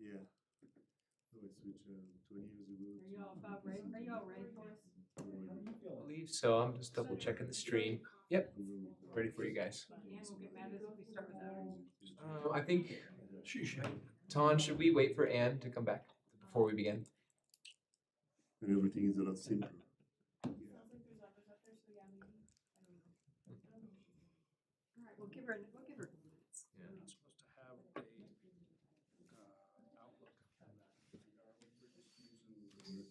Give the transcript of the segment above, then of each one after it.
Yeah. So I switched 20 years ago. Are you all about ready? Are you all ready for us? I believe so. I'm just double checking the stream. Yep, ready for you guys. Ann will get mad at us if we start without her. I think, Ton, should we wait for Anne to come back before we begin? And everything is a lot simpler. All right, we'll give her a couple minutes. Yeah. We're supposed to have a outlook on that. We're just using.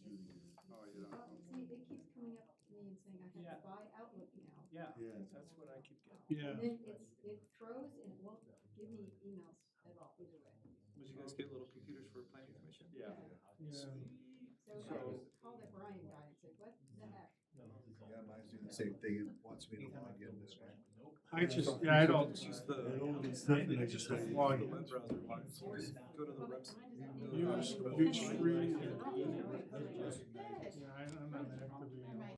Oh, you don't. See, it keeps coming up to me and saying I have Yeah. to buy Outlook now. Yeah, Yeah. that's what I keep getting. And then it throws and it won't give me emails at all either way. Did you guys get little computers for planning commission? Yeah. So I just called that Brian guy and said, what the heck? Yeah, mine's doing the same thing. It wants me to log in this way. I just, yeah, I don't. Use the, I don't do something like just just the like web browser one. Go to the website. Use Go to huge the screen. Yeah, I'm not activating.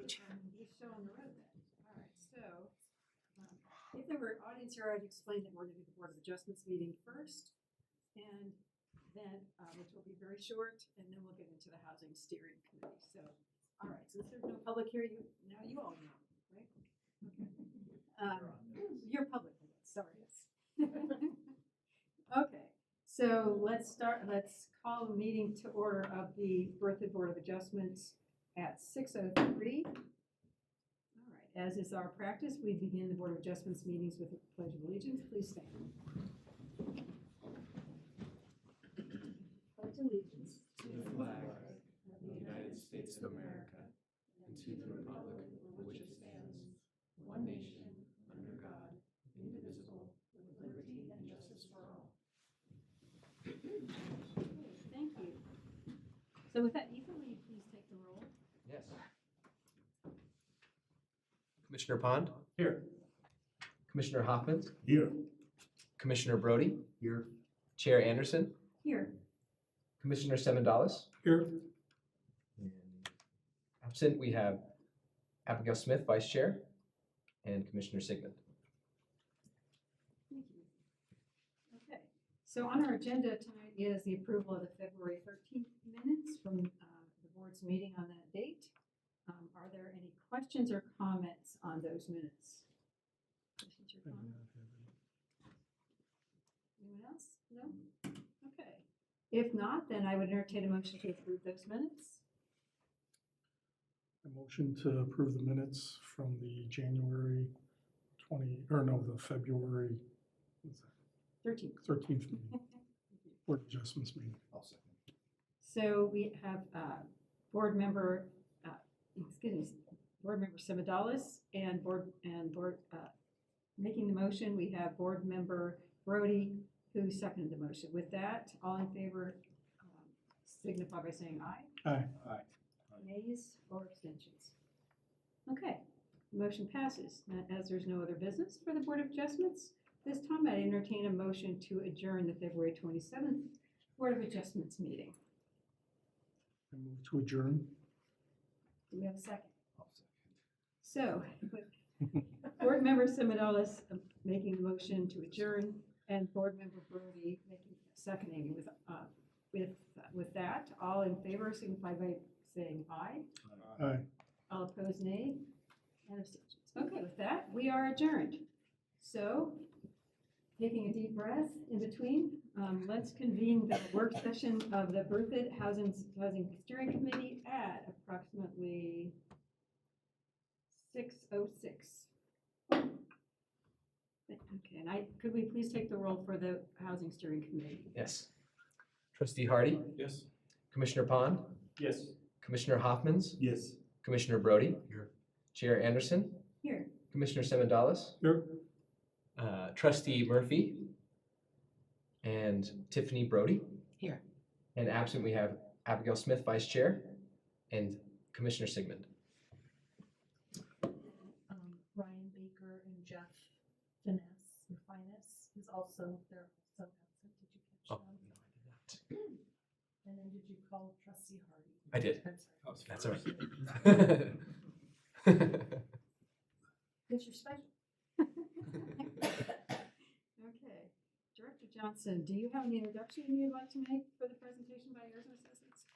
He's showing the road then. All right, so if there were audience here, I'd explain that we're gonna do the Board of Adjustments meeting first. And then, which will be very short, and then we'll get into the Housing Steering Committee. So, all right, since there's no public here, now you all know, right? Okay. You're public, sorry. Okay, so let's call the meeting to order of the Berthoud Board of Adjustments at 6:03. All right, as is our practice, we begin the Board of Adjustments meetings with a pledge of allegiance. Please stand. Pledge allegiance To the flag of the United States of America and to the republic for which it stands, one nation, under God, indivisible, with liberty and justice for all. Thank you. So with that, Ethan, will you please take the roll? Yes. Commissioner Pond? Here. Commissioner Hoffman? Here. Commissioner Brody? Here. Chair Anderson? Here. Commissioner Semendalis? Here. And absent, we have Abigail Smith, Vice Chair, and Commissioner Sigmund. So on our agenda tonight is the approval of the February 13th minutes from the board's meeting on that date. Are there any questions or comments on those minutes? Questions or comments? Anyone else? No? Okay. If not, then I would entertain a motion to approve those minutes. A motion to approve the minutes from the the February, what's that, 13th. 13th meeting, Board of Adjustments meeting. I'll second. So we have board member, board member Semidalis and board making the motion. We have board member Brody who seconded the motion. With that, all in favor signify by saying aye. Aye. Nays or abstentions? Okay, motion passes. As there's no other business for the Board of Adjustments, this time I entertain a motion to adjourn the February 27th Board of Adjustments meeting. I move to adjourn. Do we have a second? I'll second. So, Board Member Semidalis making the motion to adjourn, and Board Member Brody seconding. With that, all in favor signify by saying aye. Aye. All opposed, nay, and abstentions. Okay, with that, we are adjourned. So, taking a deep breath in between, let's convene the work session of the Berthoud Housing Steering Committee at approximately 6:06. Okay, and could we please take the roll for the Housing Steering Committee? Yes. Trustee Hardy, Yes. Commissioner Pond, Yes. Commissioner Hoffmans, Yes. Commissioner Brody, Here. Chair Anderson, Here. Commissioner Semidalis, Here. Trustee Murphy, and Tiffany Brody. Here. And absent, we have Abigail Smith, Vice Chair, and Commissioner Sigmund. Ryan Baker and Jeff Finesse is also, they're also absent. Did you catch Oh, them? no, I did not. And then did you call Trustee Hardy? I did. That's Oh, That's all right. It's your special. Okay. Director Johnson, do you have any introduction you'd like to make for the presentation by Ayers and Associates?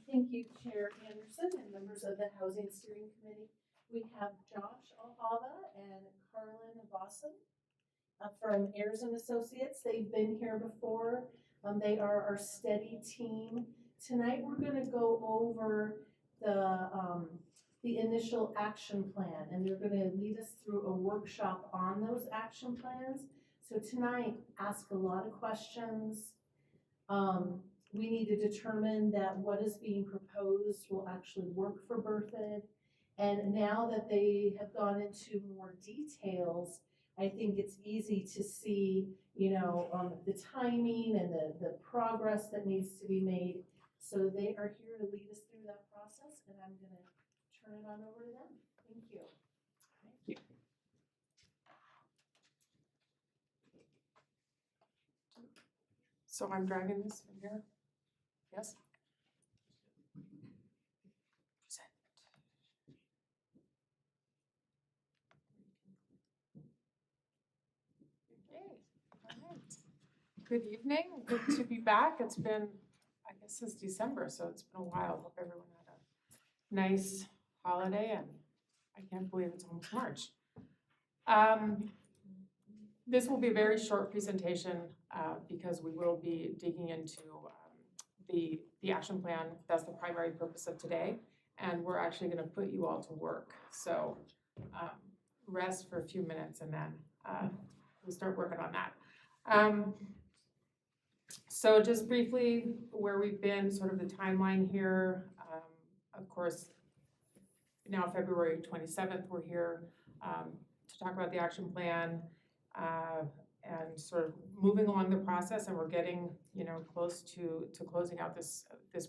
Thank you, Chair Anderson and members of the Housing Steering Committee. We have Josh Alhava and Carlin Vossen from Ayers and Associates. They've been here before. They are our steady team. Tonight, we're going to go over the initial action plan, and they're going to lead us through a workshop on those action plans. So tonight, ask a lot of questions. We need to determine that what is being proposed will actually work for Berthoud. And now that they have gone into more details, I think it's easy to see, the timing and the progress that needs to be made. So they are here to lead us through that process, and I'm going to turn it on over to them. Thank you. Thank you. So I'm dragging this from here? Yes? Okay, all right. Good evening, good to be back. It's been, I guess, since December, so it's been a while. Hope everyone had a nice holiday, and I can't believe it's almost March. This will be a very short presentation because we will be digging into the action plan. That's the primary purpose of today, and we're actually going to put you all to work. So rest for a few minutes, and then we'll start working on that. So just briefly, where we've been, sort of the timeline here. Of course, now February 27th, we're here to talk about the action plan. And sort of moving along the process, and we're getting, close to closing out this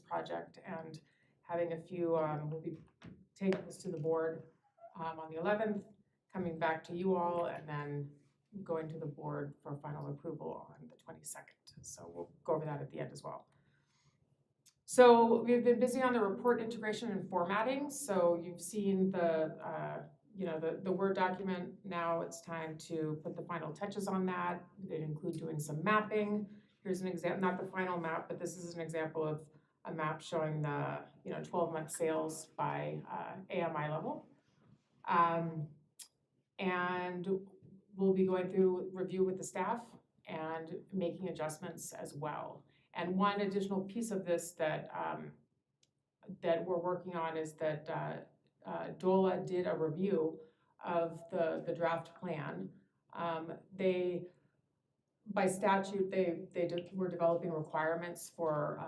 project and having a few, we'll be taking this to the board on the 11th, coming back to you all, and then going to the board for final approval on the 22nd. So we'll go over that at the end as well. So we've been busy on the report integration and formatting. So you've seen the Word document. Now it's time to put the final touches on that. They include doing some mapping, here's an example, not the final map, but this is an example of a map showing the, 12-month sales by AMI level. And we'll be going through review with the staff and making adjustments as well. And one additional piece of this that we're working on is that DOLA did a review of the draft plan. By statute, were developing requirements for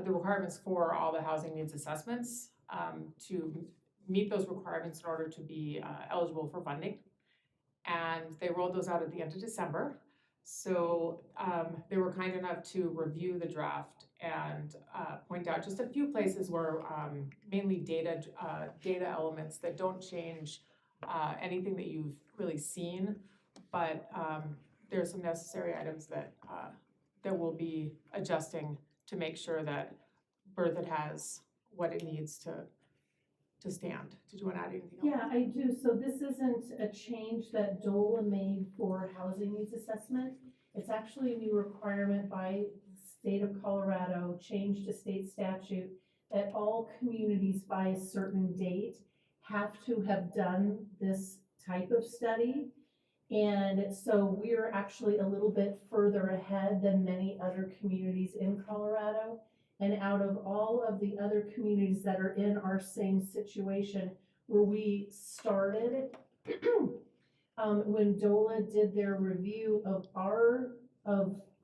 the requirements for all the housing needs assessments to meet those requirements in order to be eligible for funding. And they rolled those out at the end of December. So they were kind enough to review the draft and point out just a few places where mainly data elements that don't change anything that you've really seen, but there are some necessary items that we'll be adjusting to make sure that Berthoud has what it needs to stand. Did you want to add anything else? Yeah, I do. So this isn't a change that DOLA made for housing needs assessment. It's actually a new requirement by the state of Colorado, changed to state statute, that all communities by a certain date have to have done this type of study. And so we're actually a little bit further ahead than many other communities in Colorado. And out of all of the other communities that are in our same situation where we started, when DOLA did their review of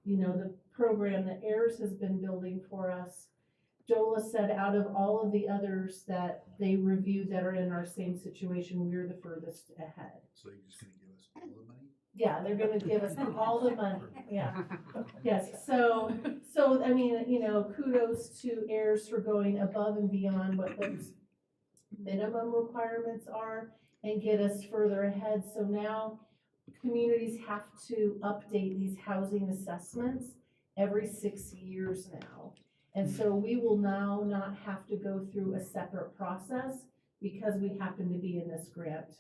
the program that AIRS has been building for us, DOLA said out of all of the others that they reviewed that are in our same situation, we're the furthest ahead. So you're just gonna give us all the money? Yeah, they're gonna give us all the money, yeah. Yes, so, I mean, kudos to AIRS for going above and beyond what those minimum requirements are and get us further ahead. So now communities have to update these housing assessments every 6 years now. And so we will now not have to go through a separate process because we happen to be in this grant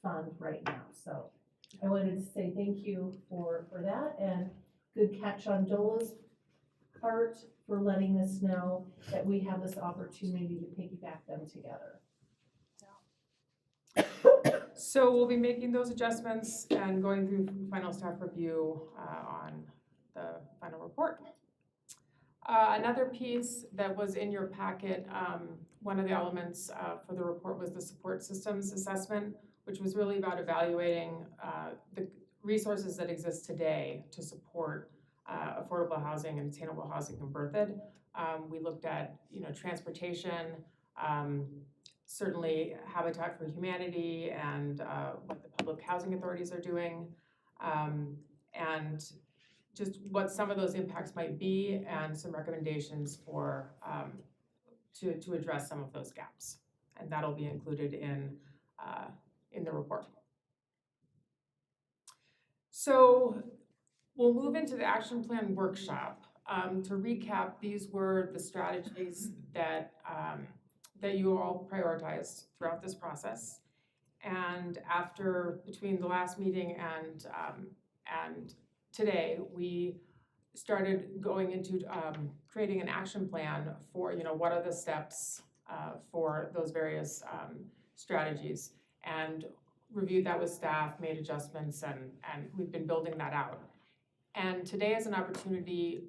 fund right now. So I wanted to say thank you for that, and good catch on DOLA's part for letting us know that we have this opportunity to piggyback them together. So we'll be making those adjustments and going through final staff review on the final report. Another piece that was in your packet, one of the elements for the report was the support systems assessment, which was really about evaluating the resources that exist today to support affordable housing and attainable housing in Berthoud. We looked at, transportation, certainly Habitat for Humanity and what the public housing authorities are doing, and just what some of those impacts might be and some recommendations for to address some of those gaps. And that'll be included in the report. So we'll move into the action plan workshop. To recap, these were the strategies that you all prioritized throughout this process. And between the last meeting and today, we started going into creating an action plan for, what are the steps for those various strategies, and reviewed that with staff, made adjustments, and we've been building that out. And today is an opportunity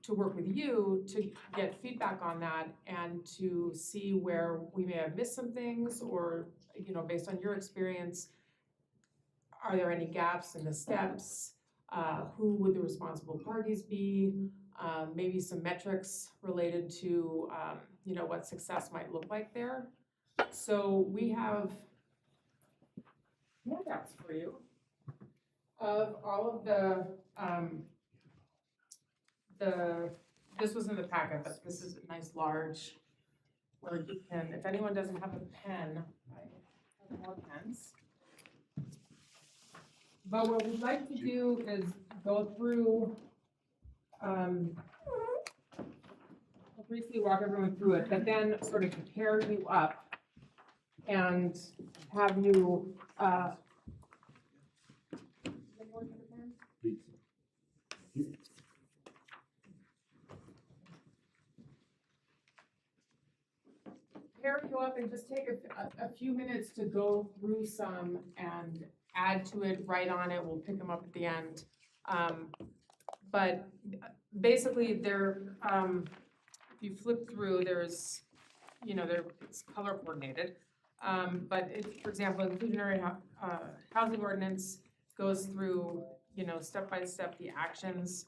to work with you to get feedback on that and to see where we may have missed some things, or, based on your experience, are there any gaps in the steps? Who would the responsible parties be? Maybe some metrics related to, what success might look like there. So we have handouts for you of all of this was in the packet, but this is a nice large, where you can, if anyone doesn't have a pen, I have more pens. But what we'd like to do is go through, I'll briefly walk everyone through it, but then sort of pair you up and have you, Please. pair you up and just take a few minutes to go through some and add to it, write on it, we'll pick them up at the end. But basically, if you flip through, there's, it's color coordinated. But it, for example, inclusionary housing ordinance goes through, step by step, the actions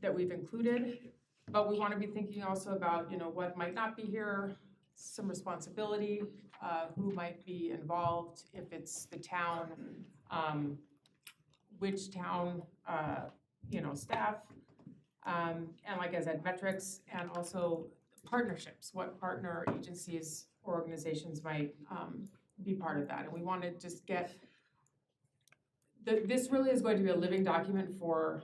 that we've included. But we want to be thinking also about, what might not be here, some responsibility, who might be involved, if it's the town, which town, staff, and like I said, metrics, and also partnerships, what partner agencies or organizations might be part of that. And we want to just get, this really is going to be a living document for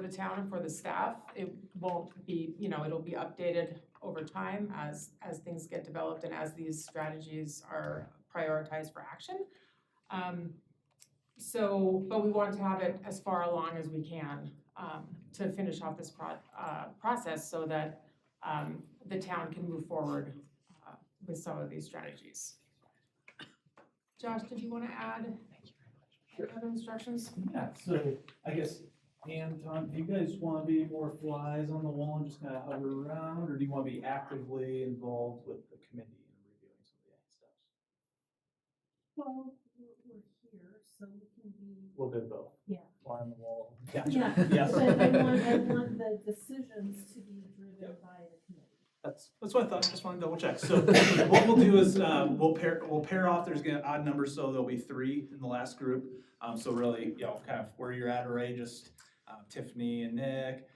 the town and for the staff. It won't be, it'll be updated over time as things get developed and as these strategies are prioritized for action. But we want to have it as far along as we can to finish off this process so that the town can move forward with some of these strategies. Josh, did you want to add any other instructions? Yeah, so I guess, Ann, Tom, do you guys want to be more flies on the wall and just kind of hover around, or do you want to be actively involved with the committee and reviewing some of the steps? Well, we're here, so we can be. A little bit of both. Yeah. Fly on the wall. Yeah, Yes. but I want the decisions to be driven by the committee. That's what I thought, just want to double check. So what we'll do is, we'll pair off, there's gonna odd numbers, so there'll be 3 in the last group. So really, kind of where you're at already, just Tiffany and Nick,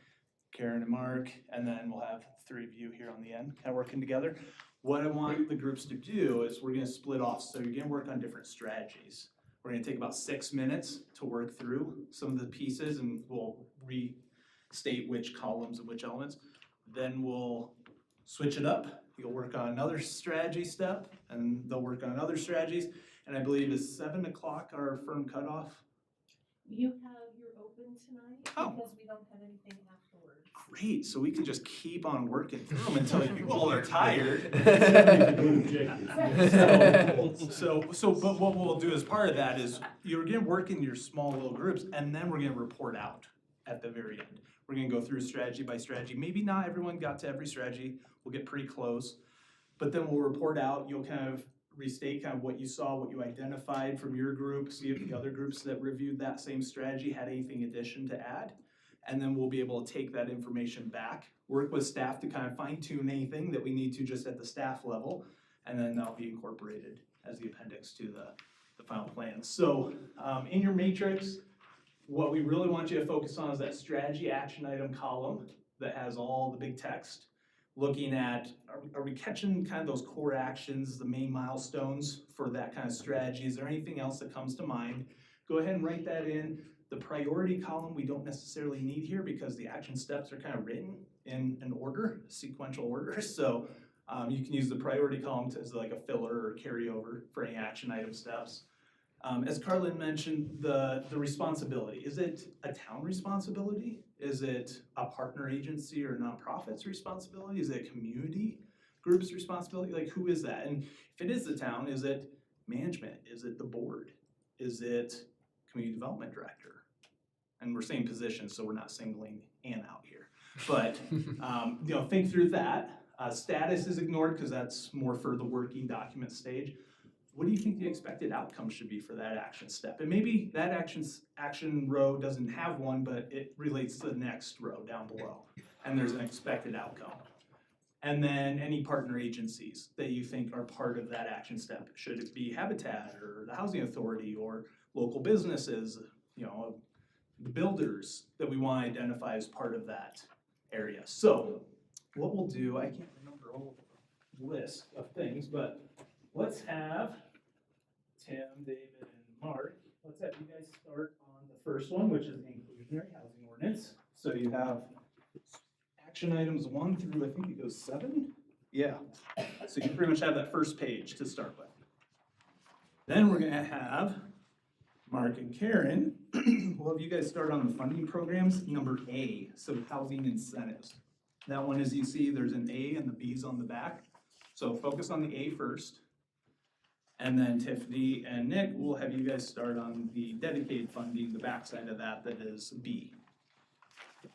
Karen and Mark, and then we'll have 3 of you here on the end, kind of working together. What I want the groups to do is we're gonna split off, so you're gonna work on different strategies. We're gonna take about 6 minutes to work through some of the pieces, and we'll restate which columns and which elements. Then we'll switch it up. You'll work on another strategy step, and they'll work on other strategies. And I believe it's 7 o'clock our firm cutoff. You're open tonight Oh. because we don't have anything afterwards. Great, so we can just keep on working through them until you all are tired. But what we'll do as part of that is you're gonna work in your small little groups, and then we're gonna report out at the very end. We're gonna go through strategy by strategy. Maybe not everyone got to every strategy. We'll get pretty close. But then we'll report out, you'll kind of restate kind of what you saw, what you identified from your group, see if the other groups that reviewed that same strategy had anything addition to add. And then we'll be able to take that information back, work with staff to kind of fine tune anything that we need to just at the staff level, and then that'll be incorporated as the appendix to the final plan. So in your matrix, what we really want you to focus on is that strategy action item column that has all the big text. Looking at, are we catching kind of those core actions, the main milestones for that kind of strategy? Is there anything else that comes to mind? Go ahead and write that in. The priority column we don't necessarily need here because the action steps are kind of written in an order, sequential order. So you can use the priority column as like a filler or carryover for any action item steps. As Carlin mentioned, the responsibility. Is it a town responsibility? Is it a partner agency or nonprofit's responsibility? Is it a community group's responsibility? Like, who is that? And if it is the town, is it management? Is it the board? Is it community development director? And we're saying positions, so we're not singling Ann out here. But, think through that. Status is ignored because that's more for the working document stage. What do you think the expected outcome should be for that action step? And maybe that action row doesn't have one, but it relates to the next row down below. And there's an expected outcome. And then any partner agencies that you think are part of that action step. Should it be Habitat or the Housing Authority or local businesses, the builders that we want to identify as part of that area? So what we'll do, I can't remember all the list of things, but let's have Tim, David, and Mark, let's have you guys start on the first one, which is the inclusionary housing ordinance. So you have action items 1 through, I think it goes 7? Yeah. So you pretty much have that first page to start with. Then we're gonna have Mark and Karen. We'll have you guys start on the funding programs, number A, so housing incentives. That one, as you see, there's an A and the B's on the back. So focus on the A first. And then Tiffany and Nick will have you guys start on the dedicated funding, the backside of that is B.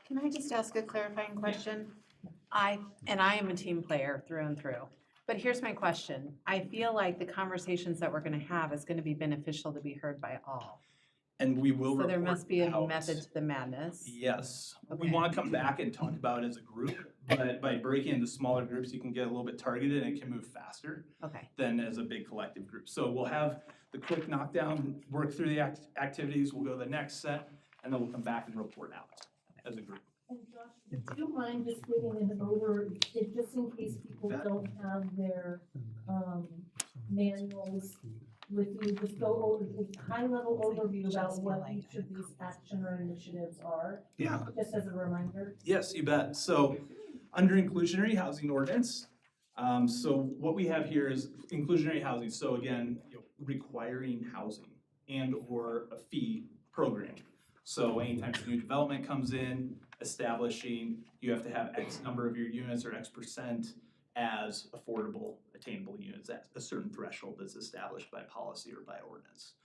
Can I just ask a clarifying question? I am a team player through and through, but here's my question. I feel like the conversations that we're gonna have is gonna be beneficial to be heard by all. And we will So there report must be a out. method to the madness. Yes, we Okay. wanna come back and talk about it as a group, but by breaking into smaller groups, you can get a little bit targeted and it can move faster Okay, than as a big collective group. So we'll have the quick knockdown, work through the activities, we'll go to the next set, and then we'll come back and report out as a group. And Josh, do you mind just giving an over, just in case people don't have their, manuals with you, just go over, just high-level overview about what each of these action or initiatives are, Yeah. just as a reminder? Yes, you bet. So, under inclusionary housing ordinance, so what we have here is inclusionary housing. So again, requiring housing and or a fee program. So anytime new development comes in, establishing, you have to have X number of your units or X% as affordable, attainable units at a certain threshold that's established by policy or by ordinance.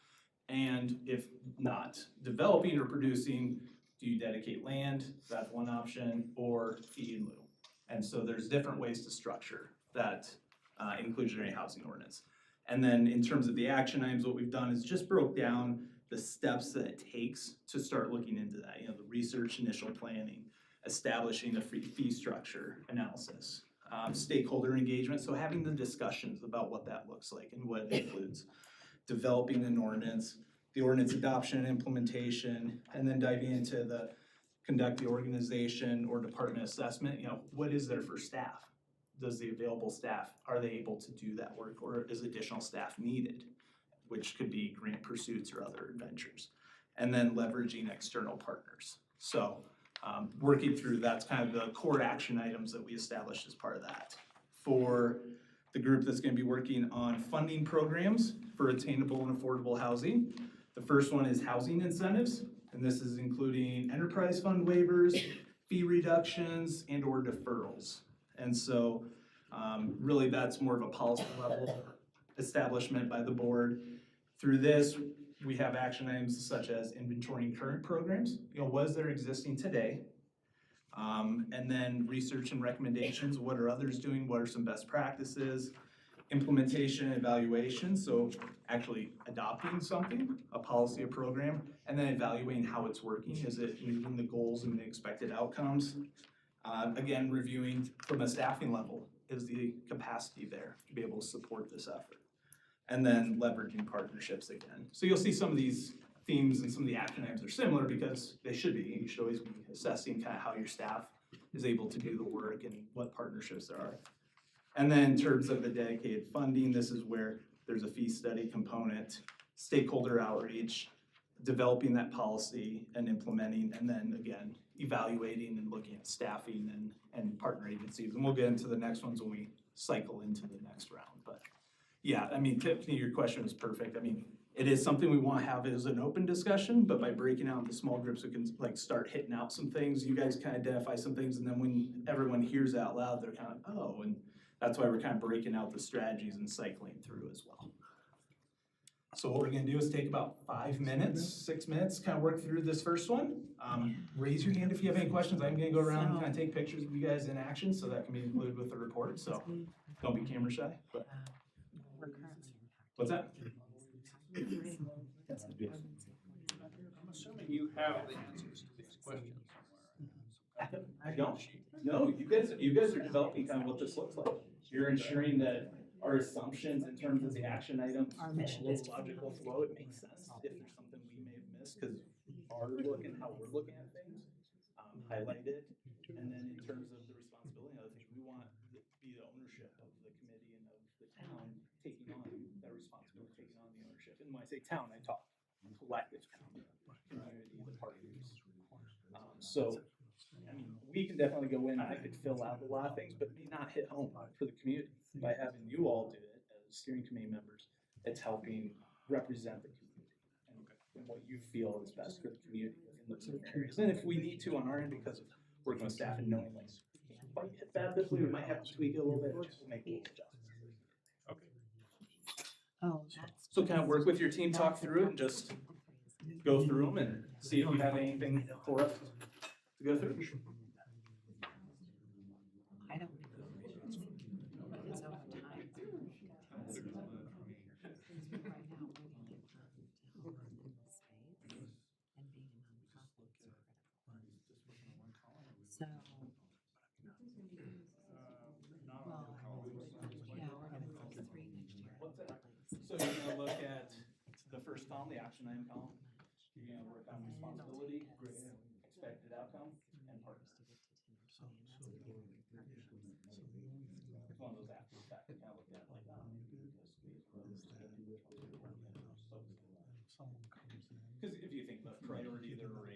And if not developing or producing, do you dedicate land? That's one option, or fee in lieu. And so there's different ways to structure that inclusionary housing ordinance. And then in terms of the action items, what we've done is just broke down the steps that it takes to start looking into that. The research, initial planning, establishing a fee structure analysis, stakeholder engagement, so having the discussions about what that looks like and what it includes, developing an ordinance, the ordinance adoption and implementation, and then diving into conduct the organization or department assessment. What is there for staff? Does the available staff, are they able to do that work, or is additional staff needed? Which could be grant pursuits or other adventures. And then leveraging external partners. So working through, that's kind of the core action items that we established as part of that. For the group that's gonna be working on funding programs for attainable and affordable housing, the first one is housing incentives, and this is including enterprise fund waivers, fee reductions, and or deferrals. And so really that's more of a policy level establishment by the board. Through this, we have action items such as inventorying current programs, what is there existing today? And then research and recommendations, what are others doing, what are some best practices? Implementation and evaluation, so actually adopting something, a policy or program, and then evaluating how it's working, is it meeting the goals and the expected outcomes? Again, reviewing from a staffing level, is the capacity there to be able to support this effort? And then leveraging partnerships again. So you'll see some of these themes and some of the action items are similar because they should be. You should always be assessing kind of how your staff is able to do the work and what partnerships there are. And then in terms of the dedicated funding, this is where there's a fee study component, stakeholder outreach, developing that policy and implementing, and then again, evaluating and looking at staffing and partner agencies. And we'll get into the next ones when we cycle into the next round. But yeah, Tiffany, your question was perfect. It is something we want to have as an open discussion, but by breaking out into small groups, we can start hitting out some things. You guys kind of identify some things, and then when everyone hears out loud, they're kind of, oh, and that's why we're kind of breaking out the strategies and cycling through as well. So what we're gonna do is take about 5 minutes, 6 minutes, kind of work through this first one. Raise your hand if you have any questions. I'm gonna go around and kind of take pictures of you guys in action, so that can be included with the report, so don't be camera shy. But what's that? I'm assuming you have the answers to these questions somewhere. I don't. No, you guys are developing kind of what this looks like. You're ensuring that our assumptions in terms of the action items, logical flow, it makes sense. If there's something we may have missed, because our look and how we're looking at things, highlighted. And then in terms of the responsibility of things, we want it to be the ownership of the committee and of the town taking on that responsibility, taking on the ownership. And when I say town, I talk collective town, community, the partners. We can definitely go in, I could fill out a lot of things, but may not hit home for the community. By having you all do it as steering committee members, it's helping represent the community and what you feel is best for the community within those different areas. And if we need to on our end, because of working with staff and knowing like, we can't quite hit that this way, we might have to tweak it a little bit, we'll make those adjustments. So kind of work with your team, talk through it, and just go through them and see if you have anything for us to go through. I don't know. Because over time. Right now, we're gonna get to hold on in the space, and being a nonprofit is critical. So. Well, yeah, we're gonna close 3 next year. So you're gonna look at the first column, the action item column. You're gonna work on responsibility, expected outcome, and partner. It's one of those after the fact, we kind of look at like, because if you think the priority, there were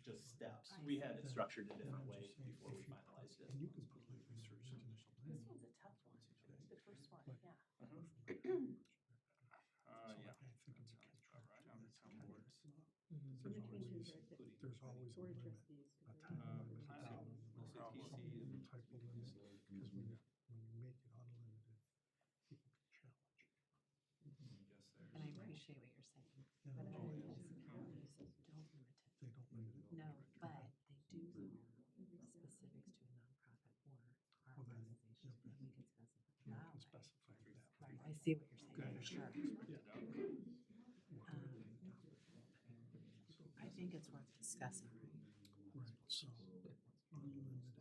just steps. We had it structured a different way before we finalized it. This one's a tough one, the first one, yeah. Yeah, that sounds about right, on the town boards. So the changes are that There's always a board of limit. trustees. Planning, Type of limit, because when you make it unlimited, people can challenge. And I appreciate what you're saying. Yeah, But oh, other yeah. municipalities don't limit it. They don't limit it. No, but they do specifics to a nonprofit or our Well, then, organization, yeah, and we can specify You that can way. specify that. Right, I see what you're saying, Okay. for sure. I think it's worth discussing, right? Right, so unlimited.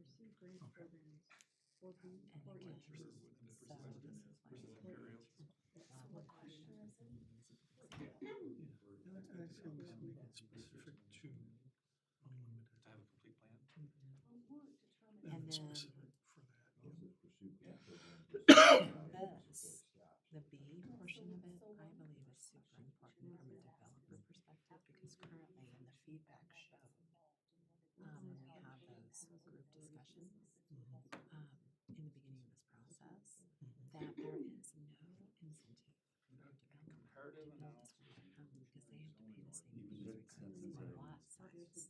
Pursue grant programs or be. And again, so this is why. What question is it? Yeah, and I say we make it specific to unlimited. To have a complete plan. Well, we're determining. And it's then- specific for that, yeah. This, the B portion of it, I believe is super important from a developer perspective, because currently in the feedback show, when we have those group discussions, in the beginning of this process, that there is no incentive for a developer to build a small home because they have to pay the same fees regardless of the lot size.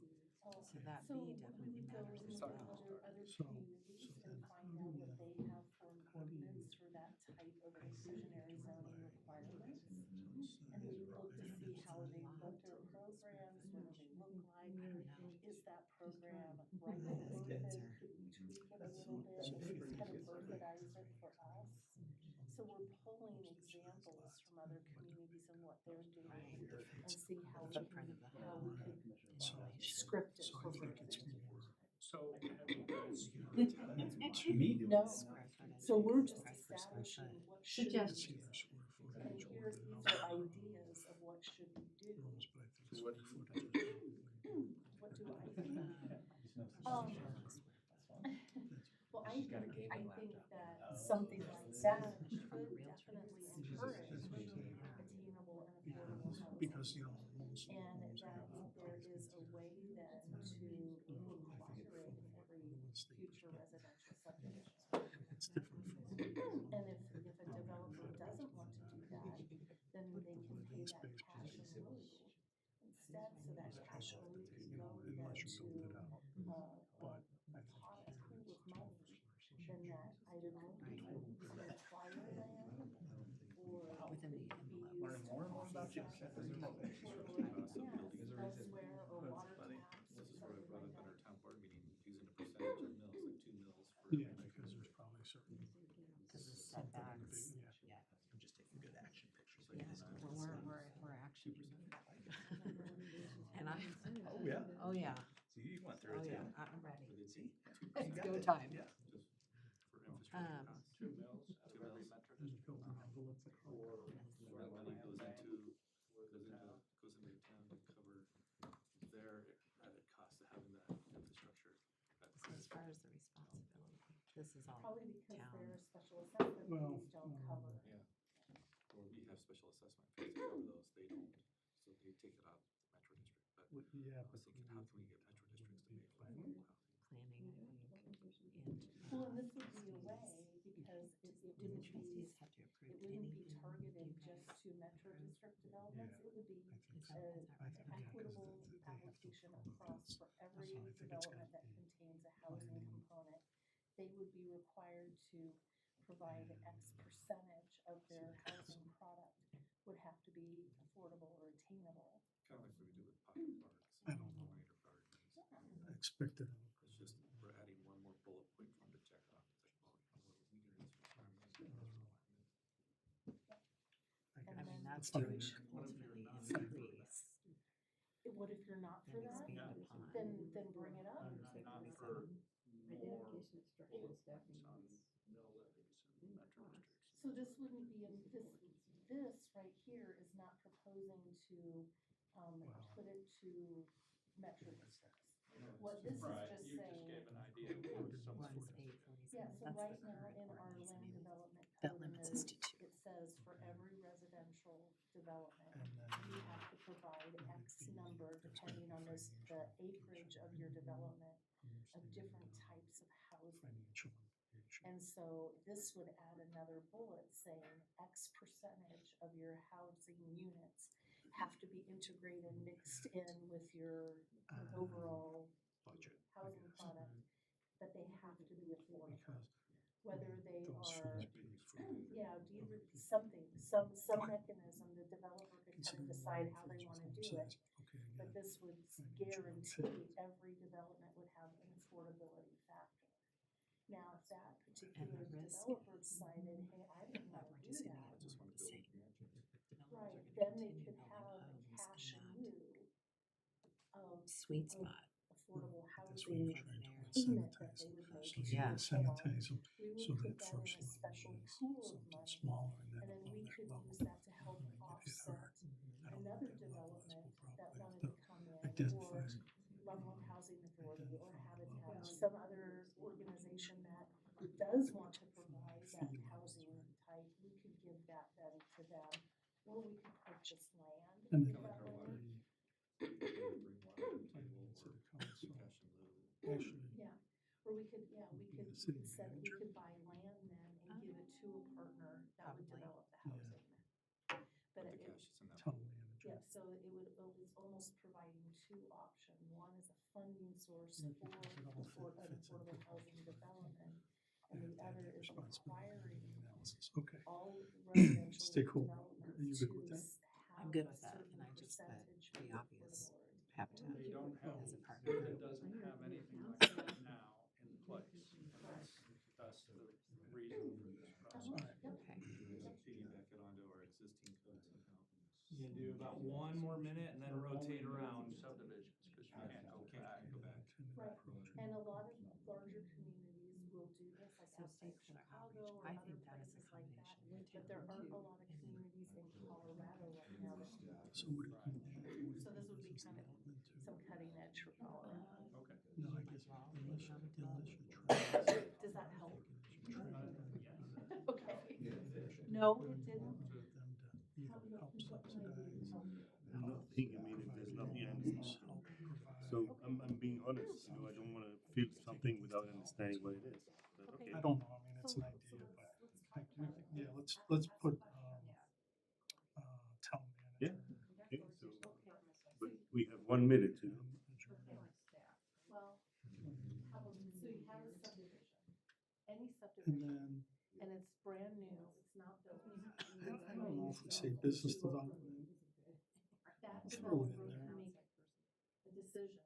So that So B when definitely we go matters into as well. other So- communities so and then find out what they have for an ordinance for that type of inclusionary zoning requirements. And we look to see how they built their programs, what do they look like? Is that program right for it? Could we tweak it a little bit? Is it kind of urbanizer for us? So we're pulling examples from other communities and what they're doing and see how we Footprint can, of the how home. we can So, script it so for I think verbiage. it's more. So have you guys? To me, No, Square footage. so we're just Square per square establishing foot. what should It's be. either square And footage or here's, the these number are of ideas of what should we do. rooms, but I think So what- square footage is probably. What do I think? Um, Well, I think that something like that could definitely encourage attainable and affordable housing. Because, you know, most And homes that have. there is a way then to incorporate in every future residential subdivision. It's different from. And if a developer doesn't want to do that, then they can pay that cash in lieu instead, so that cash in lieu can go then Unless you build it to, out, but I think. pot, a pool of money, then that either will be used to acquire land or Within the be envelope. used Learn more about you. elsewhere or water taps. This is where I brought up at our town board meeting, using a percentage of mills, like 2 mills for. Yeah, because there's probably certain. Because the setbacks, Yeah. yeah, I'm just taking good action pictures. yeah, we're action. And I, Oh, yeah. oh, yeah, See, you went through oh, it too. yeah, I'm ready. See? It's go time. Yeah. Just for infrastructure Um, costs. 2 mills out of every metro There's district. building envelope that Or that money goes into town to cover their added cost of having that infrastructure. So as far as the responsibility, this is all Probably because town. their special assessment Well, fees don't cover. Yeah. Or we have special assessment fees to cover those, they don't, so they take it out of the metro district, but Well, yeah, I but was thinking, how can we get metro districts to pay for planning. affordable housing? planning, I think, Well, and and, this would be a way, because it do the wouldn't be, trustees have to it approve wouldn't be anything? targeted you just guys to metro approve? district developments, it would be I think Is so. that, is that I right? think, yeah, 'cause equitable the application across for every So I think it's development that gotta be contains a housing component, they would be required to provide X percentage of their housing product would have to be affordable or attainable. Kind of like we do with pocket parks. I don't know. Later gardens. I expected. It's just, we're adding one more bullet point for them to check off. It's like, well, we need to. And then that's to ultimately increase. what if you're not for that? Expand upon. Then bring it up. Not for more Identification of structure and staffing on needs. mill levies and metro restrictions. So this wouldn't be, this right here is not proposing to, put it to metro districts. What this is Right, just you just saying, gave an idea of some sort of. yeah, so right now in our land development That code, limits us to two. it says for every residential development, And then you have to provide X number, depending on the acreage of your development, of different types of housing. financial implication. And so this would add another bullet saying X percentage of your housing units have to be integrated, mixed in with your overall Budget. housing product, but they have to be affordable. Because Whether they those are, fees. yeah, something, some mechanism, the developer could kind of decide how they wanna do it. Okay, But again, this would guarantee every development would have an affordability factor. Now, if that particular And the risk developer is decided, hey, I don't that wanna we're do just that, I just want to build. right, then they could have a cash in lieu of Sweet spot. affordable this housing way we're trying to payment that sanitize they them. would make. So you Yeah. would sanitize them We so would that put that first in a special level is pool of something money, smaller and and then then above we that could level. use that to help When they get offset hurt, I don't another think that level is development will that probably wanted have to come in, to identify. or Loveland Housing Authority, or Habitat, or some other organization that does want to provide that housing type, we could give that then to them, or we could purchase land And with then that land. Bring water to the table to or the council. cash in lieu. Actually, Yeah, or we could, we could The city set, we manager. could buy land then and give it to a partner that would Probably. develop the Yeah. housing. But The it, cash is in that. town manager. yeah, so it was almost providing two options. One is a funding source Yeah, for because it all an fits into affordable the housing budget. development. They And the have to have other that is responsibility requiring in the analysis. Okay. all residential Stakeholder, developments are you good with to that? I'm have good a with that, certain and I just put percentage the be obvious. affordable or Habitat They don't have, as a partner. it doesn't have anything like that now in place. That's the reason for this process. Alright. Okay. Piggyback it onto our existing code somehow. You can do about one more minute and then rotate around. Subdivisions, because you can't go back. Right, and a lot of larger communities will do this, like So outside stakeholder Chicago or outreach, I other think that is a places like that. combination of the But two. there aren't a lot of communities in Colorado right now that do this. So would it be? So this would be kind of some cutting edge for Colorado. Okay. No, I guess unless you try. Does that help? Yes. Okay. No, it didn't. For them to either help subsidize. Nothing, I mean, if there's nothing, I understand. So I'm being honest, I don't wanna feel something without understanding what it is, but okay. I don't know, I mean, it's an idea, but I do think, yeah, let's put, town Yeah. manager. Okay, so, Okay. but we have 1 minute to. Well, how about, so you have a subdivision, any And subdivision, then, and it's brand new, it's not built. I don't know if we say business development. That Throw it developer in there. can make a decision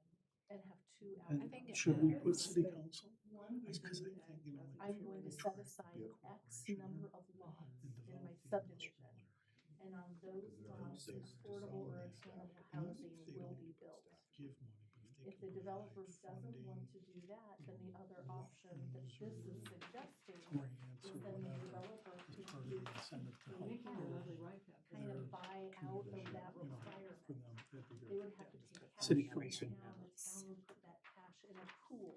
and have two And outcomes. should we put city council? One would Because be I think, you know. like I'm if going to you're set a aside big X corporation number of lots and in my developing subdivision. industrial And on those lots, affordable or attainable housing will be built. Give money, but If they the can developer provide doesn't want funding, to do that, then the other option that this is suggesting grants is or then the whatever, developer as could part of the incentive to help Making a lovely life out there. kind of buy out of that you know, requirement. for them, that'd be They good. would have to pay cash City to the council. town, the town would put that cash in a pool,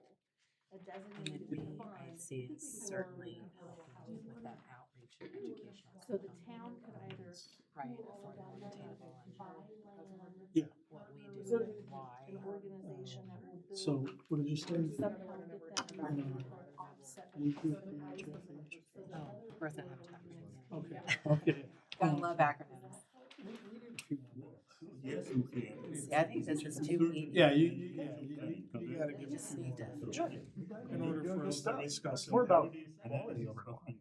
a And designated then we, fund. I see is for certainly affordable helping housing. with that outreach and educational. So the town could either Right, pool all of that affordable, money, attainable, and buy land, Yeah. what we partner do with and why. an organization that will build. So what did you say? Somehow get that development or offset the Bluetooth cost of and housing. HFH? So the Oh, other birth and affordable habitat. units Yeah. can Okay, be okay. Gotta love acronyms. If you want. Yes, okay. See, I think this is too lenient. Yeah, you gotta give We it just need to. in order for us to discuss it. More about quality over quantity.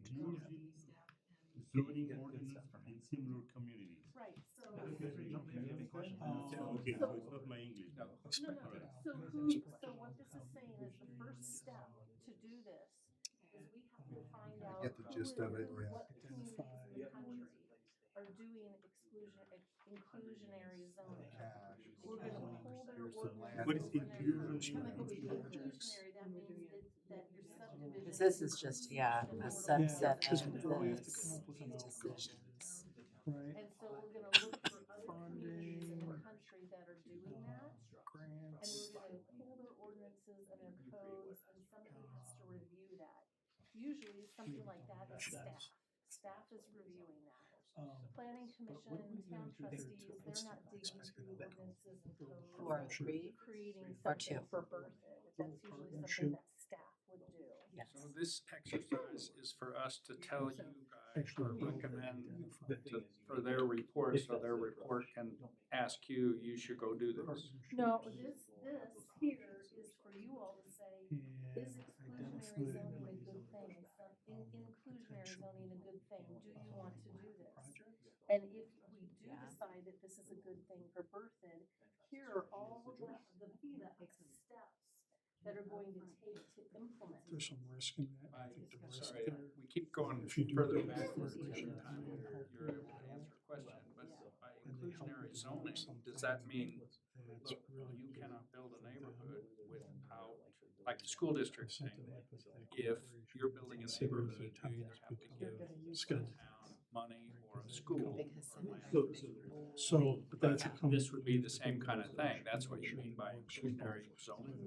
Zoning ordinance in similar communities. Right, so. Okay, so it's not my English. No, no, so what this is saying is the first step to do this is we have to find out Get the gist of it, yeah. what communities in the country are doing inclusionary zoning. We're gonna pull their ordinances. What is and their- inclusionary? Inclusionary, that means that your subdivision. Because this is just, yeah, a subset because of we really have to this, come up with these an outcome. decisions. Right, And so we're gonna look for other communities in the country that are doing that. And grants. we're gonna pull their ordinances and their codes, and somebody has to review that. Usually, something like that is staff. Staff is reviewing that. Planning commission, town trustees, they're not digging through ordinances and codes. Or three, Creating or something two. for Berthoud. That's usually something that staff would do. Yes. So this exercise is for us to tell you guys, or recommend for their report, so their report can ask you, you should go do this. No, this here is for you all to say, is exclusionary zoning a good thing? Is inclusionary zoning a good thing? Do you want to do this? And if we do decide that this is a good thing for Berthoud, here are all the steps that are going to take to implement. There's some risk in that. I think the risk Sorry, there. we keep going If you do further it backwards for each it, time it you're help able to answer a question, but by inclusionary zoning, does that mean, look, you cannot build a neighborhood without, like the school district thing, if you're building a neighborhood, you either have to give the town money or a school. So, but that's. This would be the same kind of thing, that's what you mean by inclusionary zoning.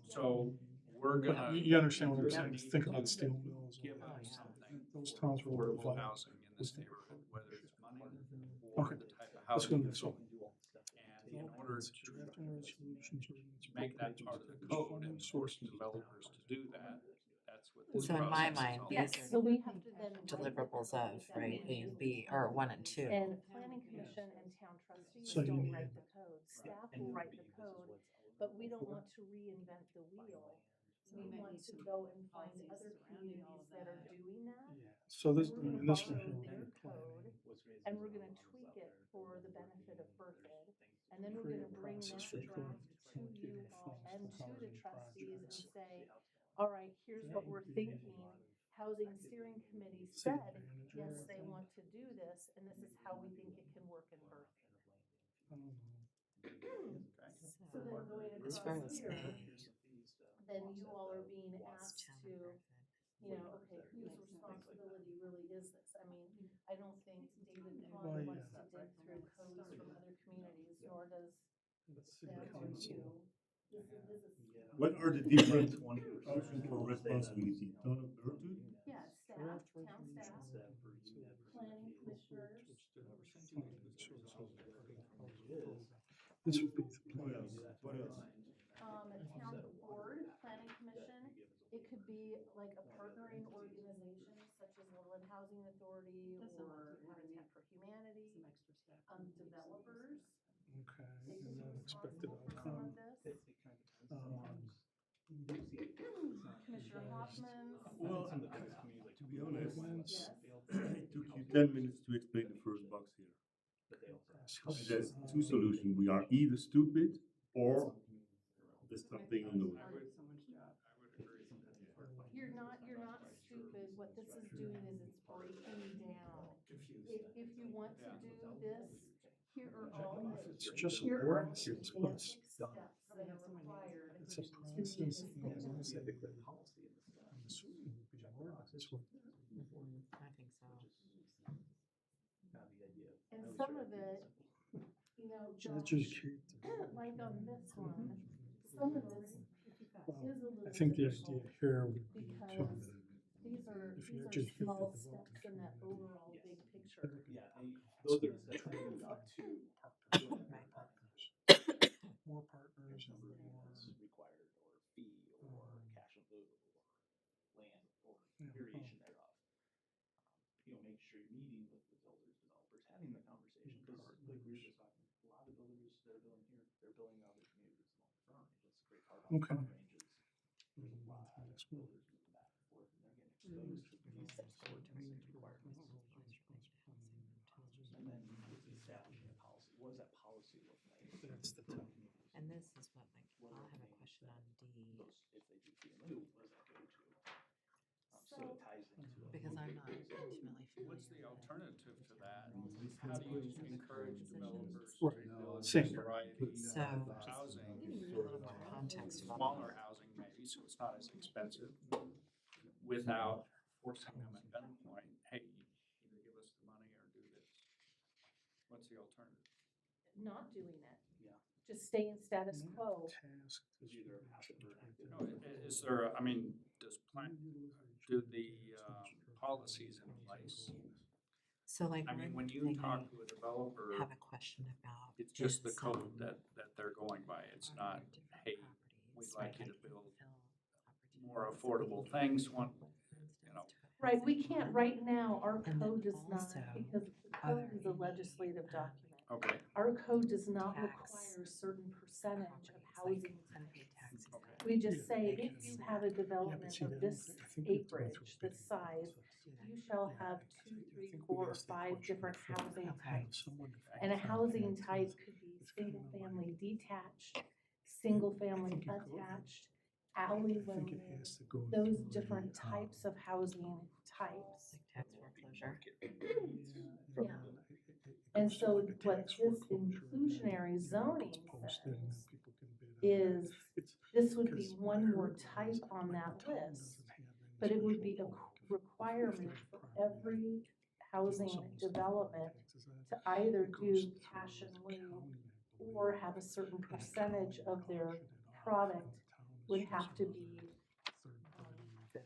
So we're gonna. You understand what I'm saying? Just think about steel mills. Give us something. Those towns were Affordable divided. housing in this neighborhood, whether it's money or Okay. the type of Let's go housing. to this one. And in order to Drafting resolutions or make that part of the code and force developers to do that, that's what this So in my process is mind, all these about. are So we have to then. deliverables of, right, A and B, or 1 and 2. And planning commission and town trustees So you don't need- write the code, staff will write the code, but we don't want to reinvent the wheel. We want to go and find other communities that are doing that. So this, We're in gonna this one follow here. their code, and we're gonna tweak it for the benefit of Berthoud. And then we're gonna bring that Process for draft to you all and to the trustees and say, all right, here's what we're thinking. Housing steering committee said, yes, they want to do this, and this is how we think it can work in Berthoud. So then going As far across as here, A. then you all are being asked to, you know, okay, whose responsibility really is this? I mean, I don't think David Well, Kahn yeah. wants to dig through codes from other communities, nor does City Sam or council. you. This is, What are the different options for responsibility? Town of Berthoud? yeah, staff, town staff, planning commissioners, This would be the What plan. else? What else? town board, planning commission. It could be like a partnering organization such as Woodland Housing Authority or Habitat for Humanity, developers. Okay, They and could be then expected responsible for some outcome. of this. Commissioner Hoffman. Well, to be honest, Yes. it took you 10 minutes to explain the first box here. There's two solutions. We are either stupid or there's something on the way. You're not stupid. What this is doing is it's breaking down. If you want to do this, here are all the. It's just Here an are ordinance, the it's basic what's steps that are required. It's a to meet process. this and thing. I'm assuming it would be an ordinance. This would- I think so. And some of it, you know, So Josh, just keep- like on this one, some of this well, is a little. I think the difficult idea here would be Because to, these are if you small educate the steps developers, in that overall big picture. those are trying up to partners. More partners and more. required or fee or cash in lieu or land or Yeah. variation thereof. You know, make sure you're meeting with the builders, developers, having the conversation, because we were just talking, a lot of builders that are building here, they're building in other communities along the front, that's the great part about Okay. front ranges. There's a lot of builders moving back and forth, and they're getting exposed to these requirements. And then it's establishing a policy, what does that policy look like? That's the tough. And this is what, like, I'll have a question on D, If they do FEMA, what does that go to? So it ties into. because I'm not intimately familiar. What's the with it. alternative to that? How do you encourage developers Right. to build Same. a variety So, of housing? a little more context about Smaller housing maybe, so it's not as expensive, without forcing them at gunpoint, hey, either give us the money or do this. What's the alternative? Not doing it. Yeah. Just staying status quo. Task is Either passive or active. No, is there, I mean, do the policies in place? So like. I mean, one when you thing talk I to a developer, have a question about. it's just the is, code that they're going by. It's are not, different hey, properties, we'd right? like you I to can build fill more opportunities affordable that we things, can one, for instance, you know. to a Right, we housing can't, plan. right now, our And then code does not, also, because the are code there is a any, legislative document. Okay, Our code does not tax require a certain percentage of properties, like housing. unpaid taxes? Okay. We just say, Yeah, if you because- have a Yeah, but development see, of I don't this think- I think we have to go through acreage, a this bidding size, process. you shall Yeah, have because 2, I 3, think we 4, or asked that 5 question different before. housing Okay. types. Someone to And a find housing out, type because could be it's kinda single like- family detached, single family think it could. attached, I think alleyway, it has to go those through different a, types of housing types. Like tax foreclosure. Yeah. And so what this inclusionary zoning says is this would be one more type on that list, but it would be a requirement for every housing development to either do cash and lieu or have a certain percentage of their product would have to be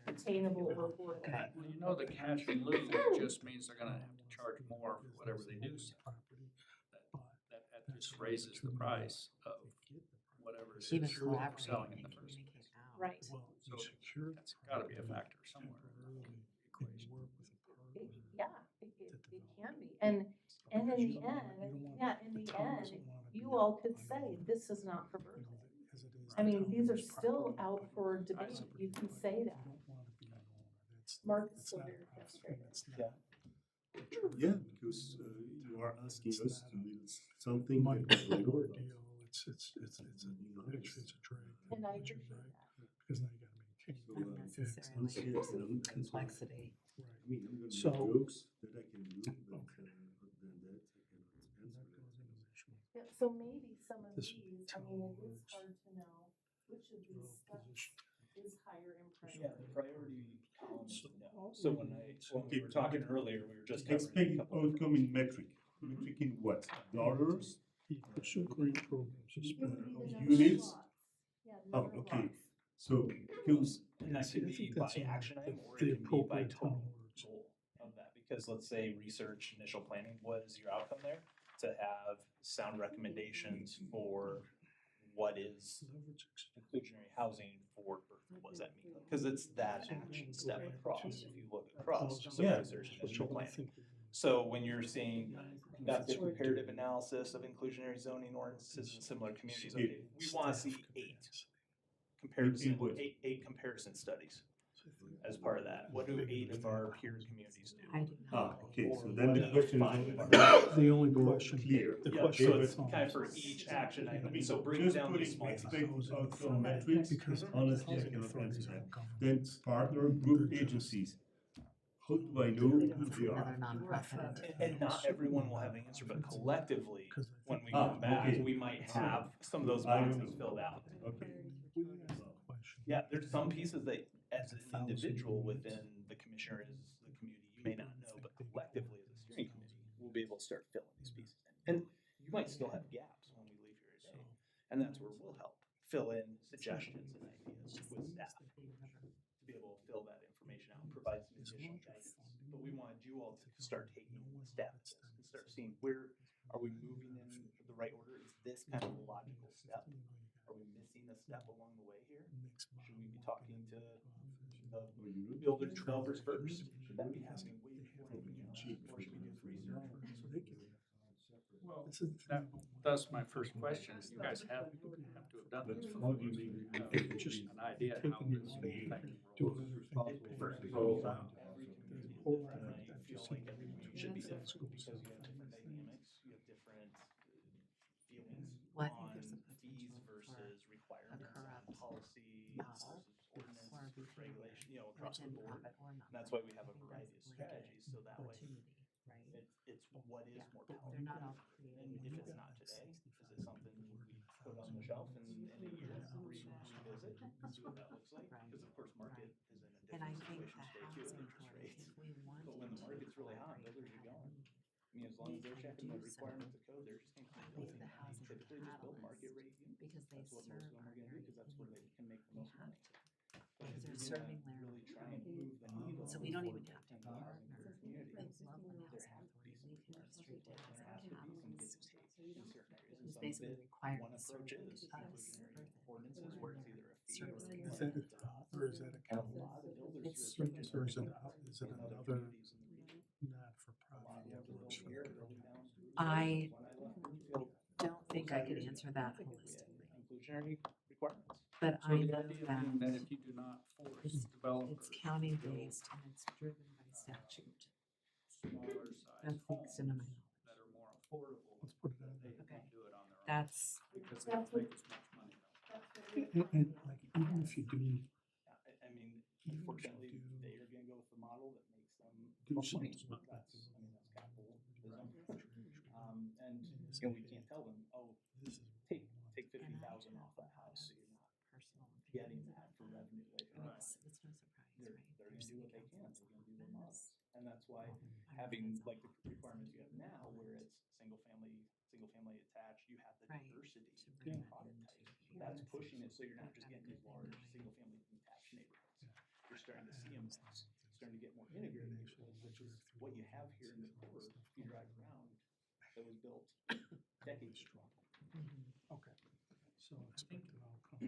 attainable or affordable. Okay. well, you know, the cash in lieu just means they're gonna have to charge more for whatever they do sell. That just raises the price of whatever it Even is that they're selling collaborate in and the first place. communicate out. Right. So that's gotta be a factor somewhere in the equation. Yeah, it can be. And in the end, you all could say, this is not for Berkeley. I mean, these are still out for debate. You can say that. Mark is still very frustrated. Yeah, because you are asking us to build something Money that we deal, don't it's know. And I appreciate that. Because now you gotta maintain. So, Unnecessarily honestly, I increasing don't- complexity. I mean, I'm gonna So- make jokes that I can do, but other than that, I cannot answer that. Yeah, so maybe some of This these, I mean, it is hard to know which of these steps is higher in priority. Yeah, the priority column is no. So when we were talking earlier, we were just covering a Expected couple of outcome in metric. Metric in what? Dollars? Pursue grant programs. It would be the number of Units? lots. Yeah, the Oh, number of okay. lots. So, because And that See, could I be think by that's action the- item or the it can be by appropriate total term words. goal of that. Because let's say research, initial planning was your outcome there, to have sound recommendations for what is inclusionary housing for Berkeley, what does that mean? Because it's that action step across, if you look across, just Yeah. research and initial planning. So when you're seeing conduct a comparative analysis of inclusionary zoning ordinances in similar communities, okay, we wanna see eight comparison studies as part of that. What do 8 of our peer communities do? I do not. okay, so Or then the what question five is of only our- The only more question. clear. The Yeah, question so it's becomes- kind of for each action I item, mean, so break just down these putting small expected pieces. outcome metrics, Because honestly, I housing cannot authorities answer that. aren't government. Then partner group agencies. How do I know who they Another are? nonprofit. And not everyone will have the answer, but collectively, when we Ah, come back, okay. we might have some of those I don't boxes know. filled out. Okay. Yeah, there's some pieces that, as an individual within the commissioner, as the community, you may not know, but collectively as a steering committee, we'll be able to start filling these pieces in. And you might still have gaps when we leave here today, and that's where we'll help fill in suggestions and ideas with staff to be able to fill that information out and provide some additional guidance. But we wanted you all to start taking a stab at this and start seeing where are we moving in the right order? Is this kind of a logical step? Are we missing a step along the way here? Should we be talking to the builders, developers first? Should that be happening way before anything else? Or should we do the research first? Well, This is that, that's my first question. You guys have to have done this That's before. how do you make it Just An idea how taking your this money, thing doing rolls. other things. First paying rolls attention out. to Every There's a community whole is lot of different. things. I I've feel just like seen every them community should be in different school because you stuff have and different these things. dynamics, you have different feelings Well, I think there's on a fees potential versus for requirements on corrupt policy model versus ordinance or versus behavior regulation, you know, across the within board. profit or not. And that's why we have I a think variety of that's a blanket strategies, so that way opportunity, right? it's what is Yeah, mortality. they're not all And created if it's equal. not today, is it something we put on the shelf and in a year revisit and see what that looks like? Right. Because of course, market is in a And I different think situation the today too with housing interest authority, rates. if we wanted But when the to market's really hot, collaborate builders are going. heavily, I mean, as long we as they're can checking the do requirements so. of code, they're just gonna I keep think building. the They housing typically just build market catalyst, rate units. because they That's what serve most of them our are gonna do, area because that's where they anyway. can make the We most have money. to, But if because they're you're serving gonna their really try and move the needle. so we don't even have to in the housing partner for the community, with Loveland there Housing has to be Authority. some We can go straight to requirements. There housing has to be some give catalyst. and take in certain areas. And Who's some of basically it, required one to approach serve is us inclusionary for ordinances where it's either a fee or service a Is requirement. that a, or is that a And a county? lot of builders It's are approaching Or is it, that is it in other another communities in the region. A lot not-for-profit of that the works builders for here the are building county? down. I When I left Broomfield, don't think I could 4 years answer ago, that we had holistically, inclusionary requirements. but So I the know idea being that that if you do not force it's developers to county-based build and it's driven by statute. smaller That's size the extent of my homes knowledge. that are more affordable, Let's put it that out they there. can Okay. do it on their own. That's, Because they don't make as much money though. That's where we're And finding like, even if you do, I mean, Even if you unfortunately, do- they are gonna go with the model that makes them do most money. something like That's, that. I mean, that's capitalism. And, And you say, know, we hey, can't tell them, oh, this is what we take, want. take and I 50,000 have off a that lot house, so of you're not personal getting opinions that about for that. revenue later And on. it's no surprise, They're, right? they're Their gonna do what city they can, council they're gonna do their tremendous. models. And that's why I having realize like the all requirements you have things now, in where talent it's single family attached, you have the Right, diversity to in bring the that product into type. here. That's pushing it, so you're not I've just got a getting these good thing large going. single family detached neighborhoods. Yeah. You're starting to see And them it's not- starting to get more and it integrated actually neighborhoods, which is drive through what you all have that, here in the sees all core. this stuff If you going drive on. around, that was built decades ago. Okay, so I think expected outcome.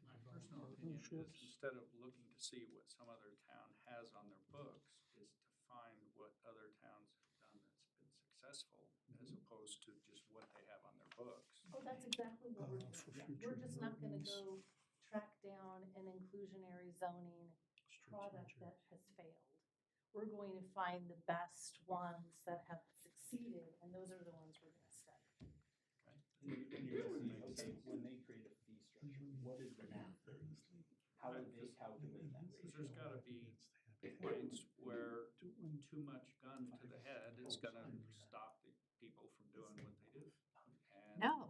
my personal opinion is instead of looking to see what some other town has on their books, is to find what other towns have done that's been successful, as opposed to just what they have on their books. Oh, that's exactly what we're For doing. future We're just not gonna developments. go track down an inclusionary zoning product Strategic. that has failed. We're going to find the best ones that have succeeded, and those are the ones we're gonna study. And you're gonna see, okay, when they create a fee structure, what is the math? How would they calculate that Because ratio? there's gotta be points where too much gun to the head is gonna stop the people from doing what they do. And, No,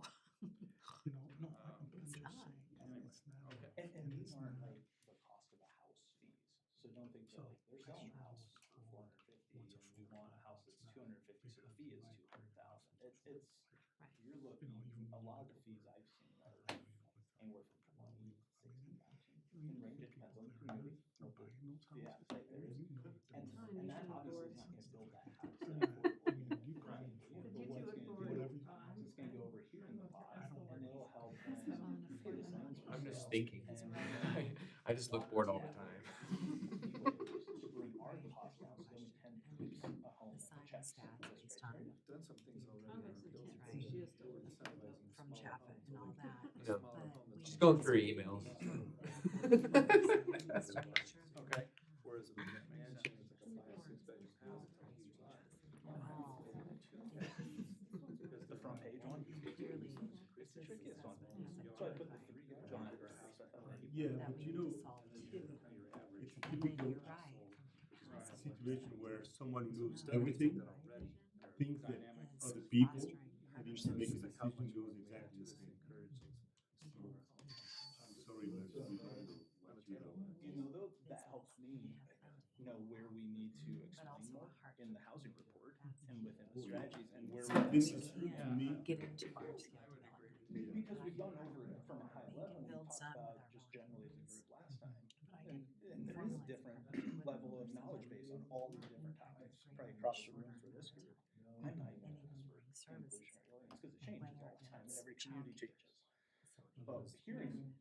You know, no, I'm It's just not. saying, it's not. Okay. And these it's aren't not- like the cost of a house fees, so don't think that So, like they're I selling a struggle house with for four 450 once a and we floor want a plan, house it's that's not 250, so the because fee is my 200,000. It's, Right. you're looking, a lot of the fees I've seen are anywhere from 20 to 60,000. In range, it depends on the community, Are local, buying those the houses, appetite there is. you know that they're And, not- and that obviously is not gonna build that house. They're that not- I affordable mean, unit you for can that afford community. it. But what's gonna do Whatever. is it's gonna go over here in the pot, I don't and it'll help them That's not get a sense for I'm just sales. thinking. And I just look bored all the time. to bring our costs down, so then we tend to produce a home the that sign checks stats interest based rates, on right? Done some things already. Right. from Jaffa and all that, No. but we. Just going through emails. Okay. Whereas a mansion is like a 5-6 bedroom house. Because the front page one, Clearly. it's the trickiest one. So I put the 3 garage on it. Yeah, That but we you need know, to solve too. it's a And then typical you're right. situation where someone knows everything, thinks that Is other people fostering need to make a partnerships. decision goes exactly the same. So, I'm sorry, but we gotta go what you know. You know, though, that helps me know where we need to explain more in the housing report and within the strategies and where we. This is to me, Get into large scale development. Because we've gone over it from a high We level, can we build talked some with about our just own generally as a hands. group last time. But I And, can and there is a different level of knowledge base on all these different topics, probably across the room for this group. I'm not even an expert in inclusionary living, because it changes all the time and every community changes. But hearing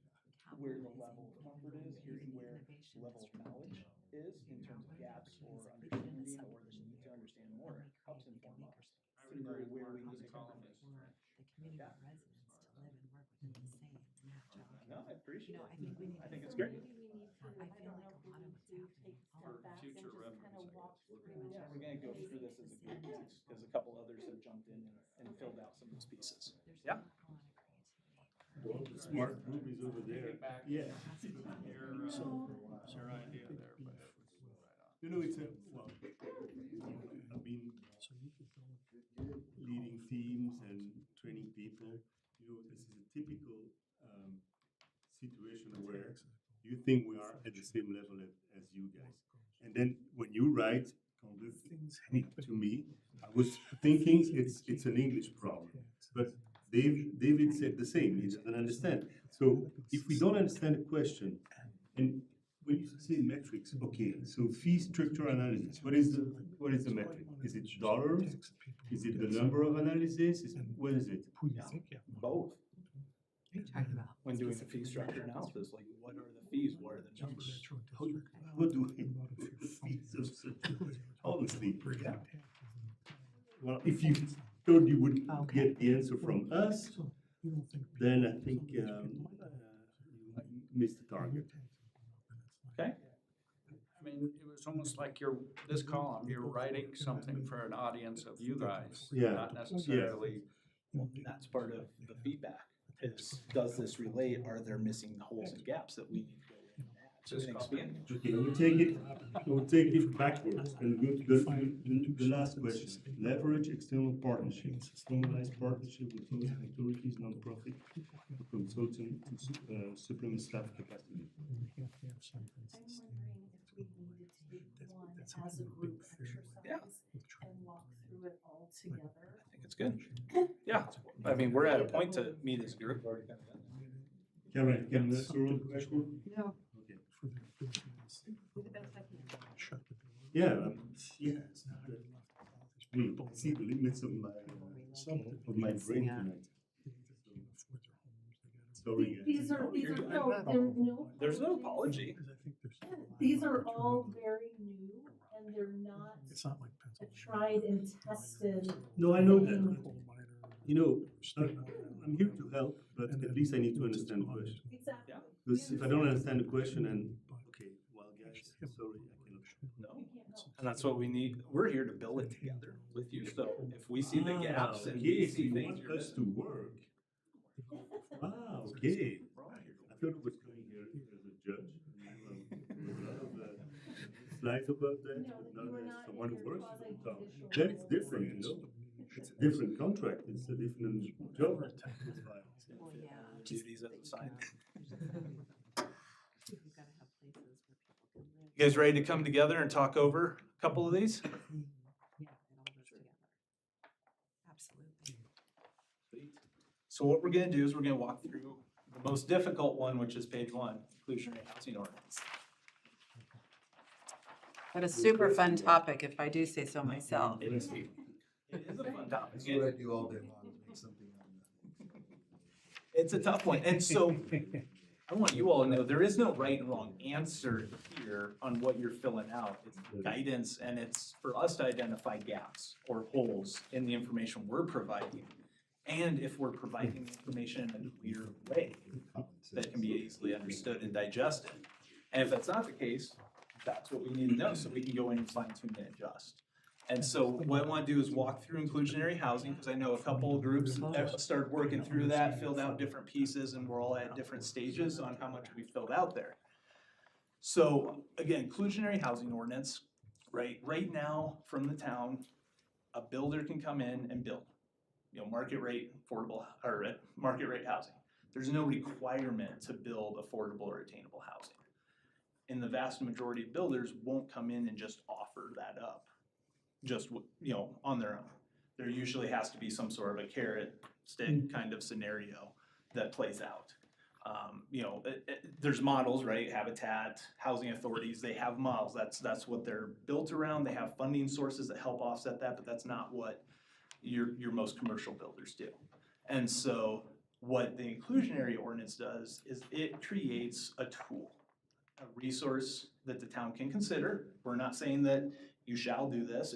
where the level of comfort is, hearing where the level of knowledge is in terms of gaps or understanding or the need to understand more helps inform us. I would agree with where Mark we on need this to column. the community residents to live and work within the same natural. No, I appreciate it. I think we need. I think to- it's great. Maybe we need to, I I feel don't like know if a we lot of need what's to happening take a all step back and future just reference, kind of I guess. walk through. Yeah, we're gonna go through this as a group, because a couple others have jumped in and filled out some of those pieces. There's Yeah. not a lot of creativity. Well, the smart group is over there. Yeah. Your idea there, but it was right on. You know, it's a, well, I've been leading teams and training people. You know, this is a typical situation where you think we are at the same level as you guys. And then when you write to me, I was thinking it's an English problem. But David said the same, he doesn't understand. So if we don't understand a question, and when you say metrics, okay, so fee structure analysis, what is the metric? Is it dollars? Is it the number of analysis? What is it? Both. What are you talking about? When doing the fee structure analysis, like what are the fees, what are the numbers? How do I the fees of such, honestly? Well, if you thought you would get the answer from us, then I think you missed the target. Okay. I mean, it was almost like this column, you're writing something for an audience of you guys. Yeah. Not necessarily, That's part of the feedback, is does this relate, are there missing holes and gaps that we need to go in and add Just and copy. expand? Okay, we'll take it backwards and go to the last question. Leverage external partnerships, formalize partnership with local authorities, non-profit, or consultant to supplement staff capacity. I'm wondering if we needed to do one as a group exercise and walk through it all together. I think it's good. Yeah, I mean, we're at a point to meet as a group. Karen, can you answer all the question? No. Okay. Do the best I can. Yeah, yeah. See the limits of my brain tonight. Sorry, guys. These are, no. There's no apology. These are all very new and they're not It's not like a Pennsylvania. tried and tested. No, I know that. thing. You know, I'm here to help, but at least I need to understand the question. Exactly. Because if I don't understand the question, and okay, well, guys, sorry, I cannot. No. You can't help. And that's what we need. We're here to build it together with you. So if we see the gaps and Okay, we so see you things want you're us missing. to work. Okay. I thought it was coming here as a judge. A lot of slides about that, No, but you were not not as someone in who your works in the town. quasi-judicial That's role. different, you know? It's a different contract, it's a different job. Well, yeah. Duties as assigned. You've gotta have places where people can live. You guys ready to come together and talk over a couple of these? Yeah, it all goes together. Absolutely. So what we're gonna do is we're gonna walk through the most difficult one, which is page 1, inclusionary housing ordinance. But a super fun topic, if I do say so myself. It is a fun topic. That's what I do all day long, make something on that. It's a tough one, and so I want you all to know, there is no right and wrong answer here on what you're filling out. It's guidance, and it's for us to identify gaps or holes in the information we're providing. And if we're providing information in a clear way that can be easily understood and digested. And if that's not the case, that's what we need to know, so we can go in and fine tune and adjust. And so what I wanna do is walk through inclusionary housing, because I know a couple of groups have started working through that, filled out different pieces, and we're all at different stages on how much we filled out there. So again, inclusionary housing ordinance, right now from the town, a builder can come in and build. You know, market rate affordable, or market rate housing. There's no requirement to build affordable or attainable housing. And the vast majority of builders won't come in and just offer that up, just, you know, on their own. There usually has to be some sort of a carrot stick kind of scenario that plays out. You know, there's models, right? Habitat, housing authorities, they have models. That's what they're built around. They have funding sources that help offset that, but that's not what your most commercial builders do. And so what the inclusionary ordinance does is it creates a tool, a resource that the town can consider. We're not saying that you shall do this.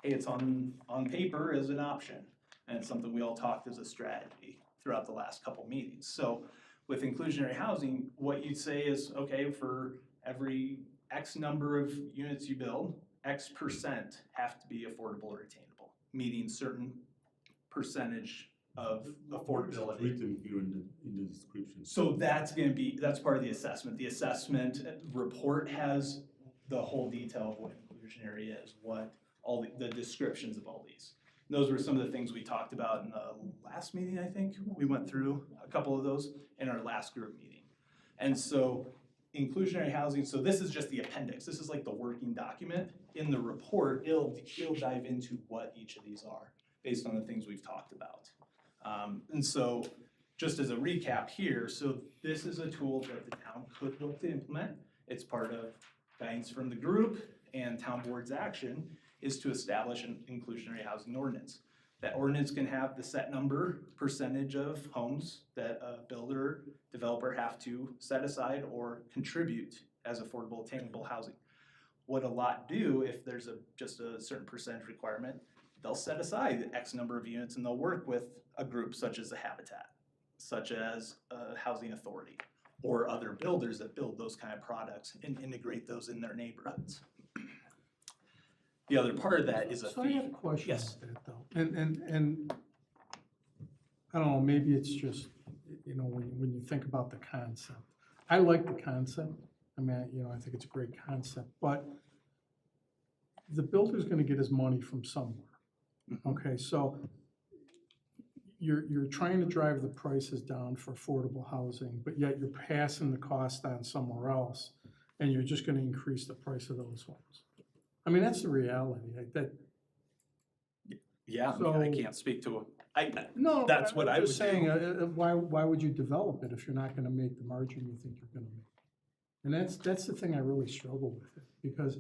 hey, it's on paper as an option. And it's something we all talked as a strategy throughout the last couple meetings. So with inclusionary housing, what you'd say is, okay, for every X number of units you build, X percent have to be affordable or attainable, meeting certain percentage of affordability. Written here in the description. So that's part of the assessment. The assessment report has the whole detail of what inclusionary is, what all the descriptions of all these. And those were some of the things we talked about in the last meeting, I think. We went through a couple of those in our last group meeting. And so inclusionary housing, so this is just the appendix. This is like the working document. In the report, it'll dive into what each of these are based on the things we've talked about. And so just as a recap here, so this is a tool that the town could look to implement. It's part of guidance from the group, and town board's action is to establish an inclusionary housing ordinance. That ordinance can have the set number percentage of homes that a builder, developer have to set aside or contribute as affordable attainable housing. What a lot do, if there's just a certain percentage requirement, they'll set aside X number of units and they'll work with a group such as the Habitat, such as a housing authority, or other builders that build those kind of products and integrate those in their neighborhoods. The other part of that is a fee. So I have a question Yes. about that though, and I don't know, maybe it's just, you know, when you think about the concept. I like the concept, I mean, I think it's a great concept, but the builder's gonna get his money from somewhere. Okay, so you're trying to drive the prices down for affordable housing, but yet you're passing the cost on somewhere else, and you're just gonna increase the price of those homes. I mean, that's the reality, Yeah, I mean, I can't speak to, No, That's what I I'm just would saying, why would you develop it if you're not gonna make the margin you think you're gonna make? And that's the thing I really struggle with, because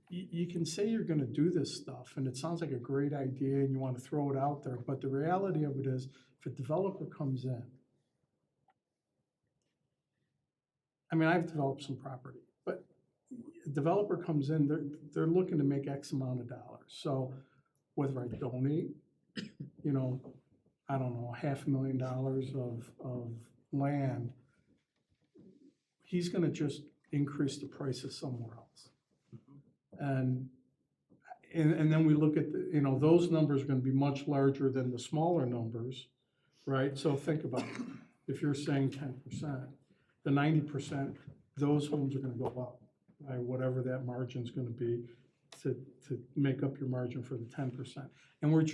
you can say you're gonna do this stuff, and it sounds like a great idea, and you wanna throw it out there, but the reality of it is, if a developer comes in, I mean, I've developed some property, but a developer comes in, they're looking to make X amount of dollars, so whether I donate, I don't know, $500,000 of land, he's gonna just increase the prices somewhere else. And then we look at, those numbers are gonna be much larger than the smaller numbers, right? So think about it, if you're saying 10%, the 90%, those homes are gonna go up by whatever that margin's gonna be to make up your margin for the 10%. And we're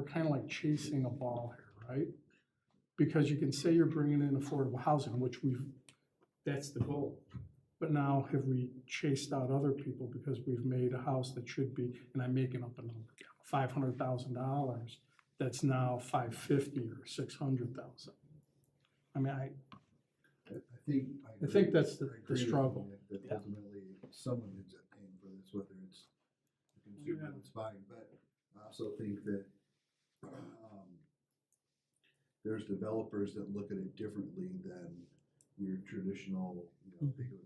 kind of like chasing a ball here, right? Because you can say you're bringing in affordable housing, which that's the goal. But now have we chased out other people because we've made a house that should be, and I'm making up a number, $500,000, that's now $550,000 or $600,000. I mean, I think that's the struggle. That ultimately someone ends up paying for this, whether it's the consumer that's buying, but I also think that there's developers that look at it differently than your traditional,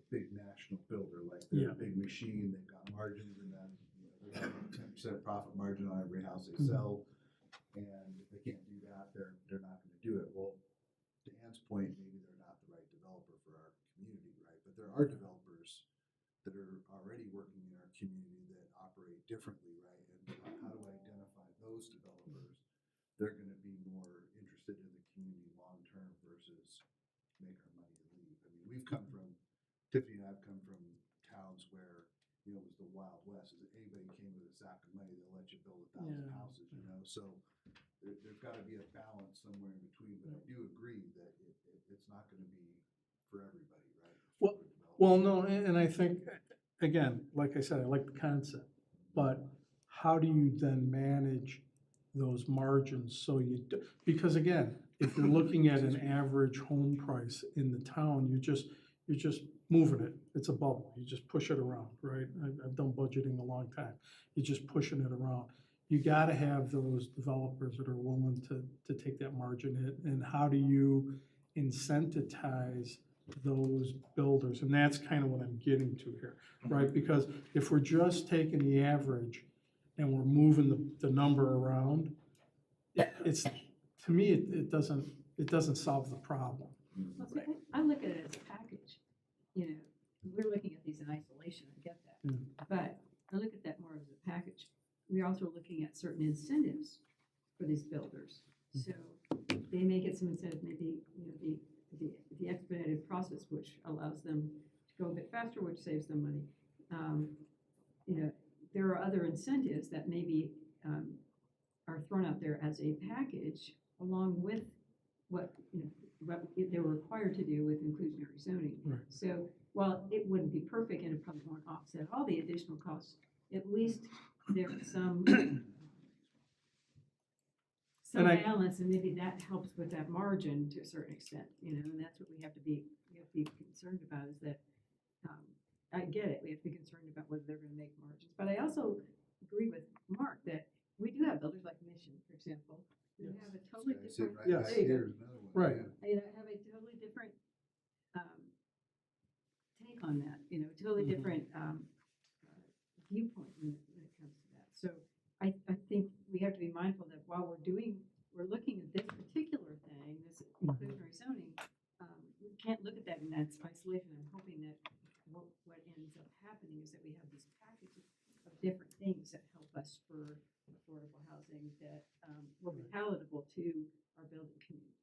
big national builder, like they're a big machine, they've got margins, and then they have a 10% profit margin on every house they sell, and if they can't do that, they're not gonna do it. Well, to Ann's point, maybe they're not the right developer for our community, right? But there are developers that are already working in our community that operate differently, right? And how do I identify those developers? They're gonna be more interested in the community long-term versus make our money and leave. I mean, Tiffany and I have come from towns where, it was the Wild West. If anybody came with a sack of money, they'll let you build 1,000 houses, So there's gotta be a balance somewhere in between, but I do agree that it's not gonna be for everybody, right? Well, no, and I think, again, like I said, I like the concept, but how do you then manage those margins so because again, if you're looking at an average home price in the town, you're just moving it, it's a bubble, you just push it around, right? I've done budgeting a long time, you're just pushing it around. You gotta have those developers that are willing to take that margin hit, and how do you incentivize those builders? And that's kind of what I'm getting to here, right? Because if we're just taking the average and we're moving the number around, it's, to me, it doesn't solve the problem. Well, see, I look at it as a package, you know, we're looking at these in isolation, I get that. Mm. But I look at that more as a package. We're also looking at certain incentives for these builders. So they may get some incentive, maybe, you know, the expedited process, which allows them to go a bit faster, which saves them money. You know, there are other incentives that maybe are thrown out there as a package along with what, you know, what they were required to do with inclusionary zoning. Right. So while it wouldn't be perfect and it probably won't offset all the additional costs, at least there's some And I- balance, and maybe that helps with that margin to a certain extent, you know, and that's what we have to be concerned about, is that, I get it, we have to be concerned about whether they're gonna make margins, but I also agree with Mark that we do have builders like Mission, for example, who Yes. have a totally Sit different. right Yes. back There you go. here is another one. Right. yeah. You know, have a totally different, take on that, you know, totally Mhm. different, viewpoint when it comes to that. So I think we have to be mindful that while we're looking at this particular thing, this inclusionary zoning, we can't look at that in that isolation. I'm hoping that what ends up happening is that we have this package of different things that help us for affordable housing that will be palatable to our building community.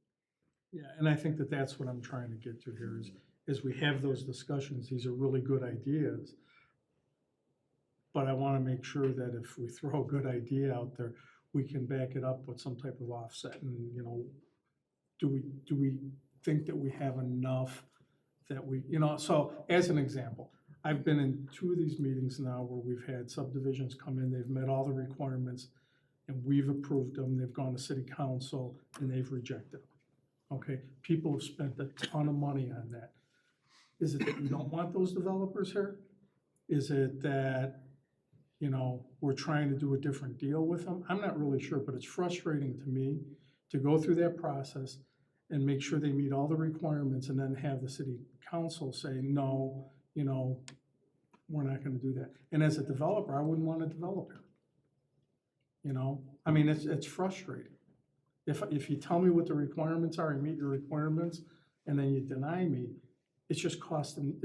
Yeah, and I think that that's what I'm trying to get to here is we have those discussions, these are really good ideas. But I want to make sure that if we throw a good idea out there, we can back it up with some type of offset and, you know, do we think that we have enough that we, you know, so as an example, I've been in 2 of these meetings now where we've had subdivisions come in, they've met all the requirements and we've approved them, they've gone to city council and they've rejected them. Okay, people have spent a ton of money on that. Is it that we don't want those developers here? Is it that, you know, we're trying to do a different deal with them? I'm not really sure, but it's frustrating to me to go through that process and make sure they meet all the requirements and then have the city council say, no, you know, we're not gonna do that. And as a developer, I wouldn't want to develop here. You know, I mean, it's frustrating. If you tell me what the requirements are, I meet your requirements, and then you deny me, it's just costing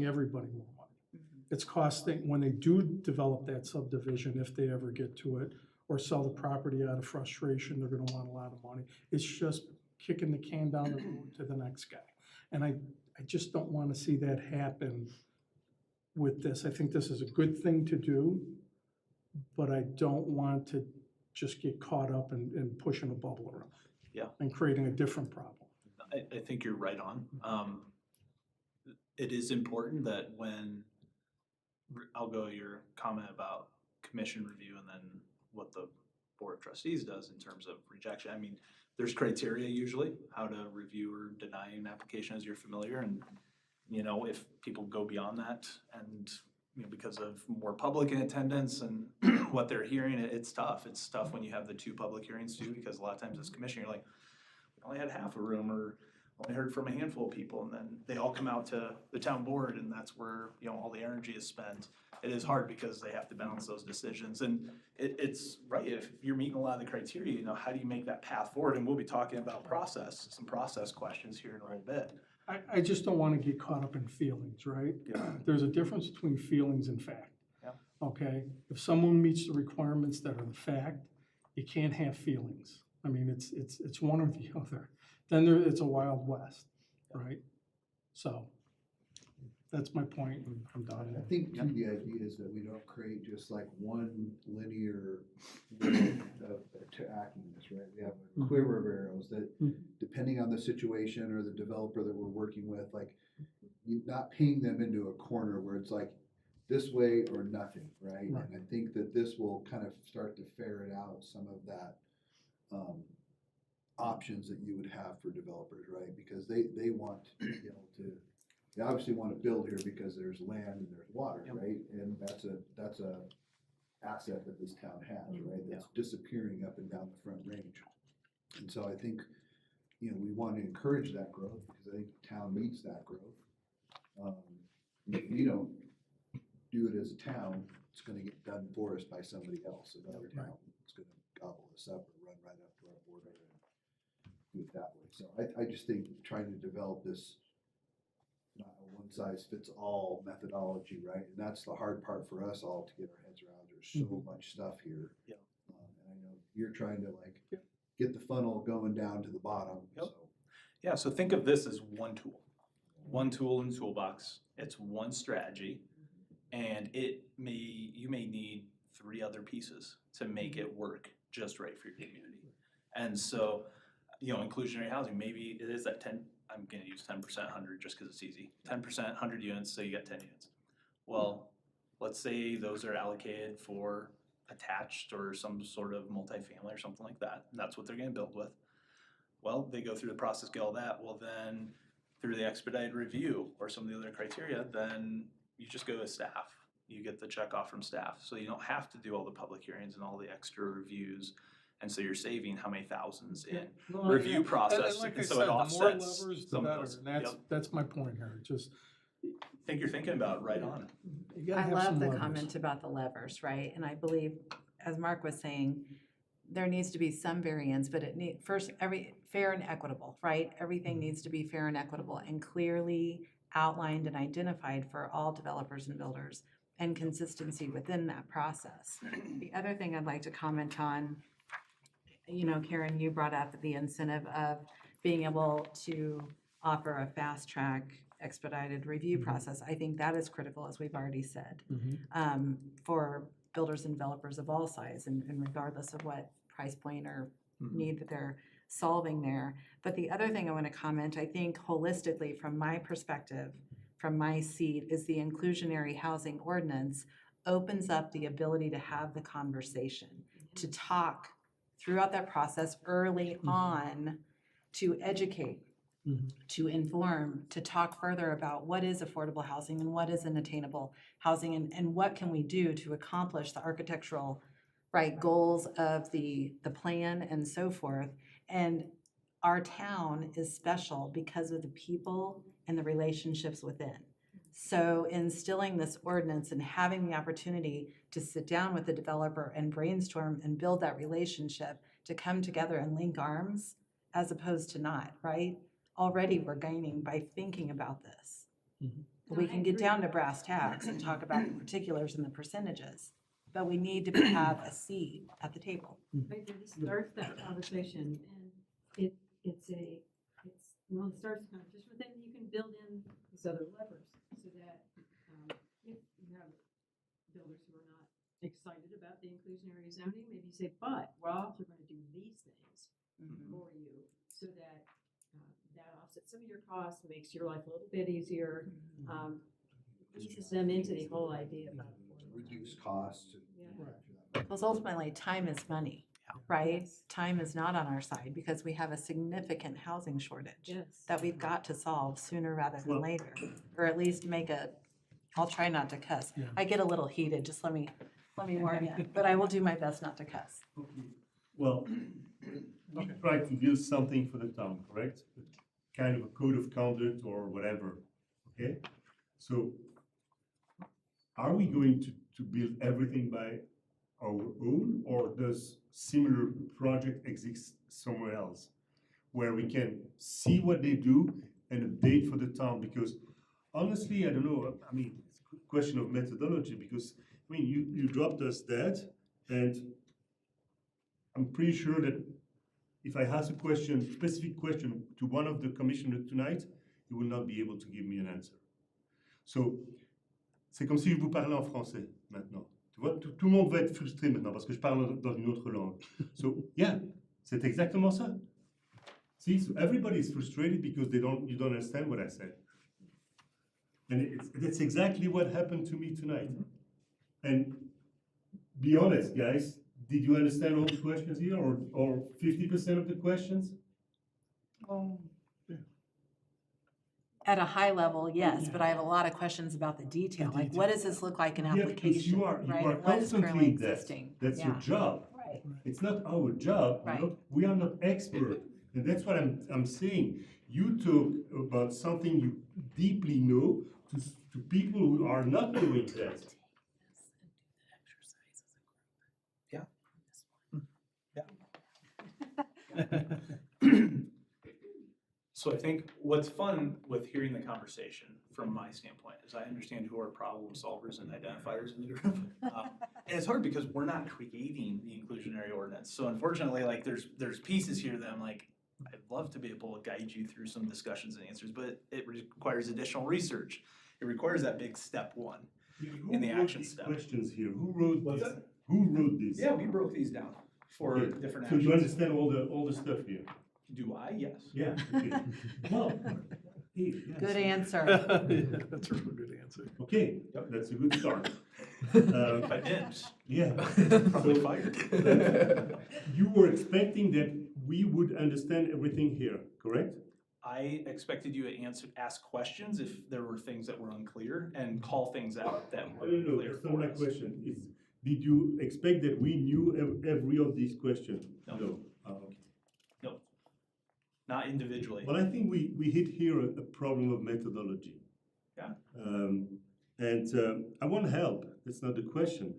everybody more money. It's costing, when they do develop that subdivision, if they ever get to it, or sell the property out of frustration, they're gonna want a lot of money. It's just kicking the can down the road to the next guy. And I just don't wanna see that happen with this. I think this is a good thing to do, but I don't want to just get caught up in pushing a bubble around. Yeah. And creating a different problem. I think you're right on. It is important that when, I'll go your comment about commission review and then what the board of trustees does in terms of rejection. I mean, there's criteria usually, how to review or deny an application, as you're familiar. And, you know, if people go beyond that and, you know, because of more public in attendance and what they're hearing, it's tough. It's tough when you have the 2 public hearings too, because a lot of times as commissioner, you're like, we only had half a room or only heard from a handful of people, and then they all come out to the town board and that's where, you know, all the energy is spent. It is hard because they have to balance those decisions, and it's right, if you're meeting a lot of the criteria, you know, how do you make that path forward? And we'll be talking about some process questions here in a little bit. I just don't want to get caught up in feelings, right? Yeah. There's a difference between feelings and fact. Yeah. Okay? If someone meets the requirements that are the fact, you can't have feelings. I mean, it's one or the other. Then it's a wild west, right? So, that's my point, and I'm done. I think too, the idea is that we don't create just like one linear way to acting this, right? We have a quiver of arrows that, depending on the situation or the developer that we're working with, like, you're not painting them into a corner where it's like this way or nothing, right? Right. And I think that this will kind of start to ferret out some of that options that you would have for developers, right? Because they want to be able to, they obviously want to build here because there's land and there's water, Yep. right? And that's a asset that this town has, right? That's disappearing up and down the Front Range. And so I think, you know, we want to encourage that growth because I think the town needs that growth. If we don't do it as a town, it's gonna get done for us by somebody else, another town. It's gonna gobble us up or run right up to our border and do it that way. So I just think trying to develop this, not a one-size-fits-all methodology, right? And that's the hard part for us all to get our heads around. There's so much stuff here. Yep. And I know you're trying to like get the funnel going down to the bottom, Yep. so. Yeah, so think of this as one tool in the toolbox. It's one strategy, and you may need 3 other pieces to make it work just right for your community. And so, inclusionary housing, maybe it is that 10, I'm gonna use 10%, 100 just because it's easy. 10%, 100 units, so you got 10 units. Well, let's say those are allocated for attached or some sort of multifamily or something like that. And that's what they're gonna build with. Well, they go through the process, get all that. Well, then through the expedited review or some of the other criteria, then you just go to staff. You get the check off from staff. So you don't have to do all the public hearings and all the extra reviews. And so you're saving how many thousands in review process. Like I And so said, it the more offsets levers, the some of better, those. and Yep. that's my point here, just. Think you're thinking about it right on. You gotta I have love some the levers. comment about the levers, right? And I believe, as Mark was saying, there needs to be some variance, but first, fair and equitable, right? Everything needs to be fair and equitable and clearly outlined and identified for all developers and builders, and consistency within that process. The other thing I'd like to comment on, Karen, you brought up the incentive of being able to offer a fast track expedited review process. I think that is critical, as we've already said, for builders and developers of all size and regardless of what price point or need that they're solving there. But the other thing I want to comment, I think holistically from my perspective, from my seat, is the inclusionary housing ordinance opens up the ability to have the conversation, to talk throughout that process early on, to educate, to inform, to talk further about what is affordable housing and what is unattainable housing, and what can we do to accomplish the architectural goals of the plan and so forth. And our town is special because of the people and the relationships within. So instilling this ordinance and having the opportunity to sit down with the developer and brainstorm and build that relationship to come together and link arms as opposed to not, right? Already we're gaining by thinking about this. We can get down to brass tacks and talk about the particulars and the percentages, but we need to have a seat at the table. Right, there just starts that conversation, and it starts the conversation, but then you can build in these other levers, so that, if you have builders who are not excited about the inclusionary zoning, maybe you say, but we're also gonna do these things for you, so that, that offsets some of your costs, makes your life a little bit easier, eases them into the whole idea about affordable Reduce costs. Yeah. Because ultimately, time is money, right? Time is not on our side because we have a significant housing shortage Yes. that we've got to solve sooner rather than Well- later, or at least I'll try not to cuss. Yeah. I get a little heated, just let me warn you, but I will do my best not to cuss. Well, we try to build something for the town, correct? Kind of a code of conduct or whatever, okay? So are we going to build everything by our own, or does similar project exist somewhere else? Where we can see what they do and update for the town, because honestly, I don't know, I mean, it's a question of methodology, because, I mean, you dropped us that, and I'm pretty sure that if I ask a specific question to one of the commissioners tonight, he will not be able to give me an answer. So, c'est comme si je vous parlais en français maintenant. Tu vois, tout le monde va être frustré maintenant parce que je parle dans une autre langue. So, yeah, c'est exactement ça. See, so everybody is frustrated because you don't understand what I said. And that's exactly what happened to me tonight. And be honest, guys, did you understand all the questions here, or 50% of the questions? At a high level, yes, but I have a lot of questions about the detail, like what does this look like in Yeah, because application, you are right? What is currently constantly in that. existing? That's your Yeah. job. Right. It's not our job, you Right. know? We are not expert, and that's what I'm saying. You talk about something you deeply know to people who are not doing that. So I think what's fun with hearing the conversation from my standpoint is I understand who are problem solvers and identifiers in the group. And it's hard because we're not creating the inclusionary ordinance. So unfortunately, like there's pieces here that I'm like, I'd love to be able to guide you through some discussions and answers, but it requires additional research. It requires that big step one in the Who wrote action these step. questions here? Who wrote What's this? that? Who wrote this? Yeah, we broke these down for Okay, different So actions. you understand all the stuff here? Do I? Yes. Yeah, okay. Well, hey, yes. Good answer. That's a real good answer. Okay, that's a good start. If I didn't, Yeah. probably So, fired. You were expecting that we would understand everything here, correct? I expected you to ask questions if there were things that were unclear and call things out that were No, unclear that's not for my us. question. Did you expect that we knew every of these questions? No. Oh, okay. Not individually. Well, I think we hit here a problem of methodology. Yeah. I want help. That's not the question.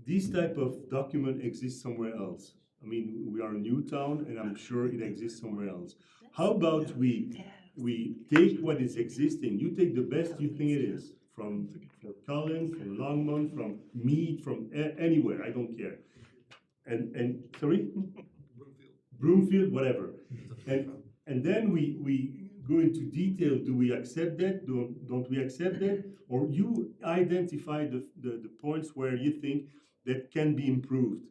This type of document exists somewhere else. I mean, we are a new town, and I'm sure it exists somewhere else. How about we take what is existing? You take the best you think it is from Collins, from Longmont, from Mead, from anywhere. I don't care. And sorry, Broomfield, whatever. And then we go into detail. Do we accept that? Don't we accept that? Or you identify the points where you think that can be improved.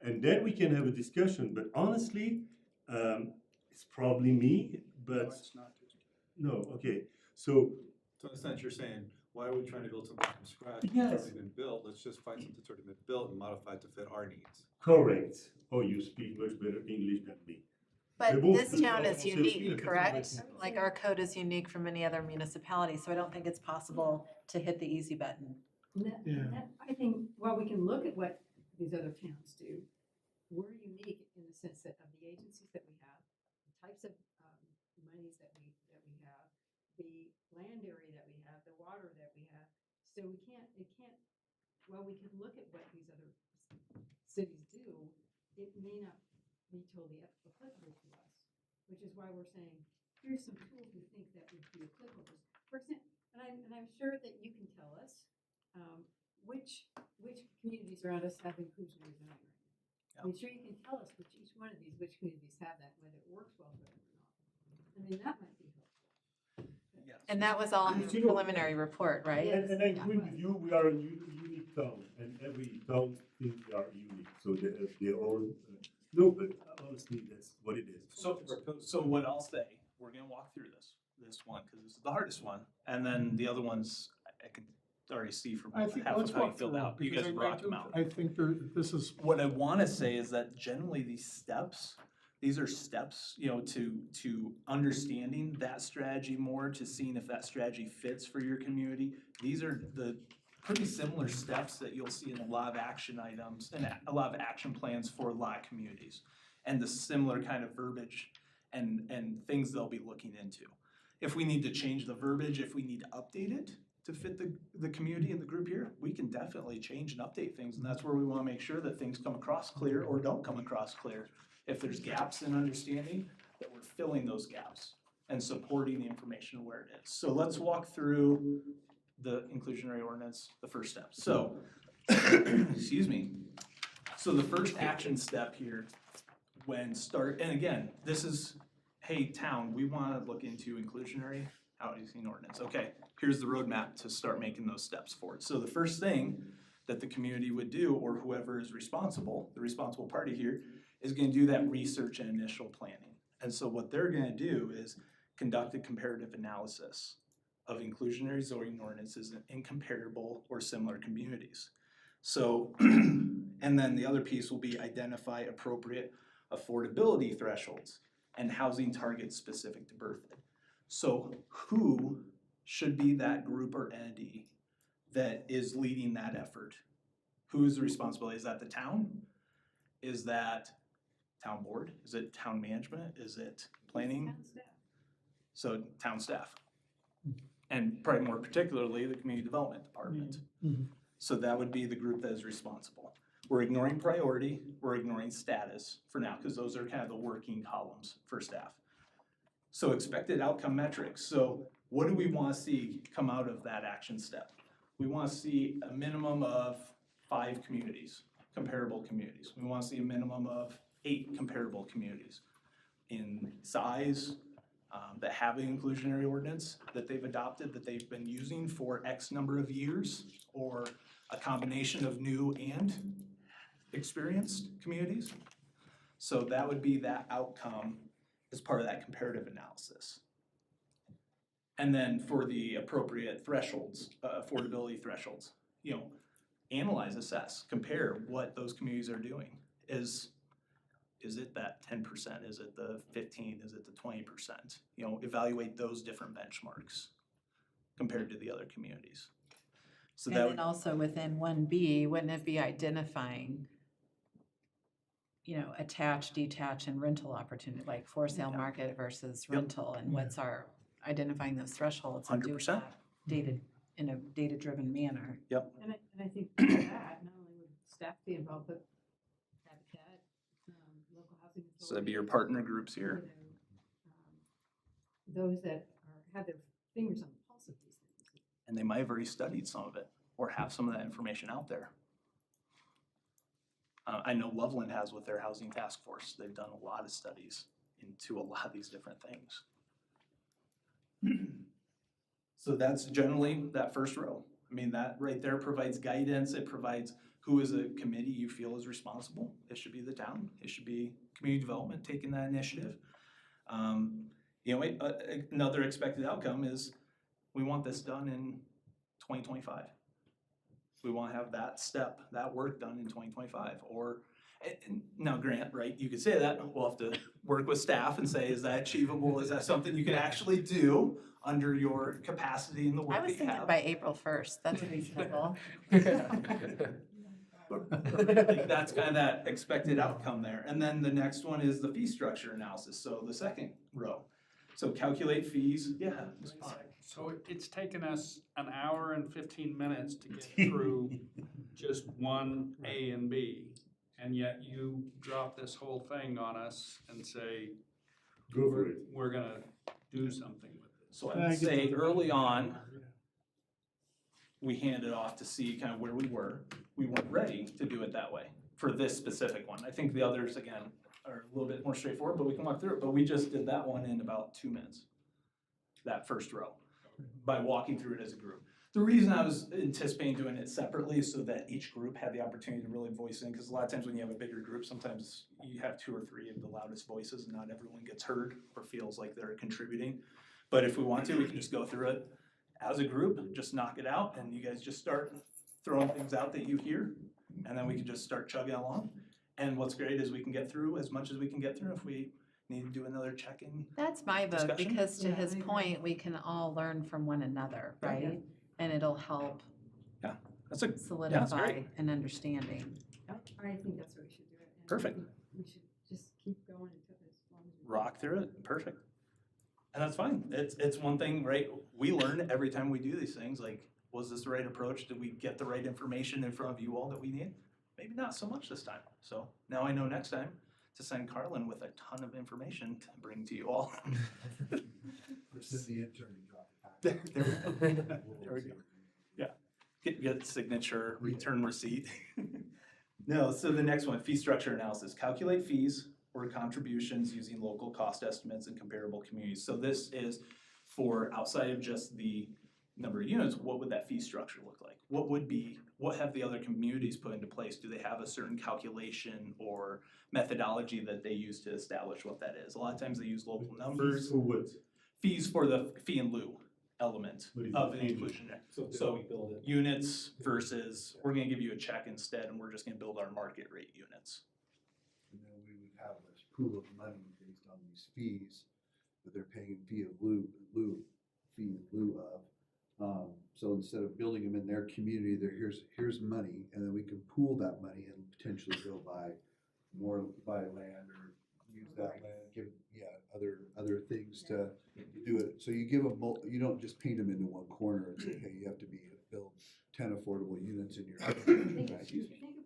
And then we can have a discussion. But honestly, it's probably me, but It's not just. no, okay. So, To understand what you're saying, why are we trying to build something from scratch? It's Yes. already been built, let's just find something that's already been built and modify it to fit our needs. correct. Oh, you speak much better English than me. But They're both this town is also- unique, correct? Like our code is unique from any other municipality, so I don't think it's possible to hit the easy button. I think, while we can look at what these other towns do, we're unique in the sense that of the agencies that we have, the types of monies that we have, the land area that we have, the water that we have. So while we can look at what these other cities do, it may not be totally applicable to us, which is why we're saying, here's some tools we think that would be applicable. For example, and I'm sure that you can tell us, which communities around us have inclusionary zoning right now. I'm sure you can tell us which communities have that, whether it works well for them or not. I mean, that might be helpful. And that was all in the preliminary report, right? And I agree with you, we are a unique town, and every town thinks they are unique, so they're all, no, but honestly, that's what it is. So what I'll say, we're gonna walk through this one, because this is the hardest one, and then the other ones, I can already see from I think, half let's of how you walk filled through, out, you because guys brought them out. I think this is, What I wanna say is that generally these are steps, to understanding that strategy more, to seeing if that strategy fits for your community. These are the pretty similar steps that you'll see in a lot of action items and a lot of action plans for a lot of communities. And the similar kind of verbiage and things they'll be looking into. If we need to change the verbiage, if we need to update it to fit the community and the group here, we can definitely change and update things. And that's where we wanna make sure that things come across clear or don't come across clear. If there's gaps in understanding, that we're filling those gaps and supporting the information where it is. So let's walk through the inclusionary ordinance, the first step. So, excuse me. So the first action step here, and again, this is, hey, town, we wanna look into inclusionary housing ordinance. Okay, here's the roadmap to start making those steps forward. So the first thing that the community would do, or whoever is responsible, the responsible party here, is gonna do that research and initial planning. And so what they're gonna do is conduct a comparative analysis of inclusionary zoning ordinances in comparable or similar communities. So, and then the other piece will be identify appropriate affordability thresholds and housing targets specific to Berthoud. So who should be that group or entity that is leading that effort? Who is the responsibility? Is that the town? Is that town board? Is it town management? Is it planning? Town staff. So town staff. And probably more particularly, the community development department. Mhm. So that would be the group that is responsible. We're ignoring priority, we're ignoring status for now, because those are kind of the working columns for staff. So expected outcome metrics. So what do we want to see come out of that action step? We want to see a minimum of 5 communities, comparable communities. We want to see a minimum of 8 comparable communities in size, that have an inclusionary ordinance that they've adopted, that they've been using for X number of years, or a combination of new and experienced communities. So that would be that outcome as part of that comparative analysis. And then for the appropriate thresholds, affordability thresholds, you know, analyze, assess, compare what those communities are doing. Is it that 10%? Is it the 15? Is it the 20%? You know, evaluate those different benchmarks compared to the other communities. So And that then would, also within 1B, wouldn't it be identifying, you know, attached, detached, and rental opportunity, like for sale market versus Yep. rental, and what's our, identifying those thresholds and doing 100%. that data, in a data-driven manner. And I think for that, not only would staff be involved, but Habitat, local housing authority. so that'd be your partner groups here. Those that have their fingers on the pulse of these things. And they might have already studied some of it or have some of that information out there. I know Loveland has with their housing task force. They've done a lot of studies into a lot of these different things. So that's generally that first row. I mean, that right there provides guidance. It provides who is a committee you feel is responsible. It should be the town. It should be community development taking that initiative. You know, another expected outcome is we want this done in 2025. We want to have that step, that work done in 2025. Or, and now Grant, right, you could say that, we'll have to work with staff and say, is that achievable? Is that something you can actually do under your capacity in the I work was that you thinking have? by April 1st, that's reasonable. Like, that's kind of that expected outcome there. And then the next one is the fee structure analysis, so the second row. So calculate fees, yeah. Ms. Potter. So it's taken us an hour and 15 minutes to get through just one A and B. And yet you drop this whole thing on us and say, Go for it. we're gonna do something with it. So I would say early on, we handed off to see kind of where we were. We weren't ready to do it that way for this specific one. I think the others, again, are a little bit more straightforward, but we can walk through it. But we just did that one in about 2 minutes, that first row, by walking through it as a group. The reason I was anticipating doing it separately is so that each group had the opportunity to really voice in, because a lot of times when you have a bigger group, sometimes you have 2 or 3 of the loudest voices and not everyone gets heard or feels like they're contributing. But if we want to, we can just go through it as a group, just knock it out, and you guys just start throwing things out that you hear, and then we can just start chugging along. And what's great is we can get through as much as we can get through. If we need to do another check-in, That's my vote, Discussion? because to Yeah, his I agree. point, we can all learn from one another, right? And it'll help that's a solidify an understanding. I think that's what we should do it. And Perfect. We should just keep going until as long as we. rock through it, perfect. And that's fine. It's one thing, right? We learn every time we do these things, like, was this the right approach? Did we get the right information in front of you all that we need? Maybe not so much this time. So now I know next time to send Carlin with a ton of information to bring to you all. Or send the intern to drop the packet. There we go. Yeah, get signature, return receipt. No, so the next one, fee structure analysis. Calculate fees or contributions using local cost estimates and comparable communities. So this is for outside of just the number of units, what would that fee structure look like? What have the other communities put into place? Do they have a certain calculation or methodology that they use to establish what that is? A lot of times they use local numbers. For what? Fees for the fee and lieu element What is of it? an inclusion. So we build it. units versus, we're gonna give you a check instead and we're just gonna build our market rate units. And then we would have this pool of money based on these fees that they're paying fee in lieu of. So instead of building them in their community, here's money, and then we can pool that money and potentially go buy land or use that land, give, other things to do it. So you give them, you don't just paint them into one corner and say, hey, you have to build 10 affordable units in your. Think of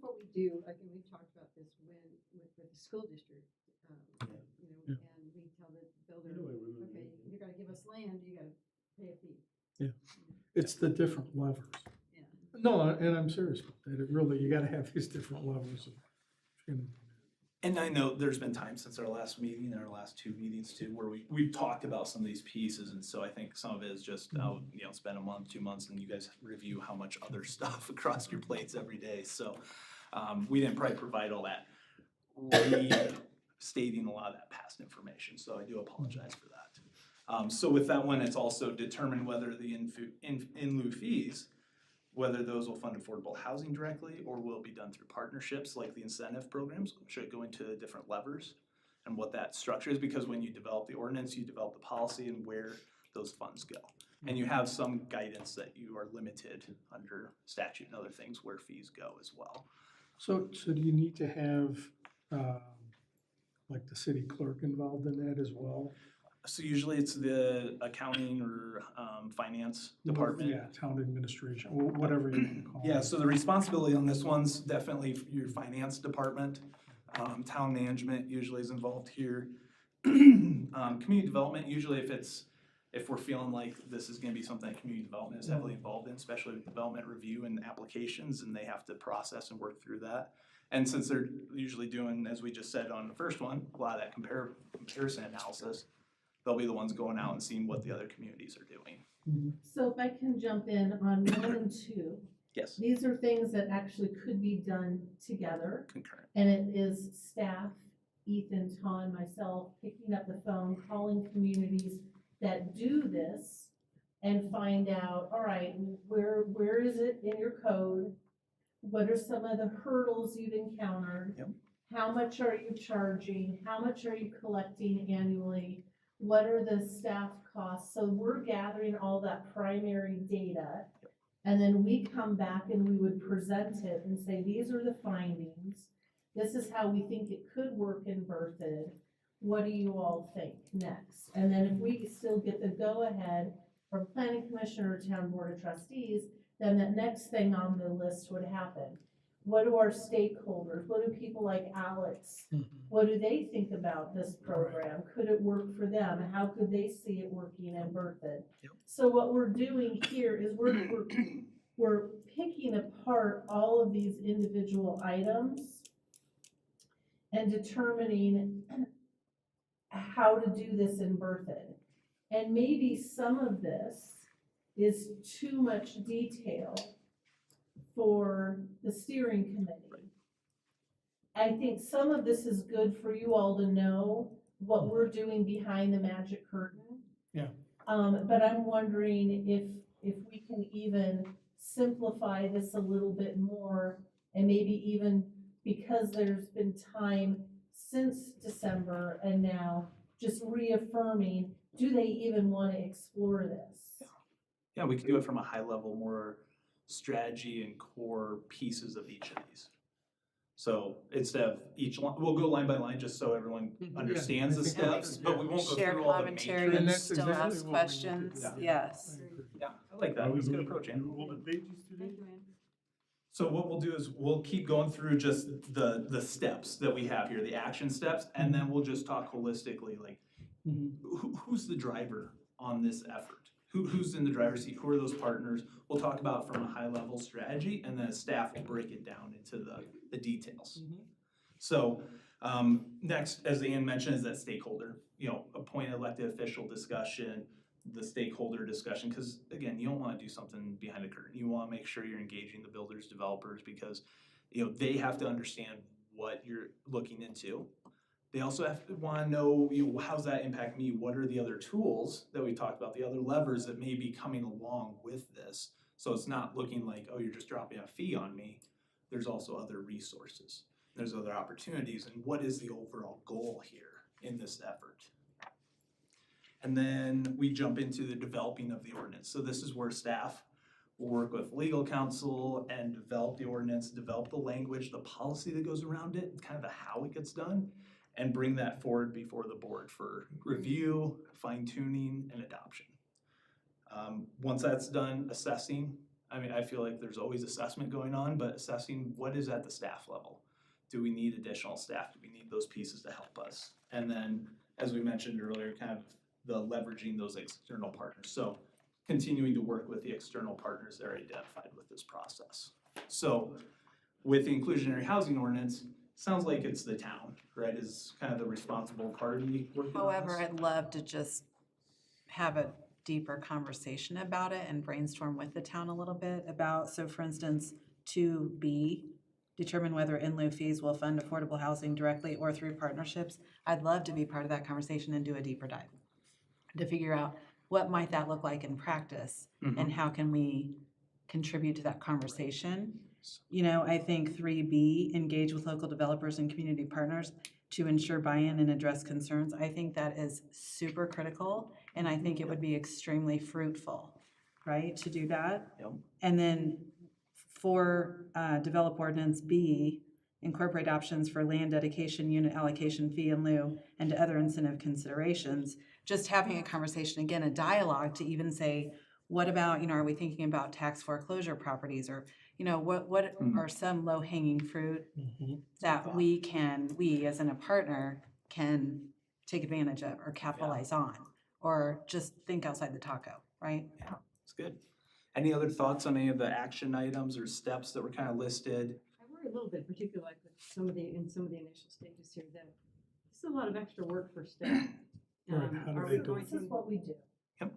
what we do, like, and we've talked about this with the school district, Yeah. and we tell the builder, You know, I remember okay, that. you gotta give us land, you gotta pay a fee. It's the different levers. Yeah. No, and I'm serious about that. It really, you gotta have these different levers. And I know there's been times since our last meeting and our last two meetings too, where we've talked about some of these pieces. And so I think some of it is just, spend a month, 2 months, and you guys review how much other stuff across your plates every day. So we didn't probably provide all that restating a lot of that past information. So I do apologize for that. So with that one, it's also determine whether the in lieu fees, whether those will fund affordable housing directly or will be done through partnerships like the incentive programs, should go into different levers and what that structure is, because when you develop the ordinance, you develop the policy and where those funds go. And you have some guidance that you are limited under statute and other things where fees go as well. So do you need to have, like the city clerk involved in that as well? So usually it's the accounting or finance department. Yeah, town administration, whatever you want to call it. Yeah, so the responsibility on this one's definitely your finance department. Town management usually is involved here. Community development, usually if we're feeling like this is gonna be something that community development is heavily involved in, especially with development review and applications, and they have to process and work through that. And since they're usually doing, as we just said on the first one, a lot of that comparison analysis, they'll be the ones going out and seeing what the other communities are doing. So if I can jump in on 1 and 2, Yes, these are things that actually could be done together. concurrent. And it is staff, Ethan, Ton, myself, picking up the phone, calling communities that do this and find out, all right, where is it in your code? What are some of the hurdles you've encountered? Yep. How much are you charging? How much are you collecting annually? What are the staff costs? So we're gathering all that primary data. And then we come back and we would present it and say, these are the findings. This is how we think it could work in Berthoud. What do you all think next? And then if we still get the go-ahead from planning commission or town board of trustees, then that next thing on the list would happen. What do our stakeholders, what do people like Alex, what do they think about this program? Could it work for them? How could they see it working in Berthoud? Yep. So what we're doing here is we're picking apart all of these individual items and determining how to do this in Berthoud. And maybe some of this is too much detail for the steering committee. I think some of this is good for you all to know what we're doing behind the magic curtain. Yeah. But I'm wondering if we can even simplify this a little bit more, and maybe even because there's been time since December and now just reaffirming, do they even want to explore this? Yeah, we could do it from a high level, more strategy and core pieces of each of these. So instead of each line, we'll go line by line just so everyone understands the I think steps, but we won't go Share through all the commentary matrix. and that's still exactly ask what we need to questions, do. yes. Yeah, I like that. Are we That's a good going approach, Ann. through all the pages today? Thank you, Ann. So what we'll do is we'll keep going through just the steps that we have here, the action steps, and then we'll just talk holistically, like who's the driver on this effort? Who's in the driver's seat? Who are those partners? We'll talk about from a high level strategy, and then staff will break it down into the details. So next, as Ann mentioned, is that stakeholder, appointed elected official discussion, the stakeholder discussion, because again, you don't want to do something behind a curtain. You want to make sure you're engaging the builders, developers, because they have to understand what you're looking into. They also have to want to know, how's that impact me? What are the other tools that we talked about, the other levers that may be coming along with this? So it's not looking like, oh, you're just dropping a fee on me. There's also other resources. There's other opportunities, and what is the overall goal here in this effort? And then we jump into the developing of the ordinance. So this is where staff will work with legal counsel and develop the ordinance, develop the language, the policy that goes around it, kind of the how it gets done, and bring that forward before the board for review, fine tuning, and adoption. Once that's done, assessing, I mean, I feel like there's always assessment going on, but assessing what is at the staff level. Do we need additional staff? Do we need those pieces to help us? And then, as we mentioned earlier, kind of the leveraging those external partners. So continuing to work with the external partners that are identified with this process. So with the inclusionary housing ordinance, sounds like it's the town, right, is kind of the responsible party working on However, this. I'd love to just have a deeper conversation about it and brainstorm with the town a little bit about, so for instance, 2B, determine whether in lieu fees will fund affordable housing directly or through partnerships. I'd love to be part of that conversation and do a deeper dive to figure out what might that look like in practice and how can we contribute to that conversation. You know, I think 3B, engage with local developers and community partners to ensure buy-in and address concerns. I think that is super critical, and I think it would be extremely fruitful, right, to do that. Yep. And then for develop ordinance B, incorporate options for land dedication, unit allocation, fee in lieu, and to other incentive considerations. Just having a conversation, again, a dialogue to even say, what about, you know, are we thinking about tax foreclosure properties, or, you know, what are some low-hanging fruit that we as in a partner can take advantage of or capitalize on, or just think outside the taco, right? Yeah, it's good. Any other thoughts on any of the action items or steps that were kind of listed? I worry a little bit, particularly like with some of the initial stages here, that this is a lot of extra work for staff. Right, how do Are they we do going This is to? what we do. Yep.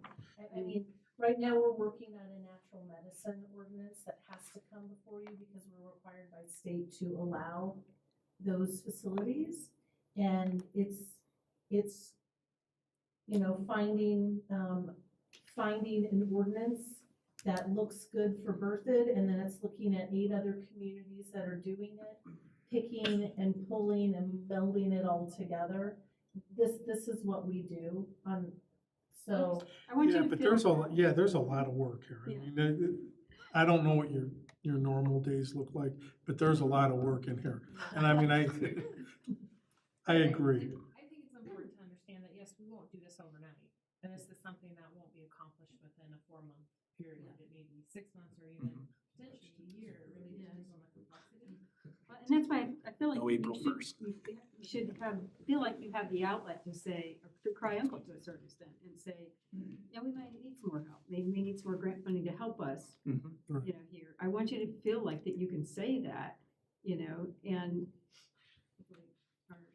I mean, right now, we're working on a natural medicine ordinance that has to come before you because we're required by state to allow those facilities. And it's, you know, finding an ordinance that looks good for Berthoud, and then it's looking at 8 other communities that are doing it, picking and pulling and melding it all together. This is what we do, so. I want Yeah, you to but feel. there's a lot of work here. I Yeah. mean, I don't know what your normal days look like, but there's a lot of work in here. And I mean, I agree. I think it's important to understand that, yes, we won't do this overnight, and this is something that won't be accomplished within a 4-month period. It may be 6 months or even potentially a year, it really depends on the complexity. Well, and that's why I feel like No, April 1st. you should feel like you have the outlet to say, or to cry uncle to a certain extent, and say, yeah, we might need some more help. Maybe we need some more grant funding to help us, you know, here. I want you to feel like that you can say that, you know, and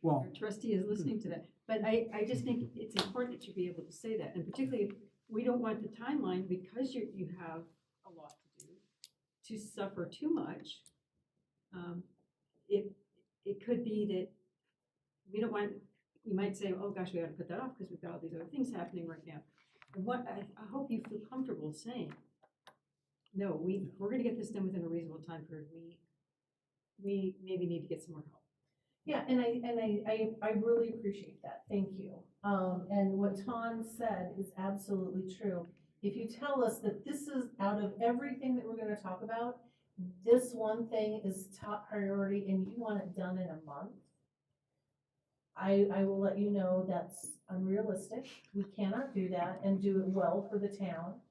our trustee is listening to that. But I just think it's important that you be able to say that, and particularly if we don't want the timeline, because you have a lot to do, to suffer too much. It could be that we don't want, you might say, oh gosh, we ought to put that off because we've got all these other things happening right now. And I hope you feel comfortable saying, no, we're gonna get this done within a reasonable time period. We maybe need to get some more help. Yeah, and I really appreciate that, thank you. And what Tom said is absolutely true. If you tell us that this is, out of everything that we're gonna talk about, this one thing is top priority and you want it done in a month, I will let you know that's unrealistic. We cannot do that and do it well for the town.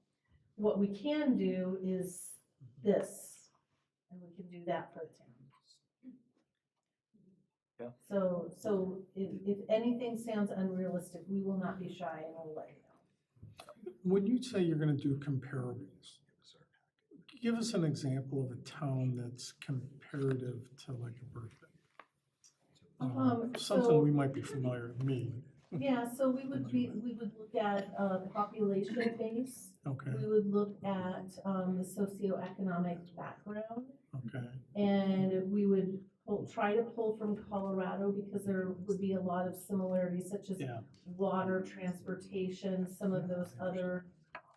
What we can do is this, and we can do that for the town. Yeah. So if anything sounds unrealistic, we will not be shy and we'll let you know. When you say you're gonna do comparables, give us an example of a town that's comparative to like a Berthoud. Something so- we might be familiar with, me, Yeah, so we would look at population base. okay, We would look at the socioeconomic background. okay, And we would try to pull from Colorado because there would be a lot of similarities such as yeah, water, transportation, some of those other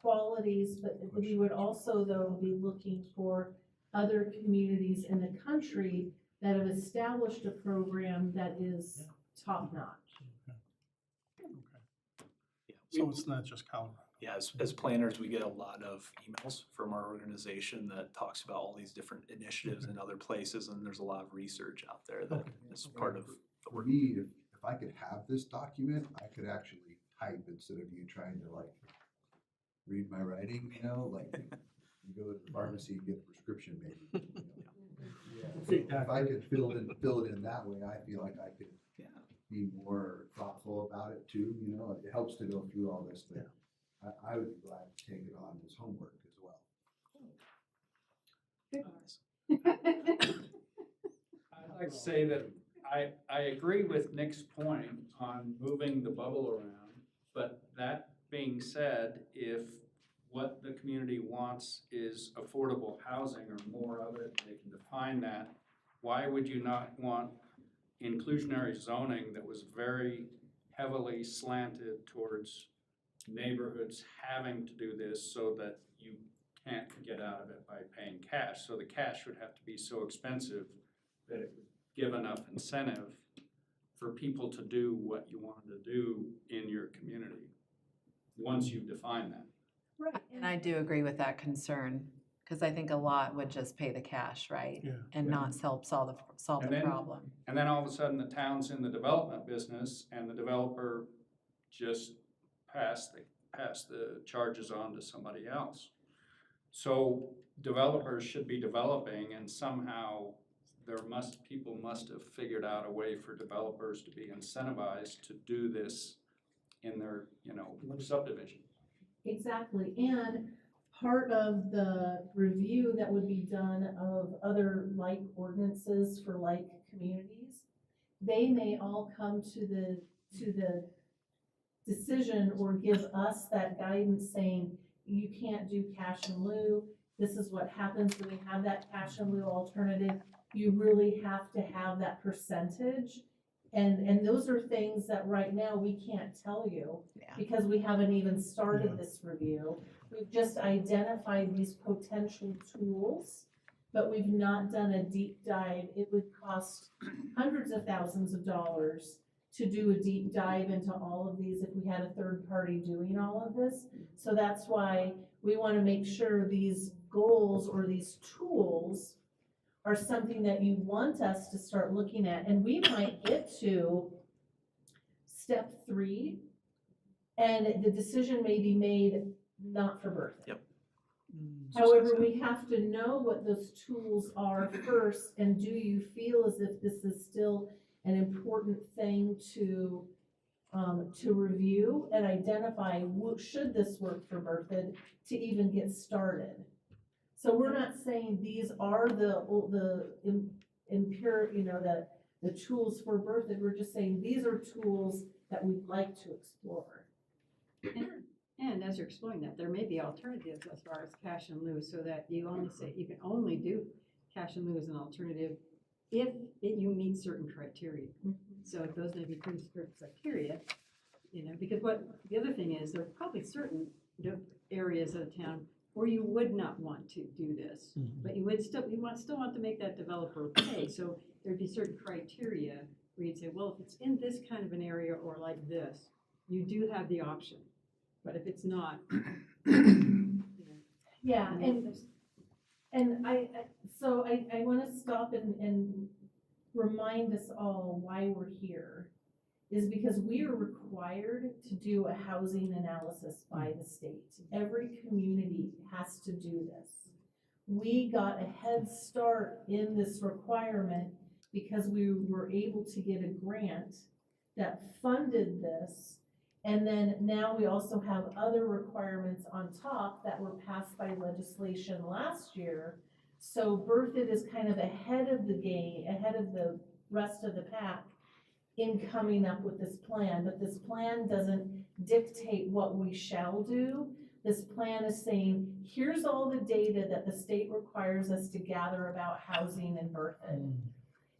qualities. But we would also though be looking for other communities in the country that have established a program that is top-notch. okay. Yeah, So it's not just Colorado. Yeah, as planners, we get a lot of emails from our organization that talks about all these different initiatives in other places, and there's a lot of research out there that is part of the For work. me, if I could have this document, I could actually type instead of you trying to like read my writing, you know, like you go to the pharmacy, get a prescription maybe. Yeah. If I could fill it in that way, I feel like I could Yeah. be more thoughtful about it too, you know, it helps to go through all this, but I would be glad to take it on as homework as well. I'd like to say that I agree with Nick's point on moving the bubble around, but that being said, if what the community wants is affordable housing or more of it, they can define that, why would you not want inclusionary zoning that was very heavily slanted towards neighborhoods having to do this so that you can't get out of it by paying cash? So the cash would have to be so expensive that it would give enough incentive for people to do what you wanted to do in your community, once you define that. Right. And I do agree with that concern, because I think a lot would just pay the cash, right? Yeah. And not help solve And the then- problem. And then all of a sudden, the town's in the development business, and the developer just passed the charges on to somebody else. So developers should be developing, and somehow people must have figured out a way for developers to be incentivized to do this in their, subdivision. Exactly, and part of the review that would be done of other like ordinances for like communities, they may all come to the decision or give us that guidance saying, you can't do cash in lieu, this is what happens when we have that cash in lieu alternative, you really have to have that percentage. And those are things that right now we can't tell you Yeah. because we haven't even started this review. We've just identified these potential tools, but we've not done a deep dive. It would cost hundreds of thousands of dollars to do a deep dive into all of these if we had a third party doing all of this. So that's why we want to make sure these goals or these tools are something that you want us to start looking at. And we might get to step 3 and the decision may be made not for birthday. Yep. However, we have to know what those tools are first, and do you feel as if this is still an important thing to review and identify, should this work for Berthoud to even get started? So we're not saying these are the tools for Berthoud, we're just saying these are tools that we'd like to explore. And as you're exploring that, there may be alternatives as far as cash in lieu, so that you can only do cash in lieu as an alternative if you meet certain criteria. So if those may be pretty strict criteria, because the other thing is, there are probably certain areas of town where you would not want to do this, but you would still want to make that developer pay. So there'd be certain criteria where you'd say, well, if it's in this kind of an area or like this, you do have the option. But if it's not, Yeah, and I want to stop and remind us all why we're here, is because we are required to do a housing analysis by the state. Every community has to do this. We got a head start in this requirement because we were able to get a grant that funded this. And then now we also have other requirements on top that were passed by legislation last year. So Berthoud is kind of ahead of the game, ahead of the rest of the pack in coming up with this plan. But this plan doesn't dictate what we shall do. This plan is saying, here's all the data that the state requires us to gather about housing in Berthoud.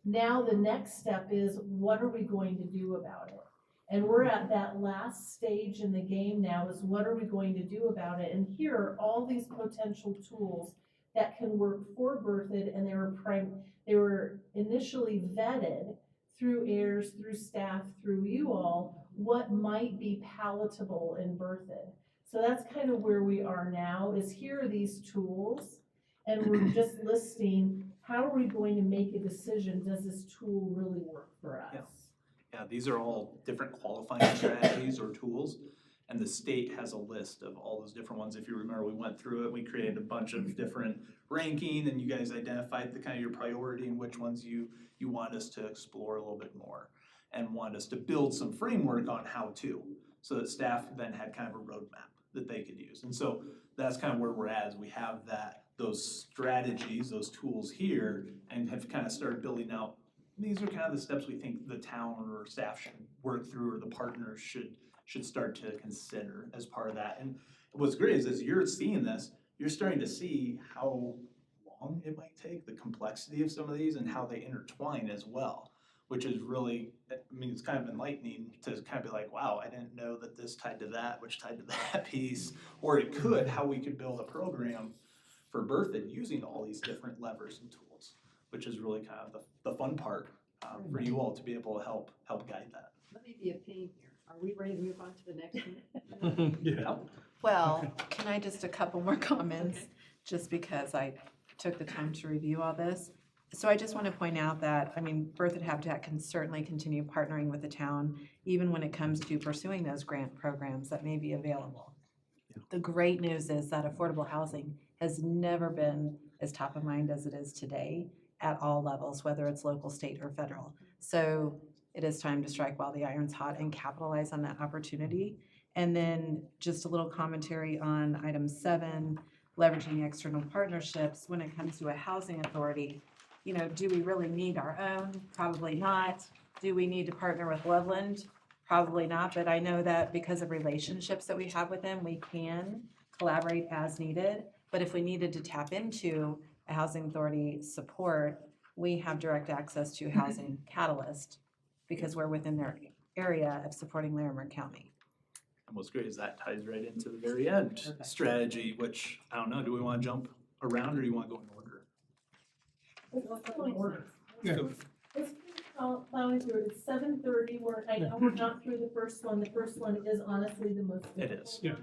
Now the next step is, what are we going to do about it? And we're at that last stage in the game now, is what are we going to do about it? And here are all these potential tools that can work for Berthoud, and they were initially vetted through AIRS, through staff, through you all, what might be palatable in Berthoud. So that's kind of where we are now, is here are these tools, and we're just listing, how are we going to make a decision? Does this tool really work for us? Yeah, these are all different qualifying strategies or tools. And the state has a list of all those different ones. If you remember, we went through it, we created a bunch of different ranking, and you guys identified the kind of your priority and which ones you want us to explore a little bit more, and want us to build some framework on how to, so that staff then had kind of a roadmap that they could use. And so that's kind of where we're at, is we have those strategies, those tools here, and have kind of started building out, these are kind of the steps we think the town or staff should work through, or the partners should start to consider as part of that. And what's great is, as you're seeing this, you're starting to see how long it might take, the complexity of some of these, and how they intertwine as well, which is really, I mean, it's kind of enlightening to kind of be like, wow, I didn't know that this tied to that, which tied to that piece, or it could, how we could build a program for Berthoud using all these different levers and tools, which is really kind of the fun part for you all to be able to help guide that. Let me be a pain here. Are we ready to move on to the next one? Yeah. Well, can I just a couple more comments, just because I took the time to review all this? So I just want to point out that, I mean, Berthoud Habitat can certainly continue partnering with the town, even when it comes to pursuing those grant programs that may be available. The great news is that affordable housing has never been as top of mind as it is today at all levels, whether it's local, state, or federal. So it is time to strike while the iron's hot and capitalize on that opportunity. And then just a little commentary on item 7, leveraging external partnerships. When it comes to a housing authority, you know, do we really need our own? Probably not. Do we need to partner with Loveland? Probably not, but I know that because of relationships that we have with them, we can collaborate as needed. But if we needed to tap into a housing authority support, we have direct access to Housing Catalyst because we're within their area of supporting Larimer County. And what's great is that ties right into the very end strategy, which, I don't know, do we want to jump around, or do you want to go in order? Yeah. Let's keep plowing through. It's 7:30. I know we're not through the first one. The first one is honestly the most It difficult. is. Yeah.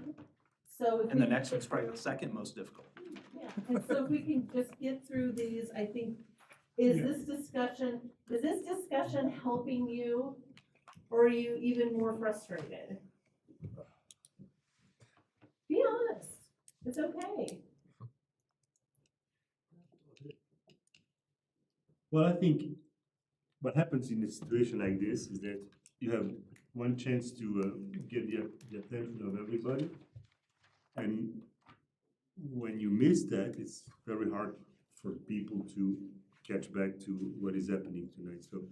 So if And the we- next one's probably the second most difficult. Yeah, and so if we can just get through these, I think, is Yeah. this discussion helping you, or are you even more frustrated? Be honest. It's okay. Well, I think what happens in a situation like this is that you have one chance to get the attention of everybody. And when you miss that, it's very hard for people to catch back to what is happening tonight. So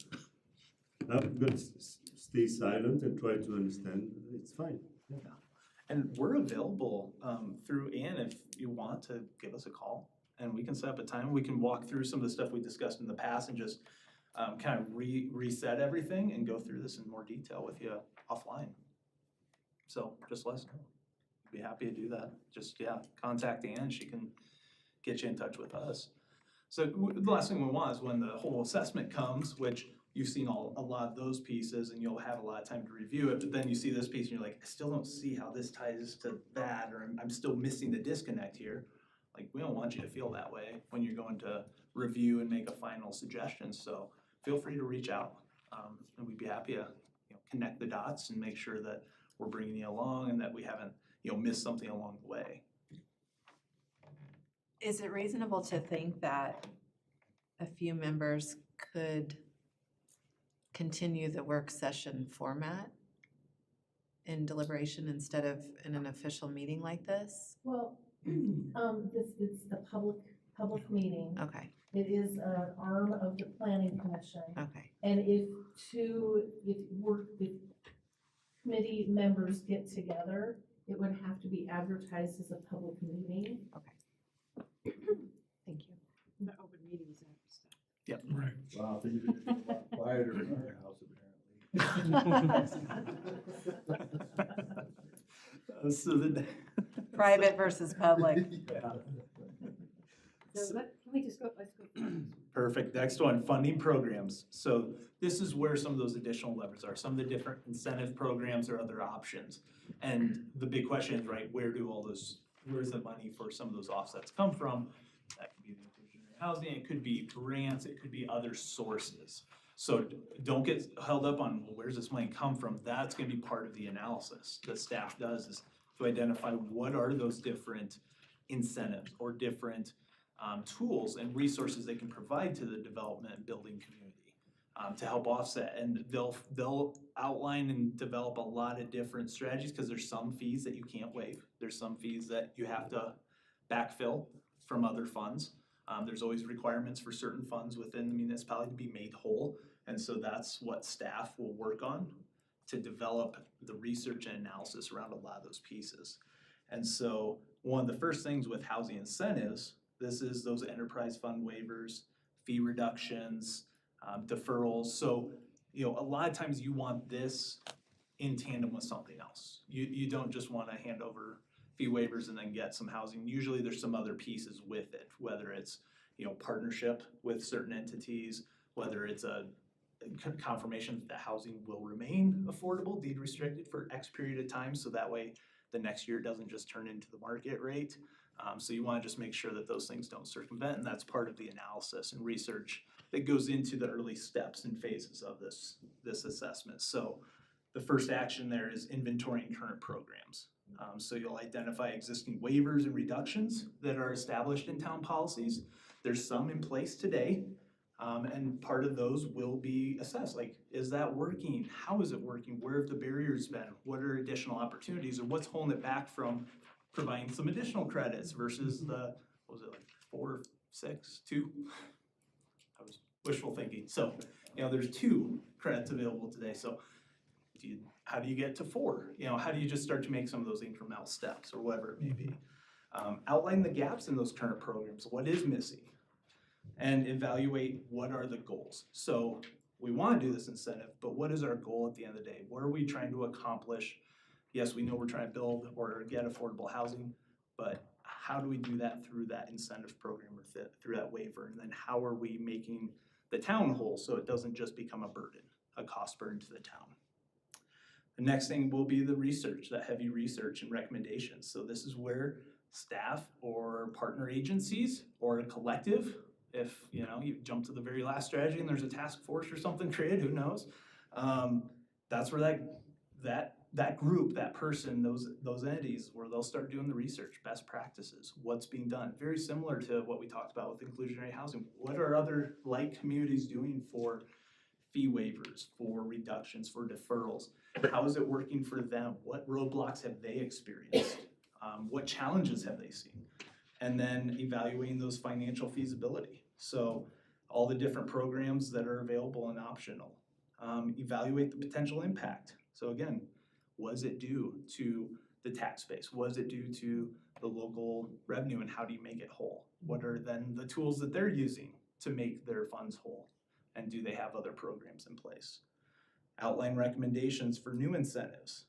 I'm going to stay silent and try to understand. It's fine. Yeah. And we're available through Ann if you want to give us a call, and we can set up a time. We can walk through some of the stuff we discussed in the past and just kind of reset everything and go through this in more detail with you offline. So just let us know. Be happy to do that. Just, yeah, contact Ann. She can get you in touch with us. So the last thing we want is when the whole assessment comes, which you've seen a lot of those pieces and you'll have a lot of time to review it, but then you see this piece and you're like, I still don't see how this ties to that, or I'm still missing the disconnect here. Like, we don't want you to feel that way when you're going to review and make a final suggestion. So feel free to reach out, and we'd be happy to connect the dots and make sure that we're bringing you along and that we haven't missed something along the way. Is it reasonable to think that a few members could continue the work session format in deliberation instead of in an official meeting like this? Well, it's a public meeting. Okay, It is an arm of the planning commission. okay. And if committee members get together, it would have to be advertised as a public meeting. Thank you. The open meetings act stuff. Yep. Right. Wow, things are getting a lot quieter in our house apparently. So the Private versus public. So can we just go, let's go. Perfect. Next one, funding programs. So this is where some of those additional levers are, some of the different incentive programs or other options. And the big question is, right, where's the money for some of those offsets come from? That could be the inclusionary housing, it could be grants, it could be other sources. So don't get held up on, well, where's this money come from? That's gonna be part of the analysis that staff does, is to identify what are those different incentives or different tools and resources they can provide to the development and building community to help offset. And they'll outline and develop a lot of different strategies, because there's some fees that you can't waive. There's some fees that you have to backfill from other funds. There's always requirements for certain funds within the municipality to be made whole. And so that's what staff will work on, to develop the research and analysis around a lot of those pieces. And so one of the first things with housing incentives, this is those enterprise fund waivers, fee reductions, deferrals. So, you know, a lot of times you want this in tandem with something else. You don't just wanna hand over fee waivers and then get some housing. Usually there's some other pieces with it, whether it's, you know, partnership with certain entities, whether it's a confirmation that the housing will remain affordable, deed restricted for X period of time, so that way the next year it doesn't just turn into the market rate. So you wanna just make sure that those things don't circumvent, and that's part of the analysis and research that goes into the early steps and phases of this assessment. So the first action there is inventorying current programs. So you'll identify existing waivers and reductions that are established in town policies. There's some in place today, and part of those will be assessed, like, is that working? How is it working? Where have the barriers been? What are additional opportunities, or what's holding it back from providing some additional credits versus the, what was it, like 4, 6, 2? I was wishful thinking. So, you know, there's 2 credits available today, so how do you get to 4? You know, how do you just start to make some of those incremental steps, or whatever it may be? Outline the gaps in those current programs. What is missing? And evaluate what are the goals. So we want to do this incentive, but what is our goal at the end of the day? What are we trying to accomplish? Yes, we know we're trying to build or get affordable housing, but how do we do that through that incentive program or through that waiver? And then how are we making the town whole so it doesn't just become a burden, a cost burden to the town? The next thing will be the research, that heavy research and recommendations. So this is where staff or partner agencies or a collective, if you know you jump to the very last strategy and there's a task force or something created, who knows? That's where that group, that person, those entities, where they'll start doing the research, best practices, what's being done. Very similar to what we talked about with inclusionary housing. What are other like communities doing for fee waivers, for reductions, for deferrals? How is it working for them? What roadblocks have they experienced? What challenges have they seen? And then evaluating those financial feasibility. So all the different programs that are available and optional. Evaluate the potential impact. So again, what does it do to the tax base? What does it do to the local revenue, and how do you make it whole? What are then the tools that they're using to make their funds whole? And do they have other programs in place? Outline recommendations for new incentives.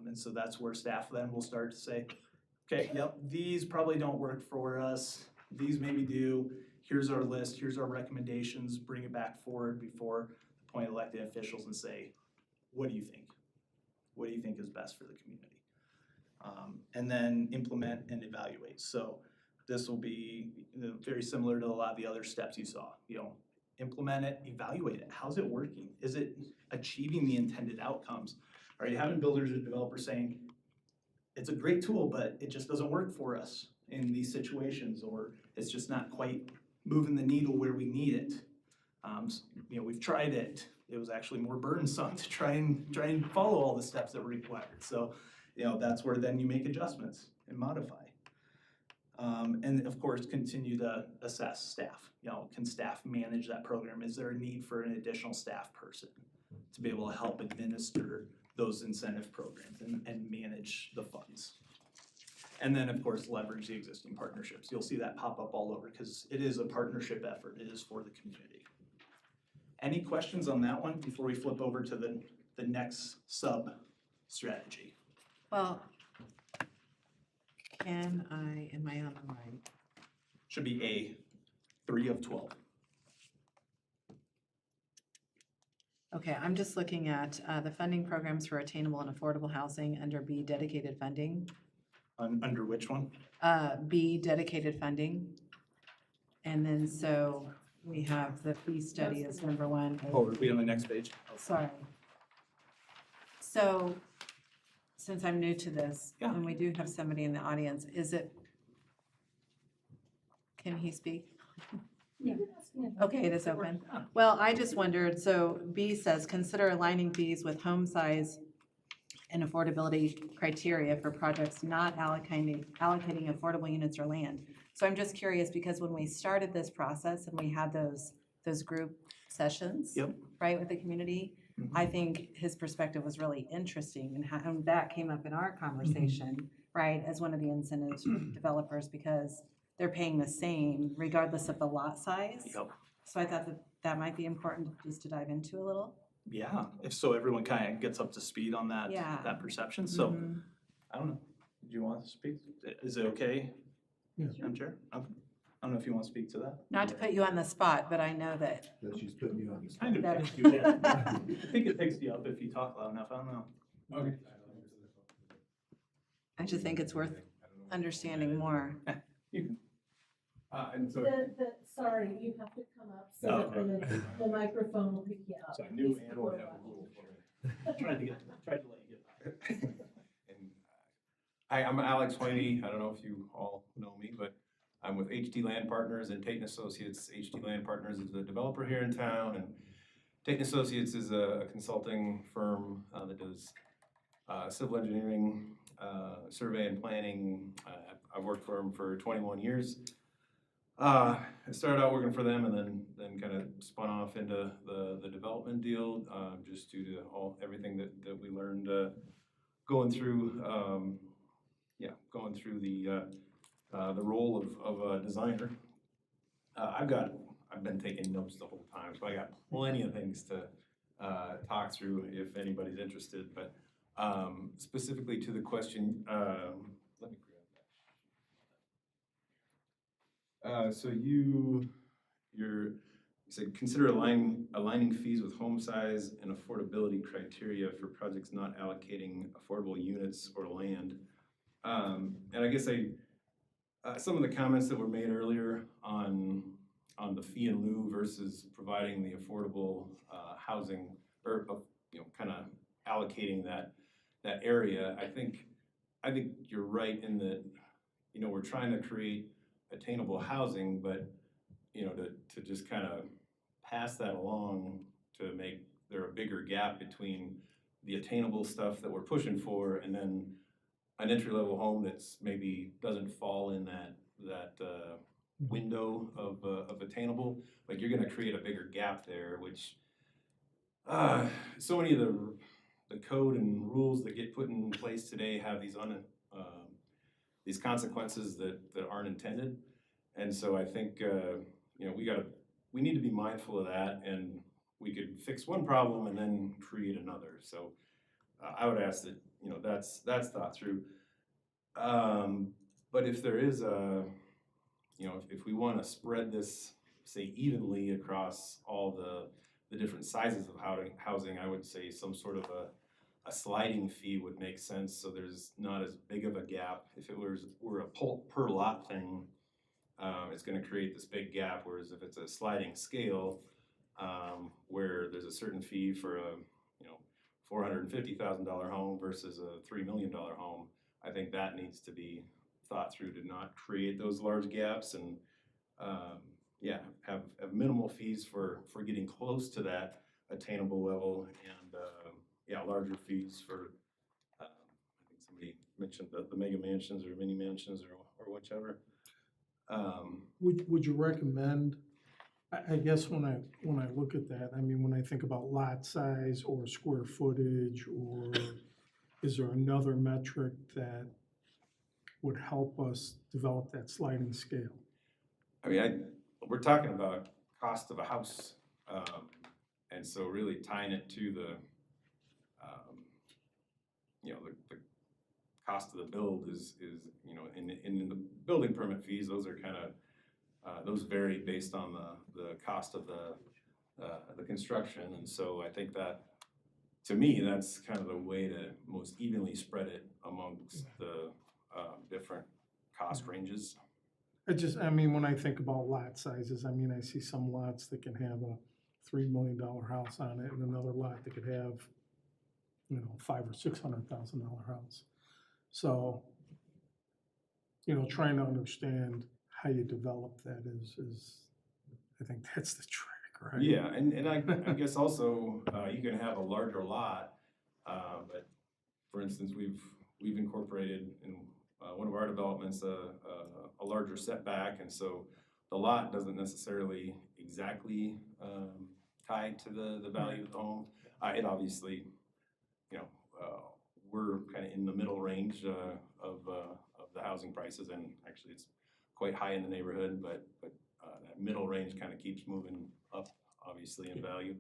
And so that's where staff then will start to say, okay, yep, these probably don't work for us. These maybe do. Here's our list, here's our recommendations, bring it back forward before appointed elected officials and say, what do you think? What do you think is best for the community? And then implement and evaluate. So this will be very similar to a lot of the other steps you saw. You know, implement it, evaluate it. How's it working? Is it achieving the intended outcomes? Are you having builders or developers saying, it's a great tool, but it just doesn't work for us in these situations, or it's just not quite moving the needle where we need it? You know, we've tried it. It was actually more burdensome to try and follow all the steps that were required. So, you know, that's where then you make adjustments and modify. And of course, continue to assess staff. You know, can staff manage that program? Is there a need for an additional staff person to be able to help administer those incentive programs and manage the funds? And then, of course, leverage the existing partnerships. You'll see that pop up all over because it is a partnership effort. It is for the community. Any questions on that one before we flip over to the next sub-strategy? Well, am I on the right? Should be A, 3 of 12. Okay, I'm just looking at the funding programs for attainable and affordable housing under B, dedicated funding. Under which one? B, dedicated funding. And then so we have the fee study as number one. Oh, are we on the next page? Sorry. So, since I'm new to this, Yeah. and we do have somebody in the audience, can he speak? Okay, it is open. Well, I just wondered, so B says, consider aligning fees with home size and affordability criteria for projects not allocating affordable units or land. So I'm just curious, because when we started this process and we had those group sessions, Yep. right, with the community, Mhm. I think his perspective was really interesting, and how, and that came up in our conversation, right, as one of the incentives for developers, because they're paying the same regardless of the lot size. Yep. So I thought that that might be important just to dive into a little. Yeah, if so, everyone kind of gets up to speed on that, Yeah. that perception, so, Mhm. I don't know. Do you want to speak? Is it okay? Yeah. Madam Chair? Okay. I don't know if you want to speak to that? Not to put you on the spot, but I know that. That she's putting you on the spot. Kind of That- picks you up. I think it picks you up if you talk loud enough, I don't know. Okay. I just think it's worth understanding more. You can. And so, Sorry, you have to come up so Oh, that the microphone will pick you up. so I knew Ann would have a rule for me. Tried to let you get. And Hi, I'm Alex Whitey. I don't know if you all know me, but I'm with HD Land Partners and Tate & Associates. HD Land Partners is the developer here in town, and Tate & Associates is a consulting firm that does civil engineering, survey and planning. I've worked for them for 21 years. I started out working for them and then kind of spun off into the development deal, just due to everything that we learned going through the role of a designer. I've been taking notes the whole time, so I got plenty of things to talk through if anybody's interested. But specifically to the question, let me grab that. So you said consider aligning fees with home size and affordability criteria for projects not allocating affordable units or land. And I guess some of the comments that were made earlier on the fee in lieu versus providing the affordable housing, or kind of allocating that area. I think you're right in that we're trying to create attainable housing, but to just kind of pass that along to make there a bigger gap between the attainable stuff that we're pushing for and then an entry-level home that's maybe doesn't fall in that window of attainable. Like, you're gonna create a bigger gap there, which so many of the code and rules that get put in place today have these consequences that aren't intended. And so I think we need to be mindful of that, and we could fix one problem and then create another. So I would ask that that's thought through. But if there is if we want to spread this, say, evenly across all the different sizes of housing, I would say some sort of a sliding fee would make sense, so there's not as big of a gap. If it were a per lot thing, it's going to create this big gap, whereas if it's a sliding scale, where there's a certain fee for a $450,000 home versus a $3 million home, I think that needs to be thought through to not create those large gaps, and have minimal fees for getting close to that attainable level, and larger fees for I think somebody mentioned the mega mansions or mini mansions or whichever. Would you recommend, I guess when I look at that, I mean, when I think about lot size or square footage, or is there another metric that would help us develop that sliding scale? I mean, we're talking about cost of a house, and so really tying it to the cost of the build is in the building permit fees. Those are kind of those vary based on the cost of the construction, and so I think that, to me, that's kind of the way to most evenly spread it amongst the different cost ranges. I mean, when I think about lot sizes, I mean, I see some lots that can have a $3 million house on it and another lot that could have, you know, $500,000 or $600,000 house. So, you know, trying to understand how you develop that is, I think that's the trick, right? Yeah, and I guess also, you can have a larger lot, but for instance, we've incorporated in one of our developments a larger setback, and so the lot doesn't necessarily exactly tie to the value of the home. It obviously, you know, we're kind of in the middle range of the housing prices, and actually it's quite high in the neighborhood, but that middle range kind of keeps moving up, obviously, in value.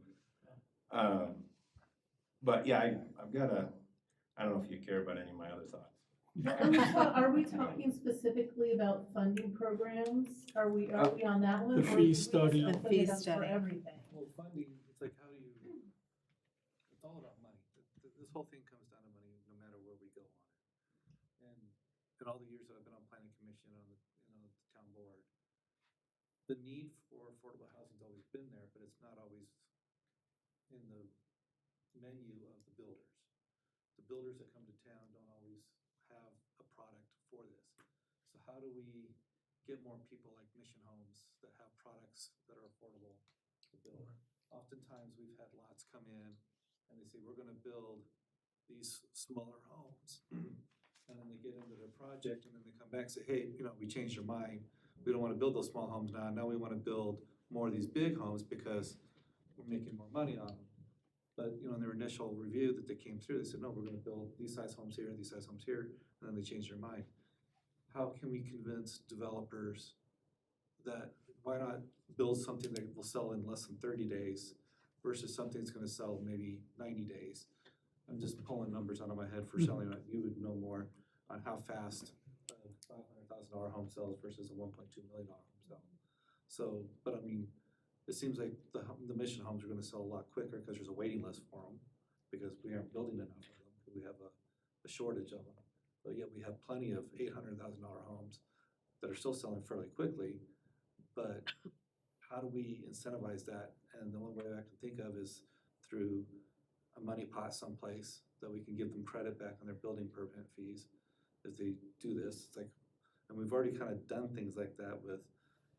But yeah, I've got I don't know if you care about any of my other thoughts. Are we talking specifically about funding programs? Are we on that one? The or fee do we just study. open The fee it up for study. everything? Well, funding, it's like, how do you, it's all about money. This whole thing comes down to money, no matter where we go on it. And in all the years that I've been on planning commission and on the town board, the need for affordable housing's always been there, but it's not always in the menu of the builders. The builders that come to town don't always have a product for this. So how do we get more people like Mission Homes that have products that are affordable to build? Oftentimes, we've had lots come in and they say, we're gonna build these smaller homes. And then they get into their project and then they come back and say, hey, you know, we changed our mind. We don't wanna build those small homes now. Now we wanna build more of these big homes because we're making more money on them. But, you know, in their initial review that they came through, they said, no, we're gonna build these size homes here, these size homes here, and then they changed their mind. How can we convince developers that, why not build something that will sell in less than 30 days versus something that's gonna sell maybe 90 days? I'm just pulling numbers out of my head for selling it. You would know more on how fast a $500,000 home sells versus a $1.2 million home sell. So, but I mean, it seems like the Mission Homes are gonna sell a lot quicker because there's a waiting list for them, because we aren't building enough of them, because we have a shortage of them. But yet we have plenty of $800,000 homes that are still selling fairly quickly, but how do we incentivize that? And the only way I can think of is through a money pot someplace that we can give them credit back on their building permit fees if they do this. It's like, and we've already kind of done things like that with,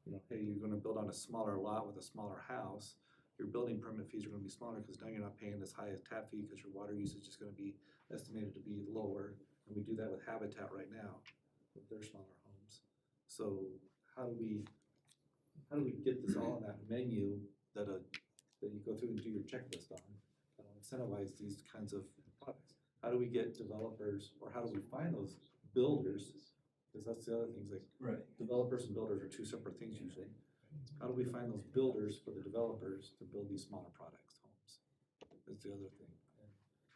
you know, hey, you're gonna build on a smaller lot with a smaller house, your building permit fees are gonna be smaller because now you're not paying as high a tap fee because your water usage is gonna be estimated to be lower. And we do that with Habitat right now with their smaller homes. So how do we get this all on that menu that you go through and do your checklist on that'll incentivize these kinds of products? How do we get developers, or how do we find those builders? Because that's the other thing, is like developers and builders are two separate things usually. How do we find those builders for the developers to build these smaller products, homes? That's the other thing.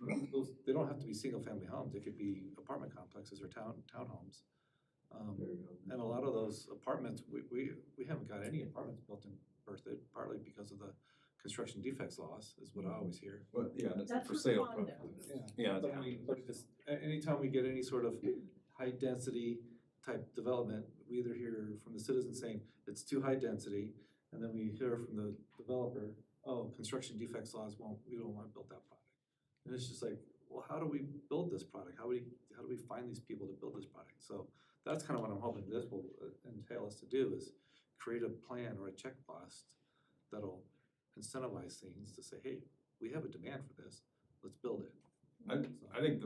And they don't have to be single-family homes. They could be apartment complexes or townhomes. And a lot of those apartments, we haven't got any apartments built in Berthoud, partly because of the construction defects laws, is what I always hear. Well, yeah, that's for for sale. condos. Yeah. But I mean, but it's, anytime we get any sort of high-density type development, we either hear from the citizens saying it's too high density, and then we hear from the developer, oh, construction defects laws we don't want to build that product. And it's just like, well, how do we build this product? How do we find these people to build this product? So that's kind of what I'm hoping this will entail us to do, is create a plan or a checklist that'll incentivize things to say, hey, we have a demand for this, let's build it. I think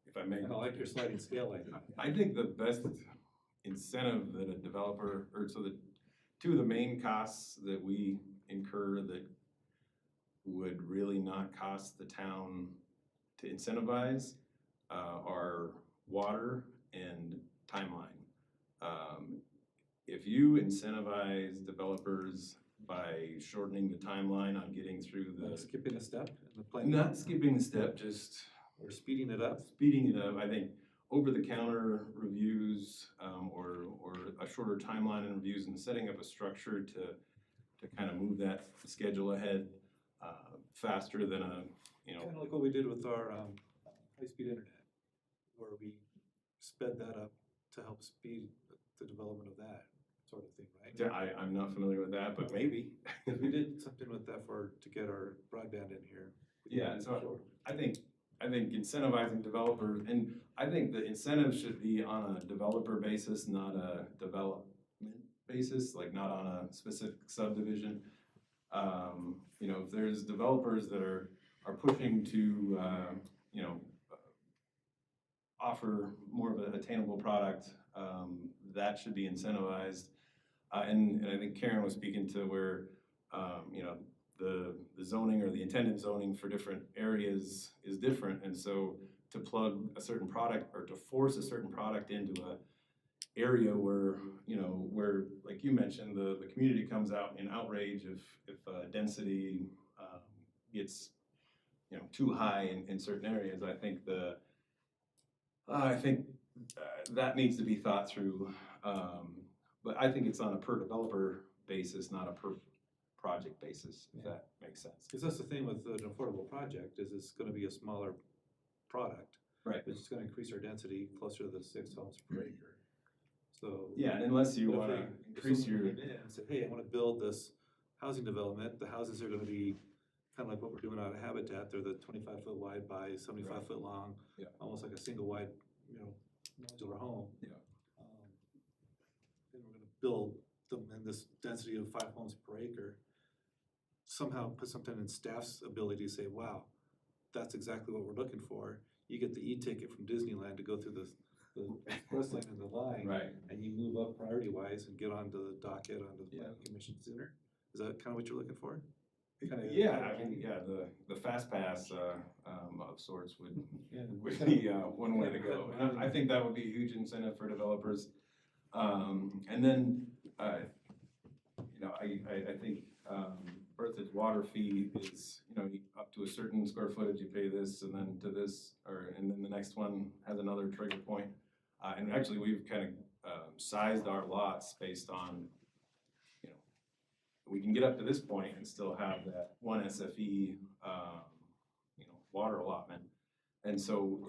if I may. And I like your sliding scale like that. I think the best incentive that a developer, or so that two of the main costs that we incur that would really not cost the town to incentivize are water and timeline. If you incentivize developers by shortening the timeline on getting through Like the, skipping a step in the plan. not skipping a step, just Or speeding it up. speeding it up, I think over-the-counter reviews, or a shorter timeline and reviews, and setting up a structure to kind of move that schedule ahead faster than Kind of like what we did with our high-speed internet, where we sped that up to help speed the development of that sort of thing, right? Yeah, I'm not familiar with that, but maybe. Because we did something with that to get our broadband in here. Yeah, so I think incentivizing developers, and I think the incentive should be on a developer basis, not a development basis, like not on a specific subdivision. You know, if there's developers that are pushing to, you know, offer more of an attainable product, that should be incentivized. And I think Karen was speaking to where, you know, the zoning or the intended zoning for different areas is different. And so to plug a certain product or to force a certain product into a area where, you know, where, like you mentioned, the community comes out in outrage if density gets, you know, too high in certain areas. I think that needs to be thought through. But I think it's on a per developer basis, not a per project basis, if that makes sense. Because that's the thing with an affordable project, is it's gonna be a smaller product. Right. It's just gonna increase our density closer to the 6 homes per acre. So. Yeah, and unless you but if wanna if increase someone your, came in and said, hey, I wanna build this housing development, the houses are gonna be kind of like what we're doing out of Habitat, they're the 25-foot wide by 75-foot long. Yeah. Almost like a single wide, you know, modular home. Yeah. And we're gonna build them in this density of 5 homes per acre. Somehow put something in staff's ability to say, wow, that's exactly what we're looking for. You get the e-ticket from Disneyland to go through the express lane and the line. right. And you move up priority wise and get onto the docket, onto the planning commission sooner. Is that kind of what you're looking for? Yeah, I mean, yeah, the fast pass of sorts would Yeah. be one way to go. And I think that would be a huge incentive for developers. And then, you know, I think Berthoud's water fee is, you know, up to a certain square footage, you pay this, and then to this, and then the next one has another trigger point. And actually, we've kind of sized our lots based on, you know, we can get up to this point and still have that one SFE, you know, water allotment. And so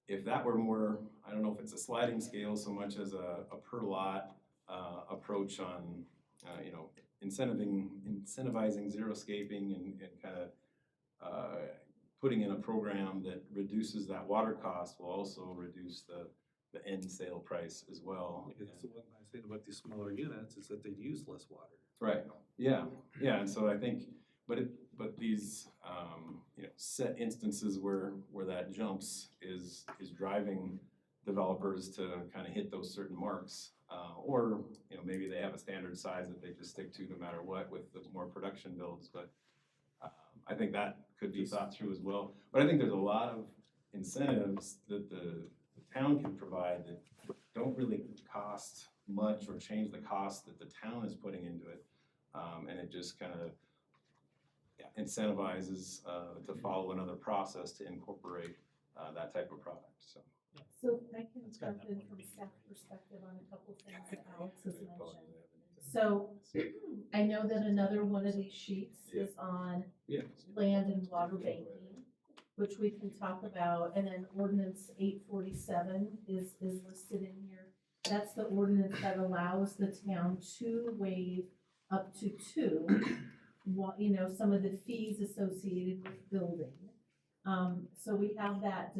if that were more, I don't know if it's a sliding scale so much as a per lot approach on, you know, incentivizing xeriscaping and kind of putting in a program that reduces that water cost will also reduce the end sale price as well. Because the one nice thing about these smaller units is that they use less water. Right, yeah, and so I think, but these, you know, set instances where that jumps is driving developers to kind of hit those certain marks. Or, you know, maybe they have a standard size that they just stick to no matter what with the more production builds, but I think that could be thought through as well. But I think there's a lot of incentives that the town can provide that don't really cost much or change the cost that the town is putting into it. And it just kind of incentivizes to follow another process to incorporate that type of product, so. So I can jump in from staff perspective on a couple things that Alex has mentioned. So I know that another one of these sheets is on Yeah. land and water banking, which we can talk about, and then ordinance 847 is listed in here. That's the ordinance that allows the town to waive up to two, you know, some of the fees associated with building. So we have that,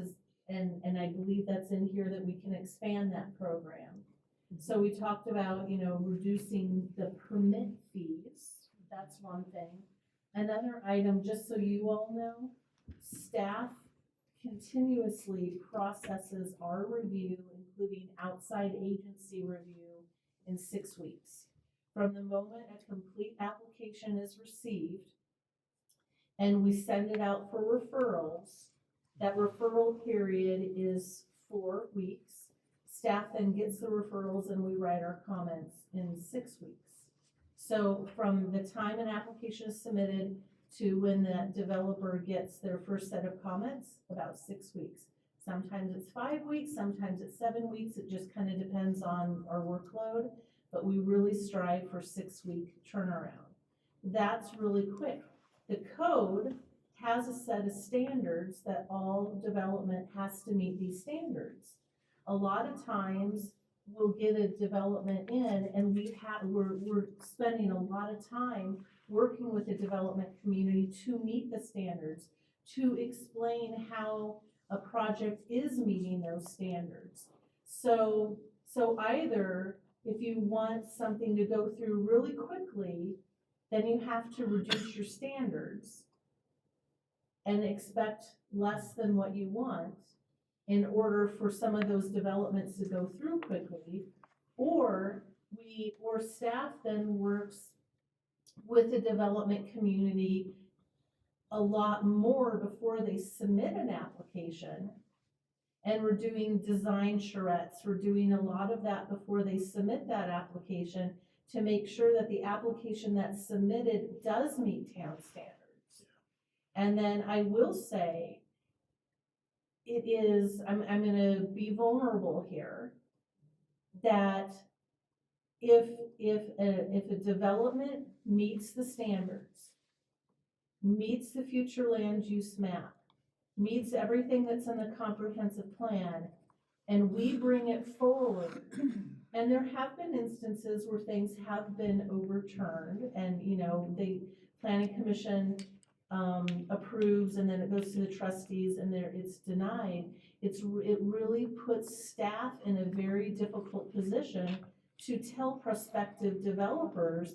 and I believe that's in here that we can expand that program. So we talked about, you know, reducing the permit fees. That's one thing. Another item, just so you all know, staff continuously processes our review, including outside agency review, in 6 weeks. From the moment a complete application is received and we send it out for referrals, that referral period is 4 weeks. Staff then gets the referrals and we write our comments in 6 weeks. So from the time an application is submitted to when that developer gets their first set of comments, about 6 weeks. Sometimes it's 5 weeks, sometimes it's 7 weeks. It just kind of depends on our workload, but we really strive for 6-week turnaround. That's really quick. The code has a set of standards that all development has to meet these standards. A lot of times we'll get a development in and we're spending a lot of time working with the development community to meet the standards, to explain how a project is meeting those standards. So either if you want something to go through really quickly, then you have to reduce your standards and expect less than what you want in order for some of those developments to go through quickly, or staff then works with the development community a lot more before they submit an application. And we're doing design charrettes, we're doing a lot of that before they submit that application to make sure that the application that's submitted does meet town standards. And then I will say, it is, I'm gonna be vulnerable here, that if a development meets the standards, meets the future land use map, meets everything that's in the comprehensive plan, and we bring it forward, and there have been instances where things have been overturned, and, you know, the planning commission approves, and then it goes to the trustees, and it's denied. It really puts staff in a very difficult position to tell prospective developers,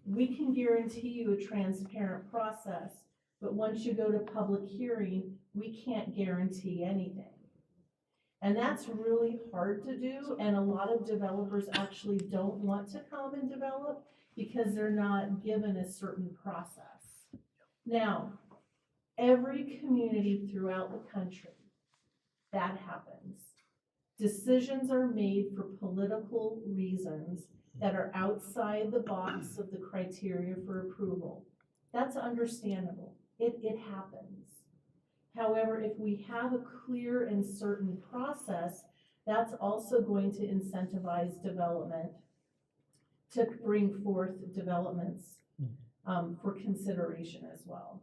we can guarantee you a transparent process, but once you go to public hearing, we can't guarantee anything. And that's really hard to do, and a lot of developers actually don't want to come and develop because they're not given a certain process. Now, every community throughout the country, that happens. Decisions are made for political reasons that are outside the box of the criteria for approval. That's understandable. It happens. However, if we have a clear and certain process, that's also going to incentivize development to bring forth developments for consideration as well.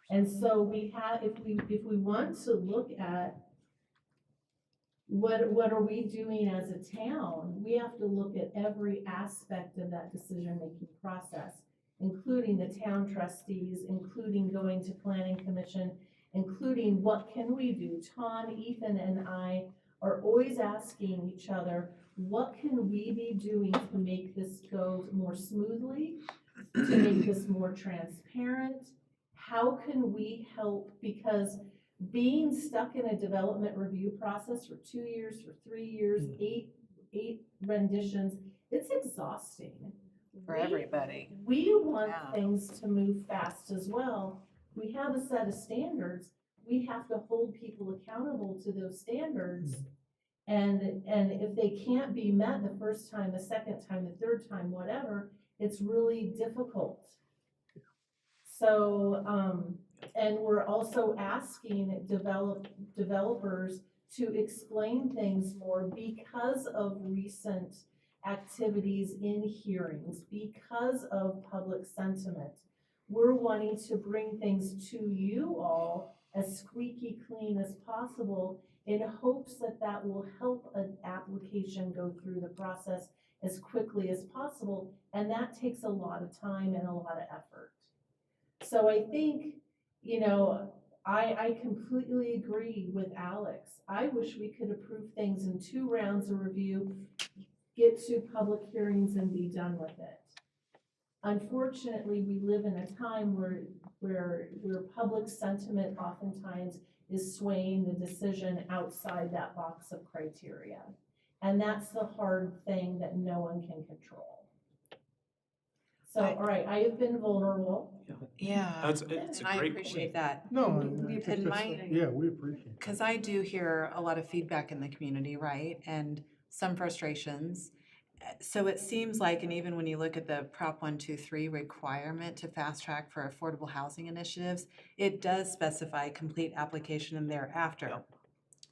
And so we have, if we want to look at what are we doing as a town, we have to look at every aspect of that decision-making process, including the town trustees, including going to planning commission, including what can we do. Tom, Ethan, and I are always asking each other, what can we be doing to make this go more smoothly, to make this more transparent? How can we help? Because being stuck in a development review process for 2 years, for 3 years, eight renditions, it's exhausting. For everybody. We want things to move fast as well. We have a set of standards. We have to hold people accountable to those standards. And if they can't be met the first time, the second time, the third time, whatever, it's really difficult. So, and we're also asking developers to explain things more because of recent activities in hearings, because of public sentiment. We're wanting to bring things to you all as squeaky clean as possible in hopes that that will help an application go through the process as quickly as possible. And that takes a lot of time and a lot of effort. So I think, you know, I completely agree with Alex. I wish we could approve things in 2 rounds of review, get to public hearings and be done with it. Unfortunately, we live in a time where public sentiment oftentimes is swaying the decision outside that box of criteria. And that's the hard thing that no one can control. So, all right, I have been vulnerable. Yeah, It's a and I great appreciate point. that. No, We- I think and that's, my- yeah, we appreciate it. Because I do hear a lot of feedback in the community, right? And some frustrations. So it seems like, and even when you look at the Prop 123 requirement to fast track for affordable housing initiatives, it does specify complete application and thereafter.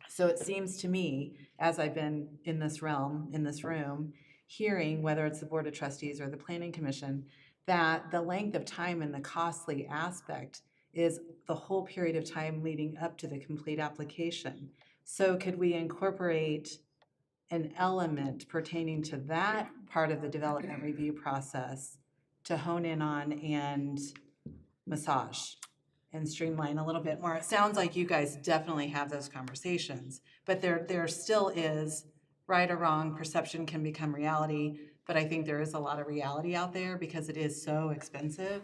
So it seems to me, as I've been in this realm, in this room, hearing whether it's the Board of Trustees or the Planning Commission, that the length of time and the costly aspect is the whole period of time leading up to the complete application. So could we incorporate an element pertaining to that part of the development review process to hone in on and massage and streamline a little bit more? It sounds like you guys definitely have those conversations, but there still is, right or wrong, perception can become reality, but I think there is a lot of reality out there because it is so expensive,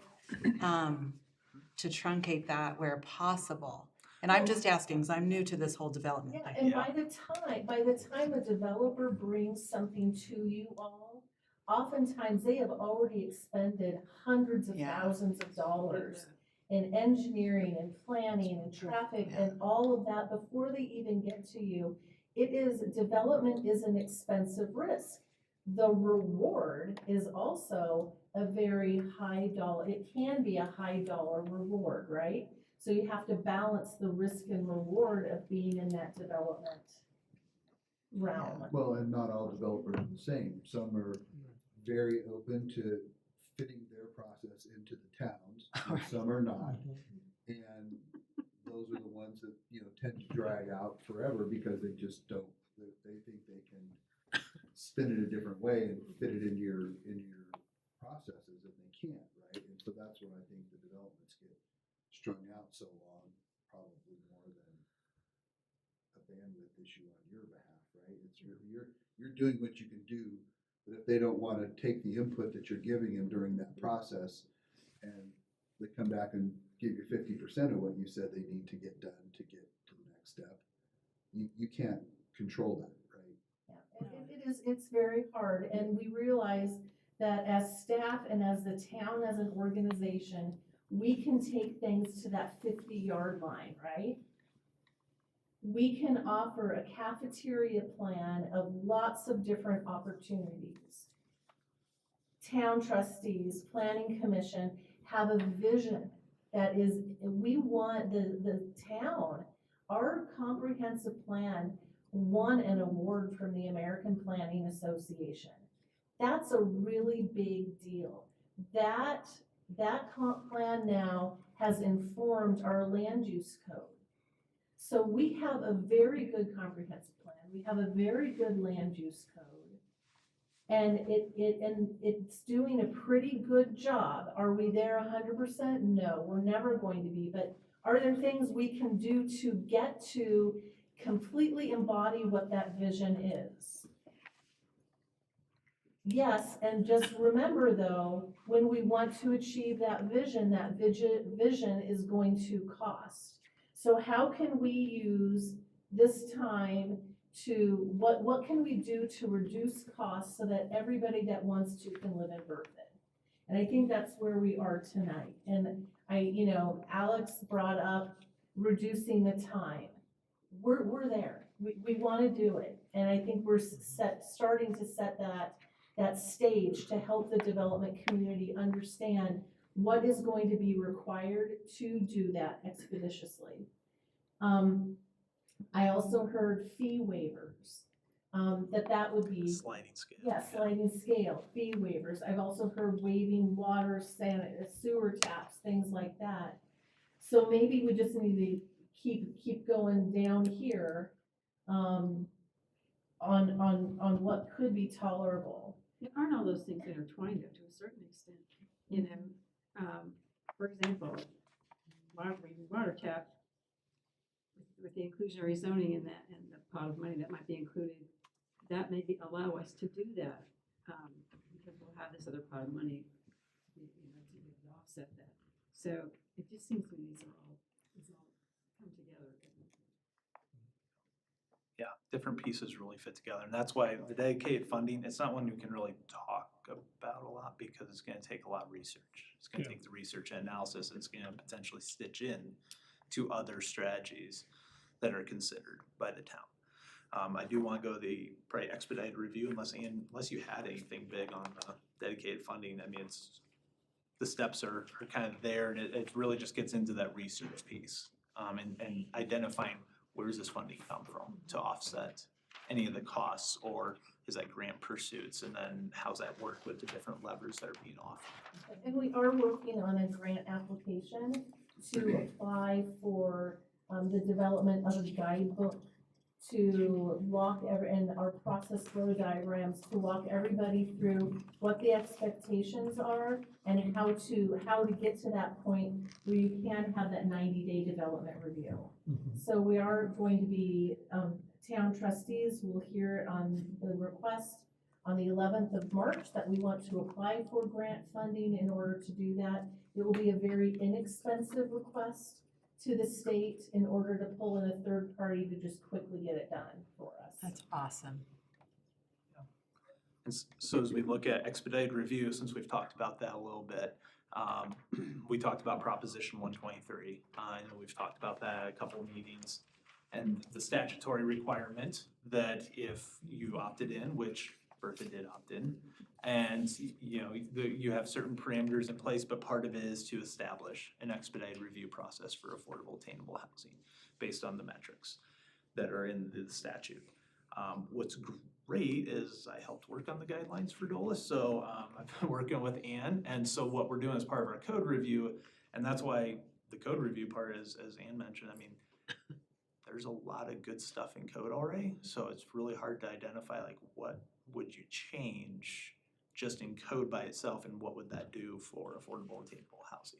to truncate that where possible. And I'm just asking, because I'm new to this whole development Yeah, thing. and by the time a developer brings something to you all, oftentimes they have already expended hundreds of Yeah. thousands of dollars in engineering and planning and traffic and all of that before they even get to you. Development is an expensive risk. The reward is also a very high dollar, it can be a high dollar reward, right? So you have to balance the risk and reward of being in that development realm. Well, and not all developers are the same. Some are very open to fitting their process into the towns, and some are not. And those are the ones that, tend to drag out forever because they just don't, they think they can spin it a different way and fit it into your processes, and they can't, right? And so that's where I think the developments get strung out so long, probably more than a bandwidth issue on your behalf, right? It's you're doing what you can do, but if they don't want to take the input that you're giving them during that process, and they come back and give you 50% of what you said they need to get done to get to the next step, you can't control that, right? Yeah, and it's very hard, and we realize that as staff and as the town as an organization, we can take things to that 50-yard line, right? We can offer a cafeteria plan of lots of different opportunities. Town trustees, planning commission have a vision that is, we want the town, our comprehensive plan won an award from the American Planning Association. That's a really big deal. That comp plan now has informed our land use code. So we have a very good comprehensive plan. We have a very good land use code. And it's doing a pretty good job. Are we there 100%? No, we're never going to be. But are there things we can do to get to completely embody what that vision is? Yes, and just remember though, when we want to achieve that vision is going to cost. So how can we use this time to, what can we do to reduce costs so that everybody that wants to can live in Berthoud? And I think that's where we are tonight. And Alex brought up reducing the time. We're there. We want to do it. And I think we're starting to set that stage to help the development community understand what is going to be required to do that expeditiously. I also heard fee waivers, that would be. Sliding scale. Yeah, sliding scale, fee waivers. I've also heard waiving water, sewer taps, things like that. So maybe we just need to keep going down here, on what could be tolerable. Aren't all those things intertwined though, to a certain extent? For example, water tap, with the inclusionary zoning and the pot of money that might be included, that may allow us to do that, because we'll have this other pot of money, to offset that. So it just seems to me these all come together. Yeah, different pieces really fit together, and that's why the dedicated funding, it's not one you can really talk about a lot because it's gonna take a lot of research. It's gonna take the research and analysis, and it's gonna potentially stitch in to other strategies that are considered by the town. I do wanna go the probably expedited review unless you had anything big on dedicated funding. I mean, the steps are kind of there, and it really just gets into that research piece, and identifying where does this funding come from to offset any of the costs, or is that grant pursuits, and then how's that work with the different levers that are being offered? And we are working on a grant application to apply for the development of a guidebook to walk and our process flow diagrams to walk everybody through what the expectations are and how to get to that point where you can have that 90-day development review. So we are going to be, town trustees will hear on the request on the 11th of March that we want to apply for grant funding in order to do that. It will be a very inexpensive request to the state in order to pull in a third party to just quickly get it done for us. That's awesome. And so as we look at expedited review, since we've talked about that a little bit, we talked about Proposition 123. I know we've talked about that at a couple of meetings. And the statutory requirement that if you opted in, which Bertha did opt in, and you have certain parameters in place, but part of it is to establish an expedited review process for affordable attainable housing based on the metrics that are in the statute. What's great is I helped work on the guidelines for DOLA, so I've been working with Ann, and so what we're doing as part of our code review, and that's why the code review part is, as Ann mentioned, I mean, there's a lot of good stuff in code already, so it's really hard to identify like what would you change just in code by itself and what would that do for affordable attainable housing.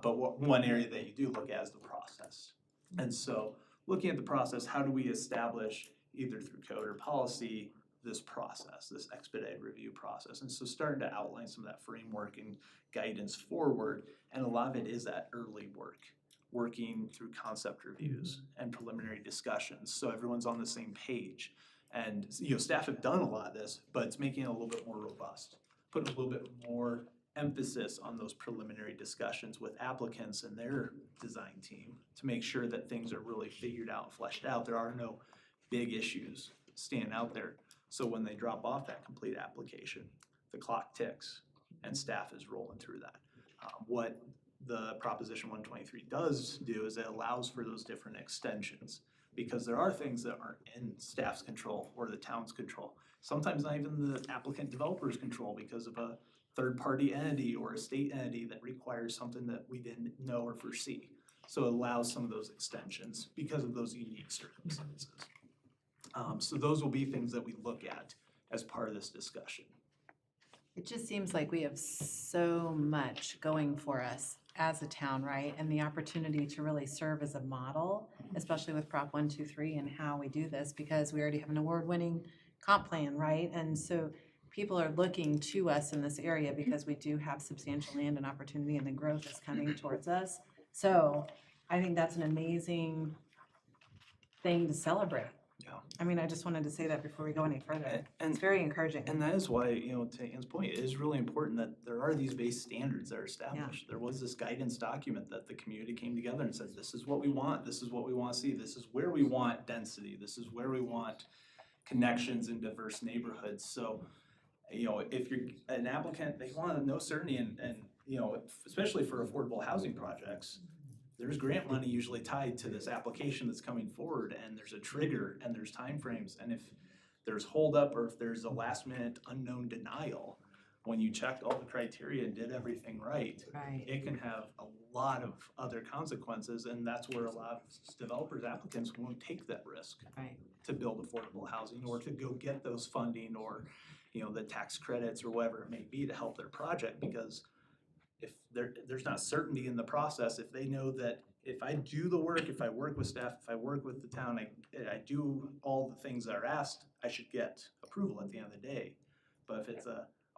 But one area that you do look at is the process. And so looking at the process, how do we establish either through code or policy this process, this expedited review process? And so starting to outline some of that framework and guidance forward, and a lot of it is that early work, working through concept reviews and preliminary discussions so everyone's on the same page. And staff have done a lot of this, but it's making it a little bit more robust, putting a little bit more emphasis on those preliminary discussions with applicants and their design team to make sure that things are really figured out, fleshed out. There are no big issues standing out there. So when they drop off that complete application, the clock ticks and staff is rolling through that. What the Proposition 123 does do is it allows for those different extensions, because there are things that aren't in staff's control or the town's control. Sometimes not even the applicant developer's control because of a third-party entity or a state entity that requires something that we didn't know or foresee. So it allows some of those extensions because of those unique circumstances. So those will be things that we look at as part of this discussion. It just seems like we have so much going for us as a town, right? And the opportunity to really serve as a model, especially with Prop 123 and how we do this, because we already have an award-winning comp plan, right? And so people are looking to us in this area because we do have substantial land and opportunity, and the growth is coming towards us. So I think that's an amazing thing to celebrate. Yeah. I mean, I just wanted to say that before we go any further. And it's very encouraging. And that is why, to Ann's point, it is really important that there are these base standards that are established. There was this guidance document that the community came together and said, this is what we want, this is what we want to see, this is where we want density, this is where we want connections in diverse neighborhoods. So, if you're an applicant, they want to know certainty and especially for affordable housing projects, there's grant money usually tied to this application that's coming forward, and there's a trigger and there's timeframes. And if there's holdup or if there's a last minute unknown denial, when you checked all the criteria and did everything right, it can have a lot of other consequences. And that's where a lot of developers, applicants won't take that risk to build affordable housing or to go get those funding or, the tax credits or whatever it may be to help their project, because if there's not certainty in the process, if they know that if I do the work, if I work with staff, if I work with the town, I do all the things that are asked, I should get approval at the end of the day. But if it's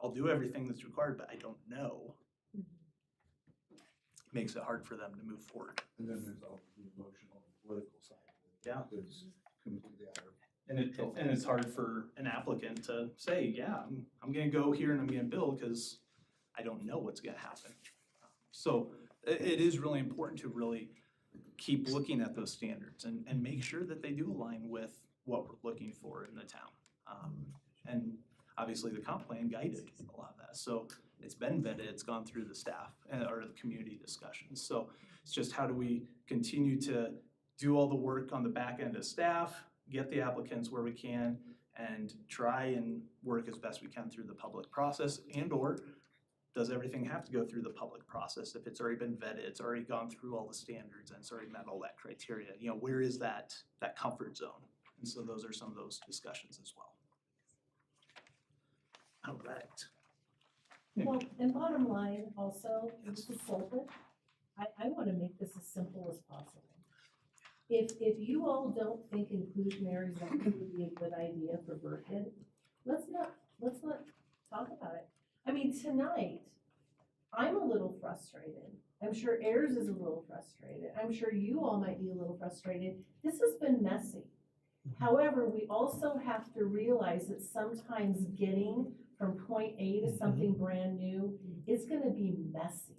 I'll do everything that's required, but I don't know, it makes it hard for them to move forward. And then there's all the emotional and political side of it. Yeah. Because completely out of. And it's hard for an applicant to say, yeah, I'm gonna go here and I'm gonna build because I don't know what's gonna happen. So it is really important to really keep looking at those standards and make sure that they do align with what we're looking for in the town. And obviously the comp plan guided a lot of that. So it's been vetted, it's gone through the staff or the community discussions. So it's just how do we continue to do all the work on the back end of staff, get the applicants where we can, and try and work as best we can through the public process, and or does everything have to go through the public process? If it's already been vetted, it's already gone through all the standards and it's already met all that criteria, where is that comfort zone And so those are some of those discussions as well. All right. Well, and bottom line also, Mrs. Sullivan, I wanna make this as simple as possible. If you all don't think inclusionary zoning would be a good idea for Berkhead, let's not talk about it. I mean, tonight, I'm a little frustrated. I'm sure Ayers is a little frustrated. I'm sure you all might be a little frustrated. This has been messy. However, we also have to realize that sometimes getting from point A to something brand new is gonna be messy.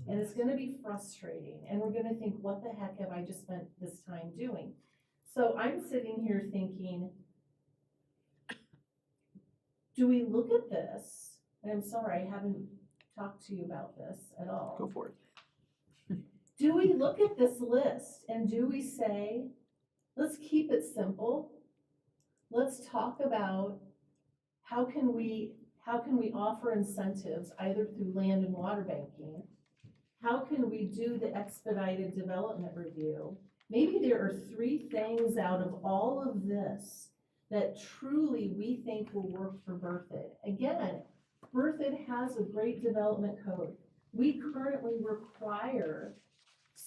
And it's gonna be frustrating, and we're gonna think, what the heck have I just spent this time doing? So I'm sitting here thinking, do we look at this? And I'm sorry, I haven't talked to you about this at all. Go for it. Do we look at this list and do we say, let's keep it simple? Let's talk about how can we offer incentives either through land and water banking? How can we do the expedited development review? Maybe there are 3 things out of all of this that truly we think will work for Berthoud. Again, Berthoud has a great development code. We currently require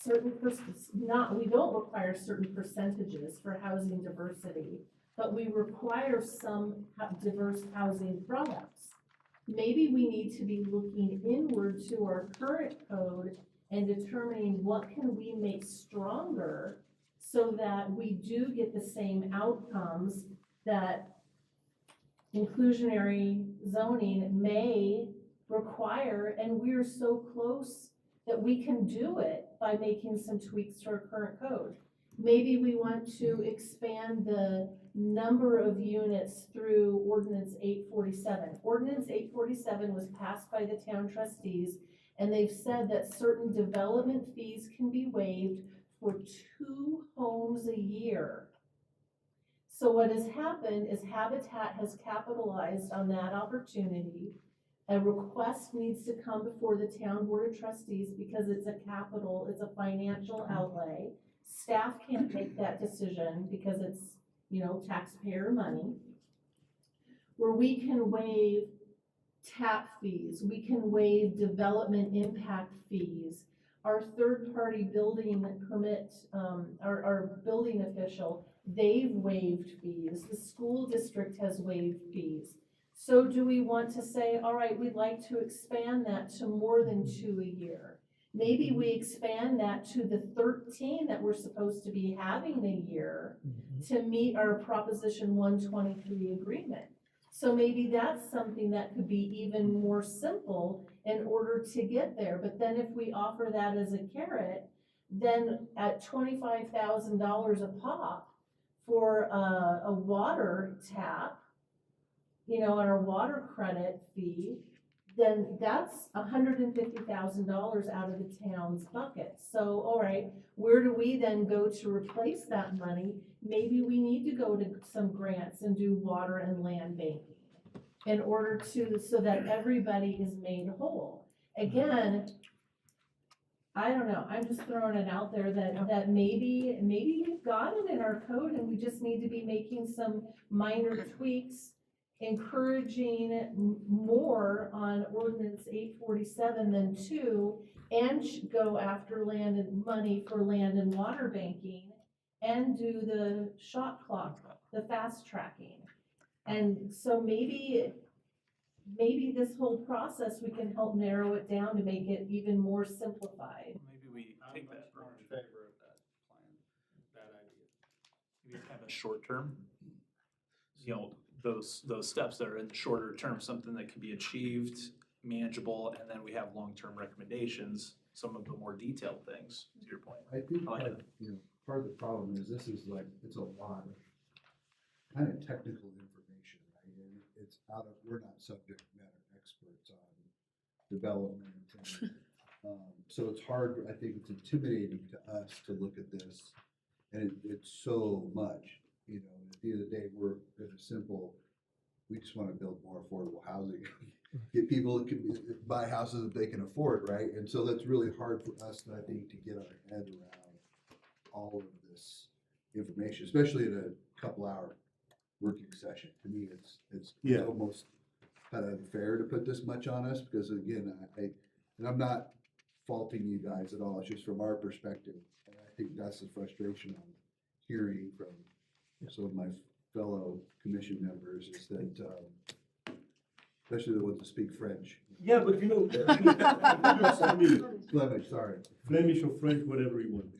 we don't require certain percentages for housing diversity, but we require some diverse housing products. Maybe we need to be looking inward to our current code and determining what can we make stronger so that we do get the same outcomes that inclusionary zoning may require, and we're so close that we can do it by making some tweaks to our current code. Maybe we want to expand the number of units through Ordinance 847. Ordinance 847 was passed by the town trustees, and they've said that certain development fees can be waived for 2 homes a year. So what has happened is Habitat has capitalized on that opportunity. A request needs to come before the town board of trustees because it's a financial outlay. Staff can't make that decision because it's, taxpayer money. Where we can waive tap fees, we can waive development impact fees. Our third-party building permit, our building official, they've waived fees. The school district has waived fees. So do we want to say, all right, we'd like to expand that to more than 2 a year? Maybe we expand that to the 13 that we're supposed to be having a year to meet our Proposition 123 agreement. So maybe that's something that could be even more simple in order to get there. But then if we offer that as a carrot, then at $25,000 a pop for a water tap, on our water credit fee, then that's $150,000 out of the town's bucket. So, all right, where do we then go to replace that money? Maybe we need to go to some grants and do water and land banking in order so that everybody is made whole. Again, I don't know, I'm just throwing it out there that maybe we've got it in our code and we just need to be making some minor tweaks, encouraging more on Ordinance 847 than 2, and go after land and money for land and water banking, and do the shot clock, the fast tracking. And so maybe this whole process, we can help narrow it down to make it even more simplified. Maybe we I'm take much that more in approach. favor of that plan, that idea. Maybe kind of short term. Those steps that are in the shorter term, something that can be achieved, manageable, and then we have long-term recommendations, some of the more detailed things, to your point. I think, I like part, part of the problem is this is it's a lot of kind of technical information, right? And it's we're not subject matter experts on development. And, so it's hard, I think it's intimidating to us to look at this, and it's so much, at the end of the day, we're in a simple, we just want to build more affordable housing. Get people that can buy houses that they can afford, right? And so that's really hard for us, I think, to get our head around all of this information, especially in a couple hour working session. To me, it's Yeah. almost kind of unfair to put this much on us, because again, and I'm not faulting you guys at all, it's just from our perspective. And I think that's the frustration I'm hearing from some of my fellow commission members, is that, especially the ones that speak French. Yeah, but you know, Flemish, sorry. Flemish or French, whatever you want.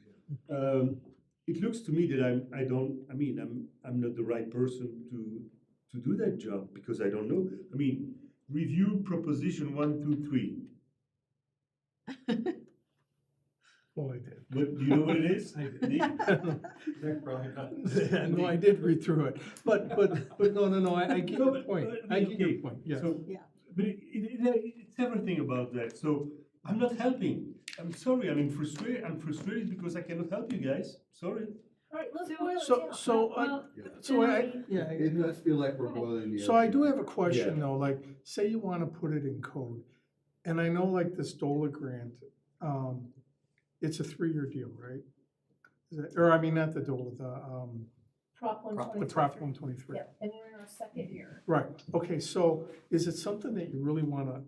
It looks to me that I'm not the right person to do that job, because I don't know. I mean, review proposition 1, 2, 3. Well, I did. What, do you know what it is? No, I did read through it, but no, I get your point, I get your point, yes. So, but it's everything about that, so I'm not helping. I'm sorry, I'm frustrated because I cannot help you guys, sorry. All right, let's boil it So, down. yeah, It does feel like we're boiling the so I do ocean. have a question though, like, say you wanna put it in code, and I know like this DOLA grant, it's a 3-year deal, right? Is it, or I mean, not the DOLA, Prop the 123. Prop 123. Yeah, and we're in our second year. Right, okay, so is it something that you really wanna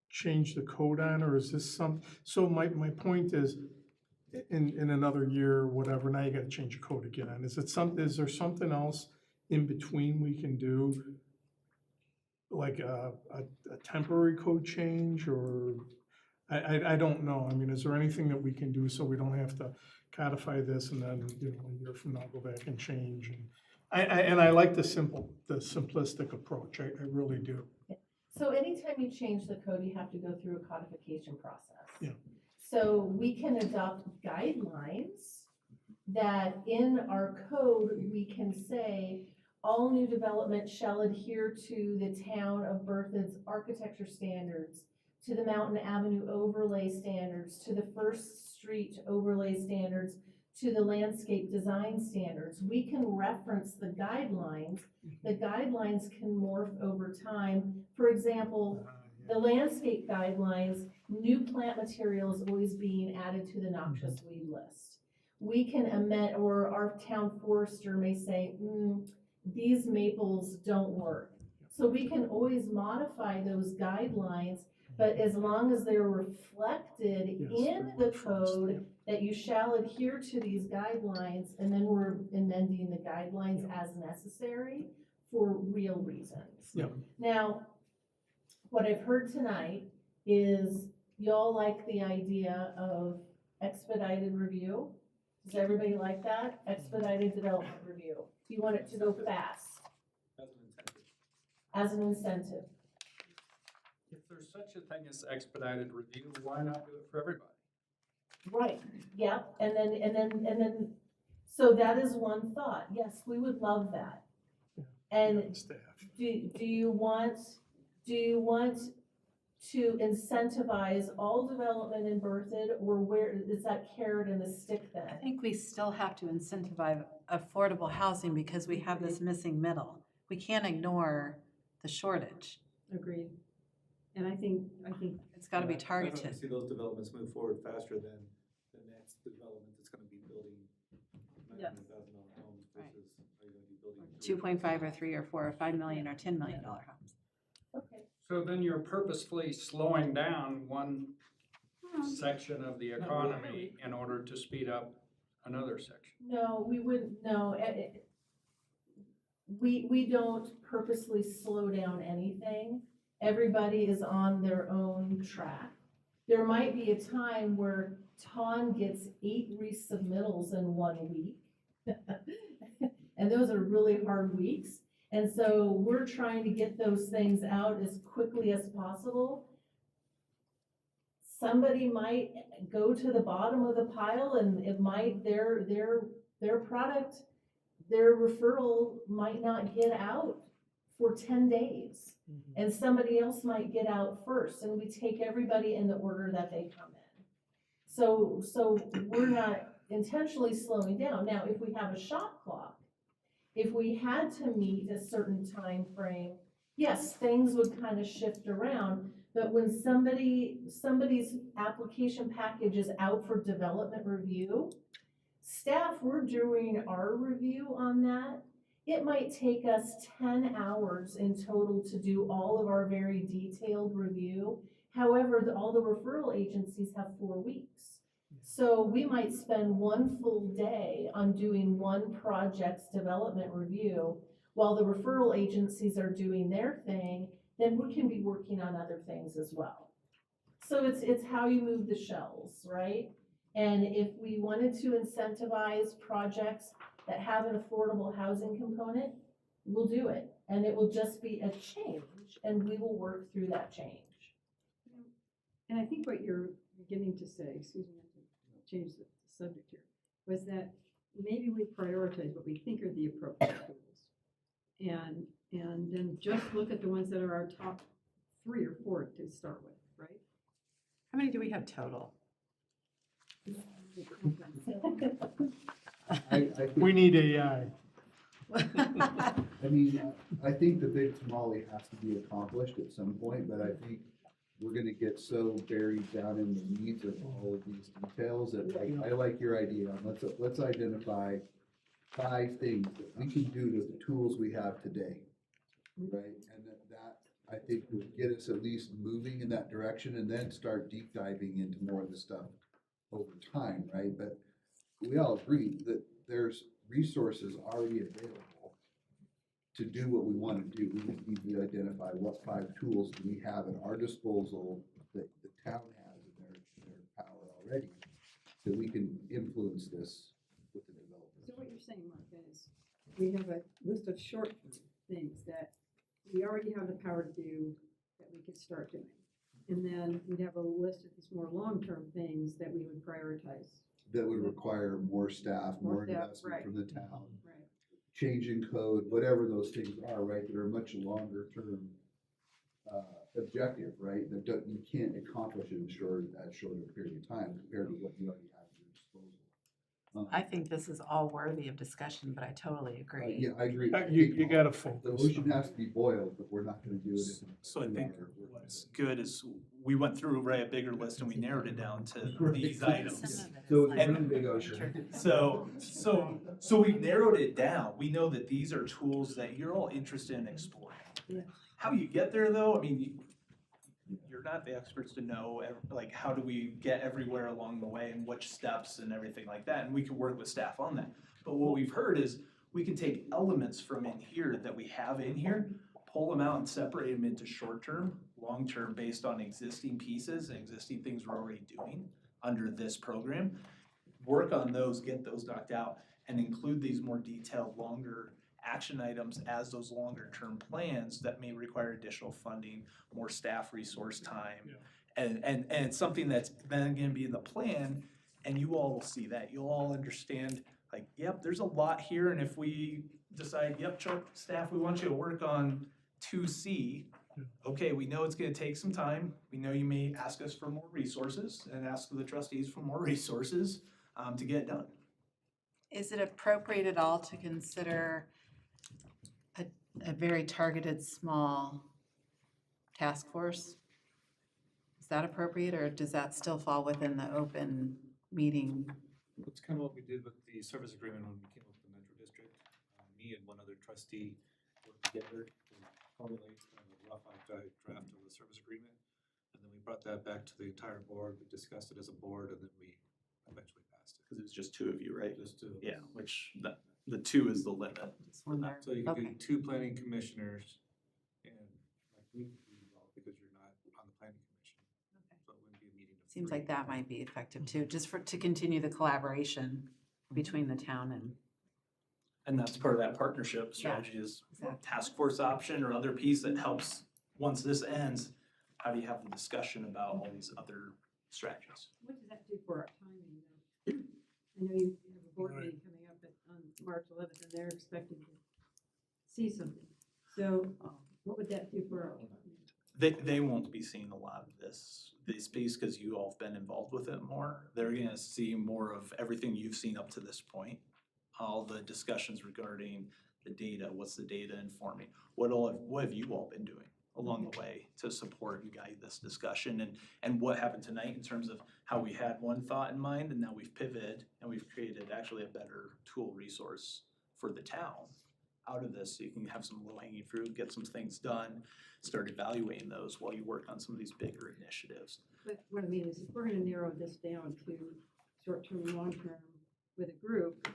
change the code on, or is this so my point is, in another year, whatever, now you gotta change your code again, is there something else in between we can do? Like a temporary code change, or, I don't know, I mean, is there anything that we can do so we don't have to codify this and then, a year from now, go back and change? And I like the simplistic approach, I really do. So anytime you change the code, you have to go through a codification process. Yeah. So we can adopt guidelines that in our code, we can say, all new development shall adhere to the town of Berthoud's architecture standards, to the Mountain Avenue overlay standards, to the First Street overlay standards, to the landscape design standards. We can reference the guidelines. The guidelines can morph over time. For example, the landscape guidelines, new plant materials always being added to the noxious weed list. We can amend, or our town forester may say, these maples don't work. So we can always modify those guidelines, but as long as they're reflected in the code, that you shall adhere to these guidelines, and then we're amending the guidelines as necessary for real reasons. Yeah. Now, what I've heard tonight is y'all like the idea of expedited review. Does everybody like that? Expedited development review. You want it to go fast as an incentive. If there's such a thing as expedited review, why not do it for everybody? Right, yeah, and then, so that is one thought. Yes, we would love that. And do you want to incentivize all development in Berthoud, or where is that carrot and the stick then? I think we still have to incentivize affordable housing because we have this missing middle. We can't ignore the shortage. Agreed. And I think It's gotta be I'd targeted. like to see those developments move forward faster than the next development that's gonna be building Yes. $900,000 homes versus are you gonna be building 2.5 or 3 or 4 or $5 million or $10 million homes. Okay. So then you're purposefully slowing down one section of the economy in order to speed up another section. No, we wouldn't, no. We don't purposely slow down anything. Everybody is on their own track. There might be a time where Ton gets 8 resubmittals in 1 week. And those are really hard weeks. And so we're trying to get those things out as quickly as possible. Somebody might go to the bottom of the pile, and it might, their product, their referral might not get out for 10 days. And somebody else might get out first, and we take everybody in the order that they come in. So we're not intentionally slowing down. Now, if we have a shot clock, if we had to meet a certain time frame, yes, things would kind of shift around. But when somebody's application package is out for development review, Staff, we're doing our review on that. It might take us 10 hours in total to do all of our very detailed review. However, all the referral agencies have 4 weeks. So we might spend one full day on doing one project's development review while the referral agencies are doing their thing, then we can be working on other things as well. So it's how you move the shells, right? And if we wanted to incentivize projects that have an affordable housing component, we'll do it. And it will just be a change, and we will work through that change. And I think what you're beginning to say, excuse me, to change the subject here, was that maybe we prioritize what we think are the appropriate tools. And then just look at the ones that are our top 3 or 4 to start with, right? How many do we have total? We need AI. I mean, I think the big tamale has to be accomplished at some point, but I think we're gonna get so buried down in the weeds of all of these details that I like your idea. Let's identify 5 things that we can do with the tools we have today, right? And that I think would get us at least moving in that direction, and then start deep diving into more of the stuff over time, right? But we all agree that there's resources already available to do what we want to do. We just need to identify what 5 tools do we have at our disposal that the town has in their power already, so we can influence this with the developers. So what you're saying, Mark, is we have a list of short things that we already have the power to do that we could start doing. And then we'd have a list of these more long-term things that we would prioritize. That would require more staff, more staff, investment right. from the town, Right. change in code, whatever those things are, right, that are much longer term objective, right, that you can't accomplish in short a period of time compared to what you already have at your disposal. I think this is all worthy of discussion, but I totally agree. Yeah, I agree. You gotta The focus. ocean has to be boiled, but we're not gonna do it. So I think what's good is we went through, right, a bigger list and we narrowed it down to these Right. items. So it's a And- really big ocean. So we've narrowed it down. We know that these are tools that you're all interested in exploring. Yeah. How you get there though, I mean, you're not the experts to know, like, how do we get everywhere along the way and which steps and everything like that, and we can work with staff on that. But what we've heard is we can take elements from in here that we have in here, pull them out and separate them into short-term, long-term, based on existing pieces and existing things we're already doing under this program. Work on those, get those knocked out, and include these more detailed, longer action items as those longer-term plans that may require additional funding, more staff resource time. And it's something that's then gonna be in the plan, and you all will see that. You'll all understand, like, yep, there's a lot here, and if we decide, yep, Chuck, staff, we want you to work on 2C, okay, we know it's gonna take some time. We know you may ask us for more resources and ask the trustees for more resources to get it done. Is it appropriate at all to consider a very targeted, small task force? Is that appropriate, or does that still fall within the open meeting? That's kind of what we did with the service agreement when we came up with the Metro District. Me and one other trustee worked together to formulate kind of a rough draft of the service agreement. And then we brought that back to the entire board, we discussed it as a board, and then we eventually passed it. Because it was just 2 of you, right? Just to. Yeah, which the 2 is the limit. Just wonder. So you can do Okay. 2 planning commissioners, and like we could be involved because you're not on the planning commission. So it wouldn't be a meeting of Seems 3. like that might be effective too, just to continue the collaboration between the town and. And that's part of that partnership strategy is exactly. task force option or other piece that helps, once this ends, how do you have the discussion about all these other strategies? What does that do for our timing though? I know you have a board meeting coming up on March 11th and they're expecting to see something. So what would that do for our timing? They won't be seeing a lot of this piece because you all have been involved with it more. They're gonna see more of everything you've seen up to this point. All the discussions regarding the data, what's the data informing? What have you all been doing? along the way to support and guide this discussion and what happened tonight in terms of how we had one thought in mind and now we've pivoted and we've created actually a better tool resource for the town out of this, so you can have some low-hanging fruit, get some things done, start evaluating those while you work on some of these bigger initiatives. But what I mean is, if we're gonna narrow this down to short-term, long-term with a group,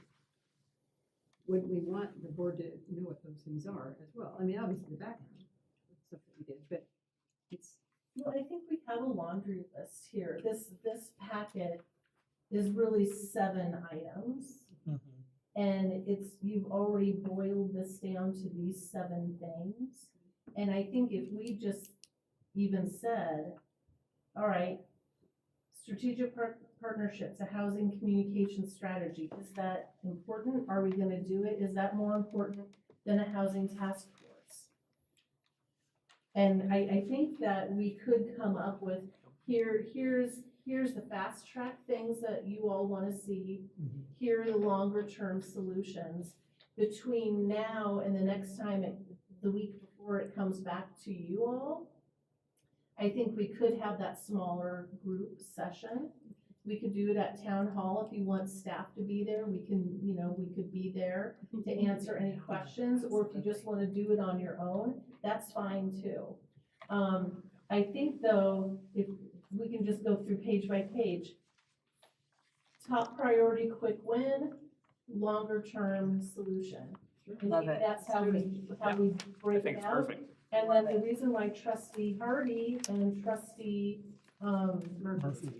wouldn't we want the board to know what those things are as well? I mean, obviously the background, stuff that we did, but it's, Well, I think we have a laundry list here. This packet is really 7 items. And you've already boiled this down to these 7 things. And I think if we just even said, all right, strategic partnerships, a housing communication strategy, is that important? Are we gonna do it? Is that more important than a housing task force? And I think that we could come up with, here's the fast track things that you all wanna see. Here are the longer term solutions. Between now and the next time, the week before it comes back to you all, I think we could have that smaller group session. We could do it at town hall if you want staff to be there. We could be there to answer any questions, or if you just wanna do it on your own, that's fine too. I think though, if we can just go through page by page. Top priority, quick win, longer term solution. And Love maybe it. that's how we break it out. Perfect. And then the reason why trustee Hardy and trustee, Murphy.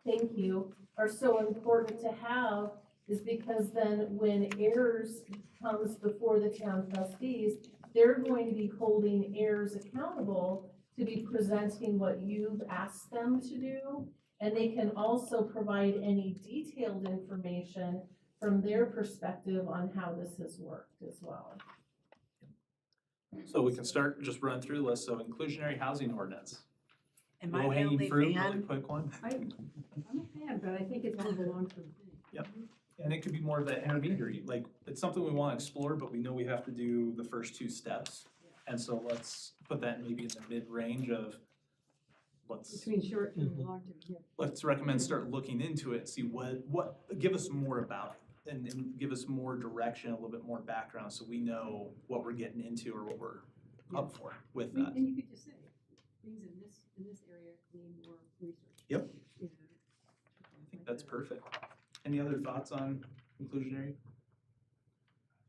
thank you, are so important to have is because then when heirs comes before the town trustees, they're going to be holding heirs accountable to be presenting what you've asked them to do. And they can also provide any detailed information from their perspective on how this has worked as well. So we can start, just run through the list. So inclusionary housing ordinance. Am I the Low-hanging only fruit, really fan? quick one. I'm a fan, but I think it's more of a long-term thing. Yep. And it could be more of that intermediary, like, it's something we wanna explore, but we know we have to do the first 2 steps. And so let's put that maybe in the mid-range of, Between short-term and long-term, yeah. let's recommend start looking into it, see what, give us more about it. And give us more direction, a little bit more background, so we know what we're getting into or what we're up for with I mean, that. and you could just say, things in this area need more research. Yep. You know, I think that's perfect. Any other thoughts on inclusionary?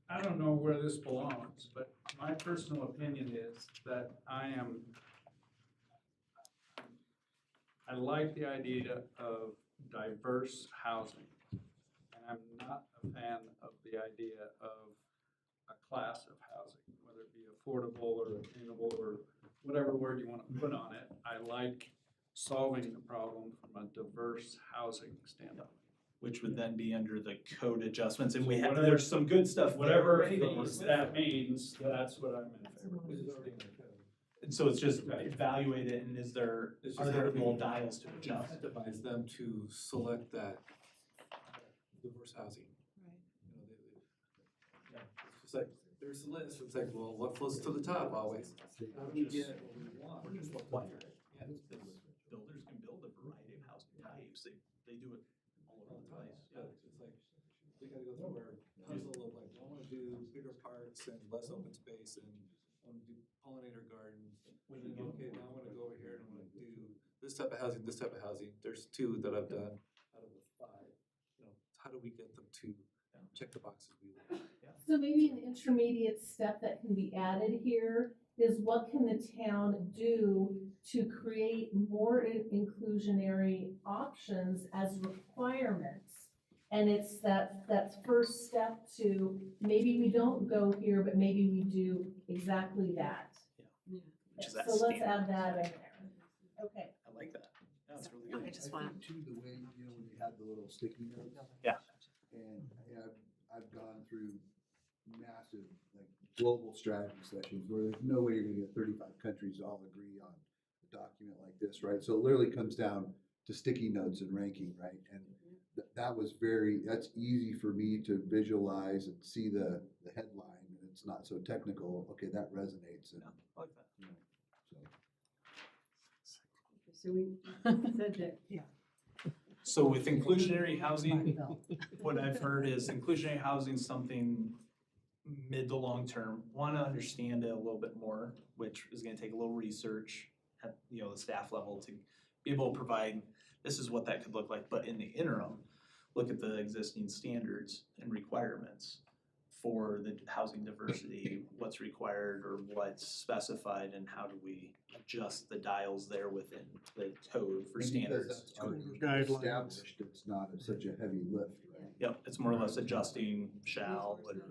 I don't know where this belongs, but my personal opinion is that I like the idea of diverse housing. And I'm not a fan of the idea of a class of housing, whether it be affordable or attainable or whatever word you want to put on it. I like solving the problem from a diverse housing standpoint. Which would then be under the code adjustments, and we So have, whatever- there's some good stuff there Whatever already. that means, that's what I'm in favor of. Which is already in the code. And so it's just evaluate it, and It's are just there having- little dials to adjust? Incentivize them to select that diverse housing. Right. You know, yeah, it's just like, there's a list, it's like, well, what floats to the top always? How do we get what we want? We're just required. Yeah. Builders can build a variety of housing types, they do it all over the place. Yeah, it's like, we gotta go through our puzzle of like, I wanna do bigger parks and less open space and I wanna do pollinator gardens. And then, okay, now I wanna go over here and I wanna do this type of housing, this type of housing. There's 2 that I've done out of the 5. You know, how do we get them to check the boxes we want? So maybe an intermediate step that can be added here is what can the town do to create more inclusionary options as requirements? And it's that first step to, maybe we don't go here, but maybe we do exactly that. Yeah. Which is that So let's standard. add that in there. Okay. I like that. That's really I good. just I want, think too, the way, when you had the little sticky notes. Yeah. And I've gone through massive, like, global strategy sessions where there's no way you're gonna get 35 countries to all agree on a document like this, right? So it literally comes down to sticky notes and ranking, right? And that's easy for me to visualize and see the headline, and it's not so technical. Okay, that resonates, and, I like that. you know, so. So we said that, yeah. So with inclusionary housing, what I've heard is inclusionary housing is something mid to long term. Want to understand it a little bit more, which is going to take a little research at, you know, the staff level to be able to provide, this is what that could look like. But in the interim, look at the existing standards and requirements for the housing diversity, what's required or what's specified, and how do we adjust the dials there within the code for And because standards. that's already Guidelines. established, it's not such a heavy lift, right? Yep, it's more or less adjusting shall and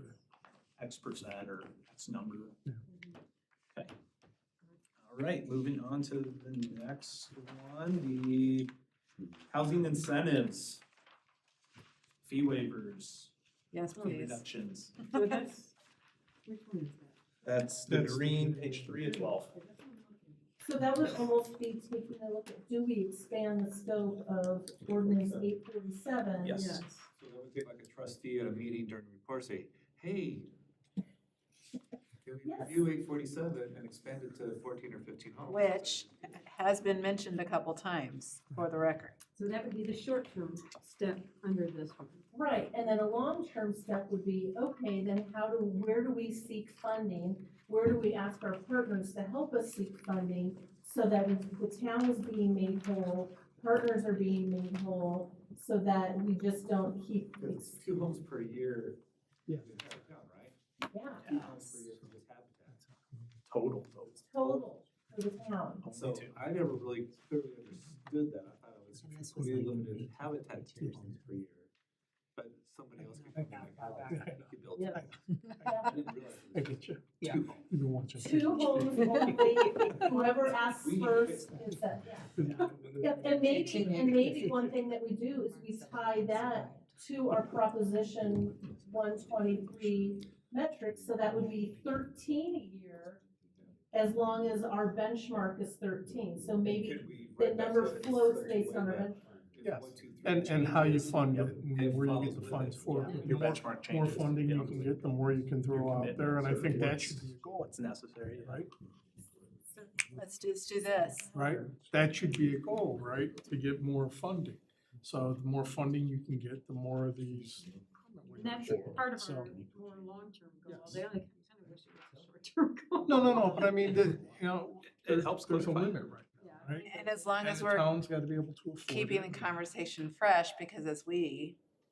X% or X number. Okay. All right, moving on to the next one, the housing incentives, fee waivers, Yes, fee please. reductions. So that's, which one is that? That's the green, page 3 of 12. So that would almost be taking a look at, do we expand the scope of ordinance 847? Yes. Yes. So that would get like a trustee at a meeting during the report, say, hey, can we Yes. review 847 and expand it to 14 or 15 homes? Which has been mentioned a couple times, for the record. So that would be the short-term step under this one. Right, and then a long-term step would be, okay, then where do we seek funding? Where do we ask our partners to help us seek funding so that the town is being made whole, partners are being made whole, so that we just don't keep, It's 2 homes per year. Yeah. in town, right? yeah, 2 homes per year for this habitat. Total. total for the town. So I never really clearly understood that. I thought it was completely limited habitat 2 homes per year. But somebody else could come in and could build Yeah. it. I didn't realize I it was get you. Yeah. You've been watching. 2 homes only, whoever asks first is that, yeah. Yep, and maybe one thing that we do is we tie that to our Proposition 123 metrics, so that would be 13 a year, as long as our benchmark is 13, so maybe Could we the write that number so that it's floats 30 based on our way benchmark. Yes. 1, 2, 3 And how you changes, fund it, and and where you follows get the with funds it. for it. Your The benchmark changes. more funding you yeah. can get, the more you can throw Your out there, and I think that commitments should or be a goal, What's necessary. right? Let's do this. Right? That should be a goal, right? To get more funding. So the more funding you can get, the more of these. And that's part of So- our more long-term goal. Yes. They only kind of wish it was a short-term goal. No, but I mean, you know, It helps there's a clarify. limit right Yeah. now, right? And as long And as the we're town's gotta be able to afford keeping it. the conversation fresh, because as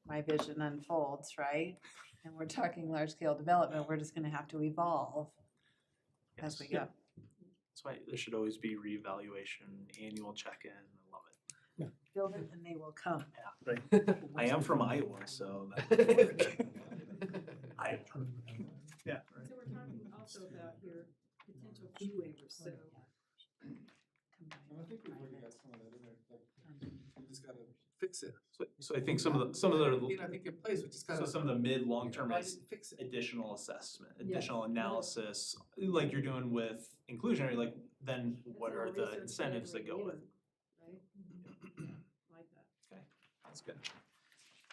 my vision unfolds, right? And we're talking large-scale development, we're just gonna have to evolve as we go. That's why there should always be reevaluation, annual check-in. I love it. Build it and they will come. Yeah, right. I am from Iowa, so. that- I, yeah. right. So we're talking also about your potential fee waivers, so. And I think we've already got some of that in there, like, we just gotta fix it. So I think some of I mean, I the, think in place, we just so gotta. some of the mid, long-term Why is didn't fix it? additional assessment, Yes. additional analysis, like you're doing with inclusionary, like then what are the incentives that go with? Right? Like that. Okay, that's good.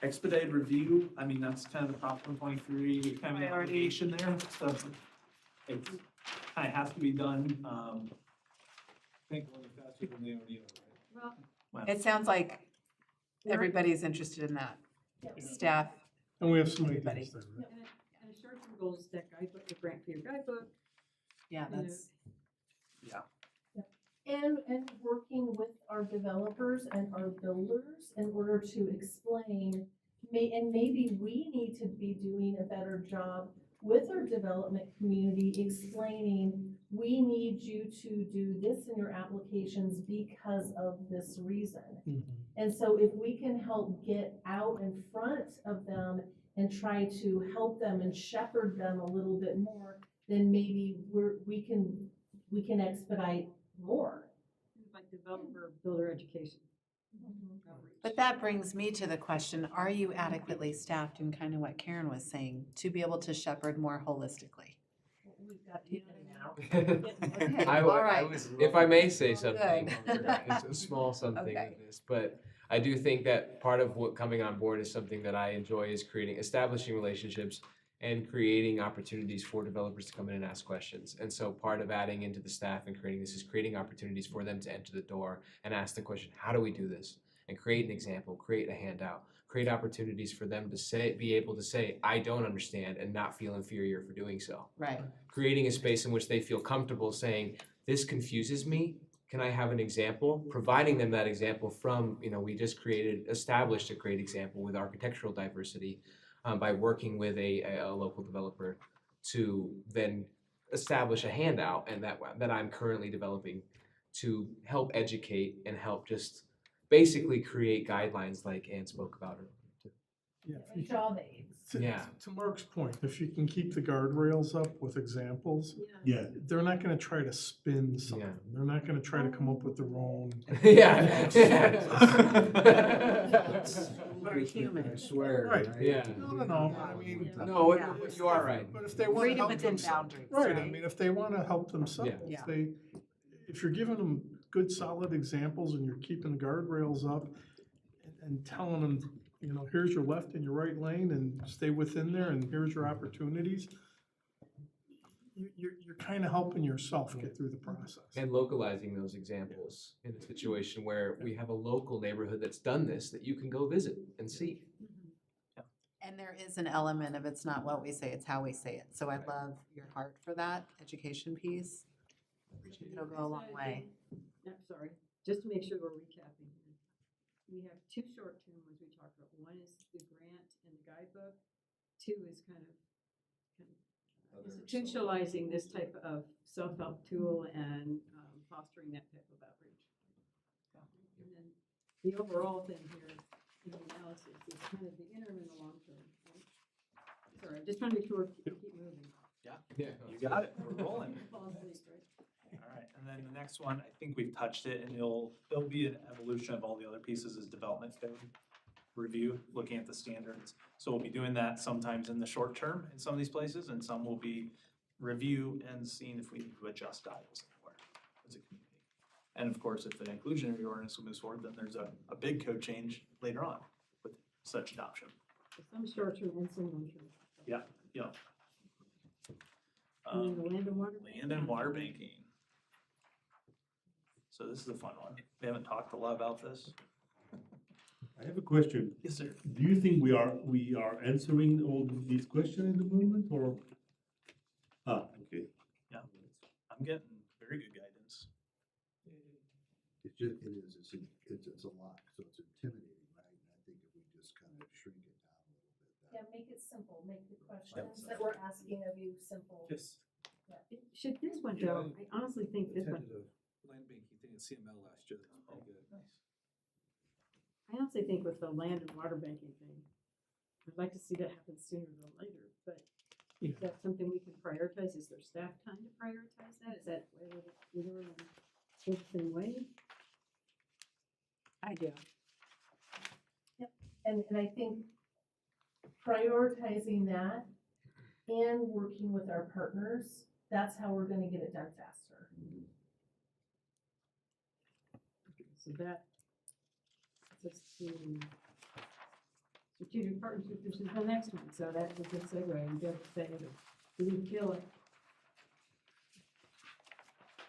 Expedited review, I mean, that's kind of the Prop 123, kind of an Priority. obligation there, so it kind of has to be done. Think a little faster than they already are, right? Well, It sounds like everybody's interested in that. Staff, And we have so many Everybody. things there, right? and a short-term goal is that guidebook, the grant for your guidebook. yeah, you know, that's, And working with our developers and our builders in order to explain, and maybe we need to be doing a better job with our development community, explaining, we need you to do this in your applications because of this reason. Mhm. And so if we can help get out in front of them and try to help them and shepherd them a little bit more, then maybe we can expedite more. Like developer, builder education. outreach. but that brings me to the question, are you adequately staffed in kind of what Karen was saying, to be able to shepherd more holistically? We've got people now. Okay, I all right. was, if I may say something, Good. it's a small something Okay. with this, but I do think that part of what coming on board is something that I enjoy is establishing relationships and creating opportunities for developers to come in and ask questions. And so part of adding into the staff and creating this is creating opportunities for them to enter the door and ask the question, how do we do this? And create an example, create a handout, create opportunities for them to be able to say, I don't understand, and not feel inferior for doing so. Right. Creating a space in which they feel comfortable saying, this confuses me, can I have an example? Providing them that example from, we just established a great example with architectural diversity by working with a local developer to then establish a handout and that I'm currently developing to help educate and help just basically create guidelines like Ann spoke about earlier. Yeah, if you Job aids. To Mark's point, if you can keep the guardrails up with examples, Yeah. they're not gonna try to spin something. They're not gonna try to come up with their own. Yeah. We're human. I swear, Right. right? Yeah. No, I mean. No, Yeah. you are right. But if they wanna Freedom help within themselves, boundaries, right, I right? mean, if they wanna help themselves, Yeah. if you're giving them good, solid examples and you're keeping the guardrails up and telling them, here's your left and your right lane and stay within there and here's your opportunities, you're kind of helping yourself get through the process. And localizing those examples in a situation where we have a local neighborhood that's done this that you can go visit and see. And there is an element of it's not what we say, it's how we say it. So I love your heart for that education piece. It'll go a long way. I'm sorry, just to make sure we're recapping. We have two short-term ones we talked about. One is the grant and the guidebook. Two is kind of institutionalizing this type of self-help tool and fostering that type of outreach. And then the overall thing here in the analysis is kind of the interim and the long term. Right? Sorry, I'm just trying to make sure we keep moving. Yeah, you got it, we're rolling. Fall asleep, right? All right, and then the next one, I think we've touched it, and it'll be an evolution of all the other pieces is development code review, looking at the standards. So we'll be doing that sometimes in the short term in some of these places, and some will be review and seeing if we need to adjust dials anywhere as a community. And of course, if the inclusionary ordinance moves forward, then there's a big code change later on with such adoption. So some short-term and some long-term. Yeah. And then the land and water. Land and water banking. So this is a fun one. We haven't talked a lot about this. I have a question. Yes, sir. Do you think we are answering all these questions in the moment or? Okay. Yeah, I'm getting very good guidance. It's a lot, so it's intimidating, right? And I think if we just kind of shrink it down a little bit. Yeah, make it simple, make the questions that we're asking of you simple. Just Should this one Yeah, go? I honestly think this one, attended a land banking thing at CML last year, that was pretty good. I honestly think with the land and water banking thing, I'd like to see that happen sooner than later, but is that something we can prioritize? Is there staff time to prioritize that? Is that whether either of them think the same way? I do. And I think prioritizing that and working with our partners, that's how we're gonna get it done faster. So that, let's see, strategic partnership, this is the next one, so that's a good segue, and just say, do we feel like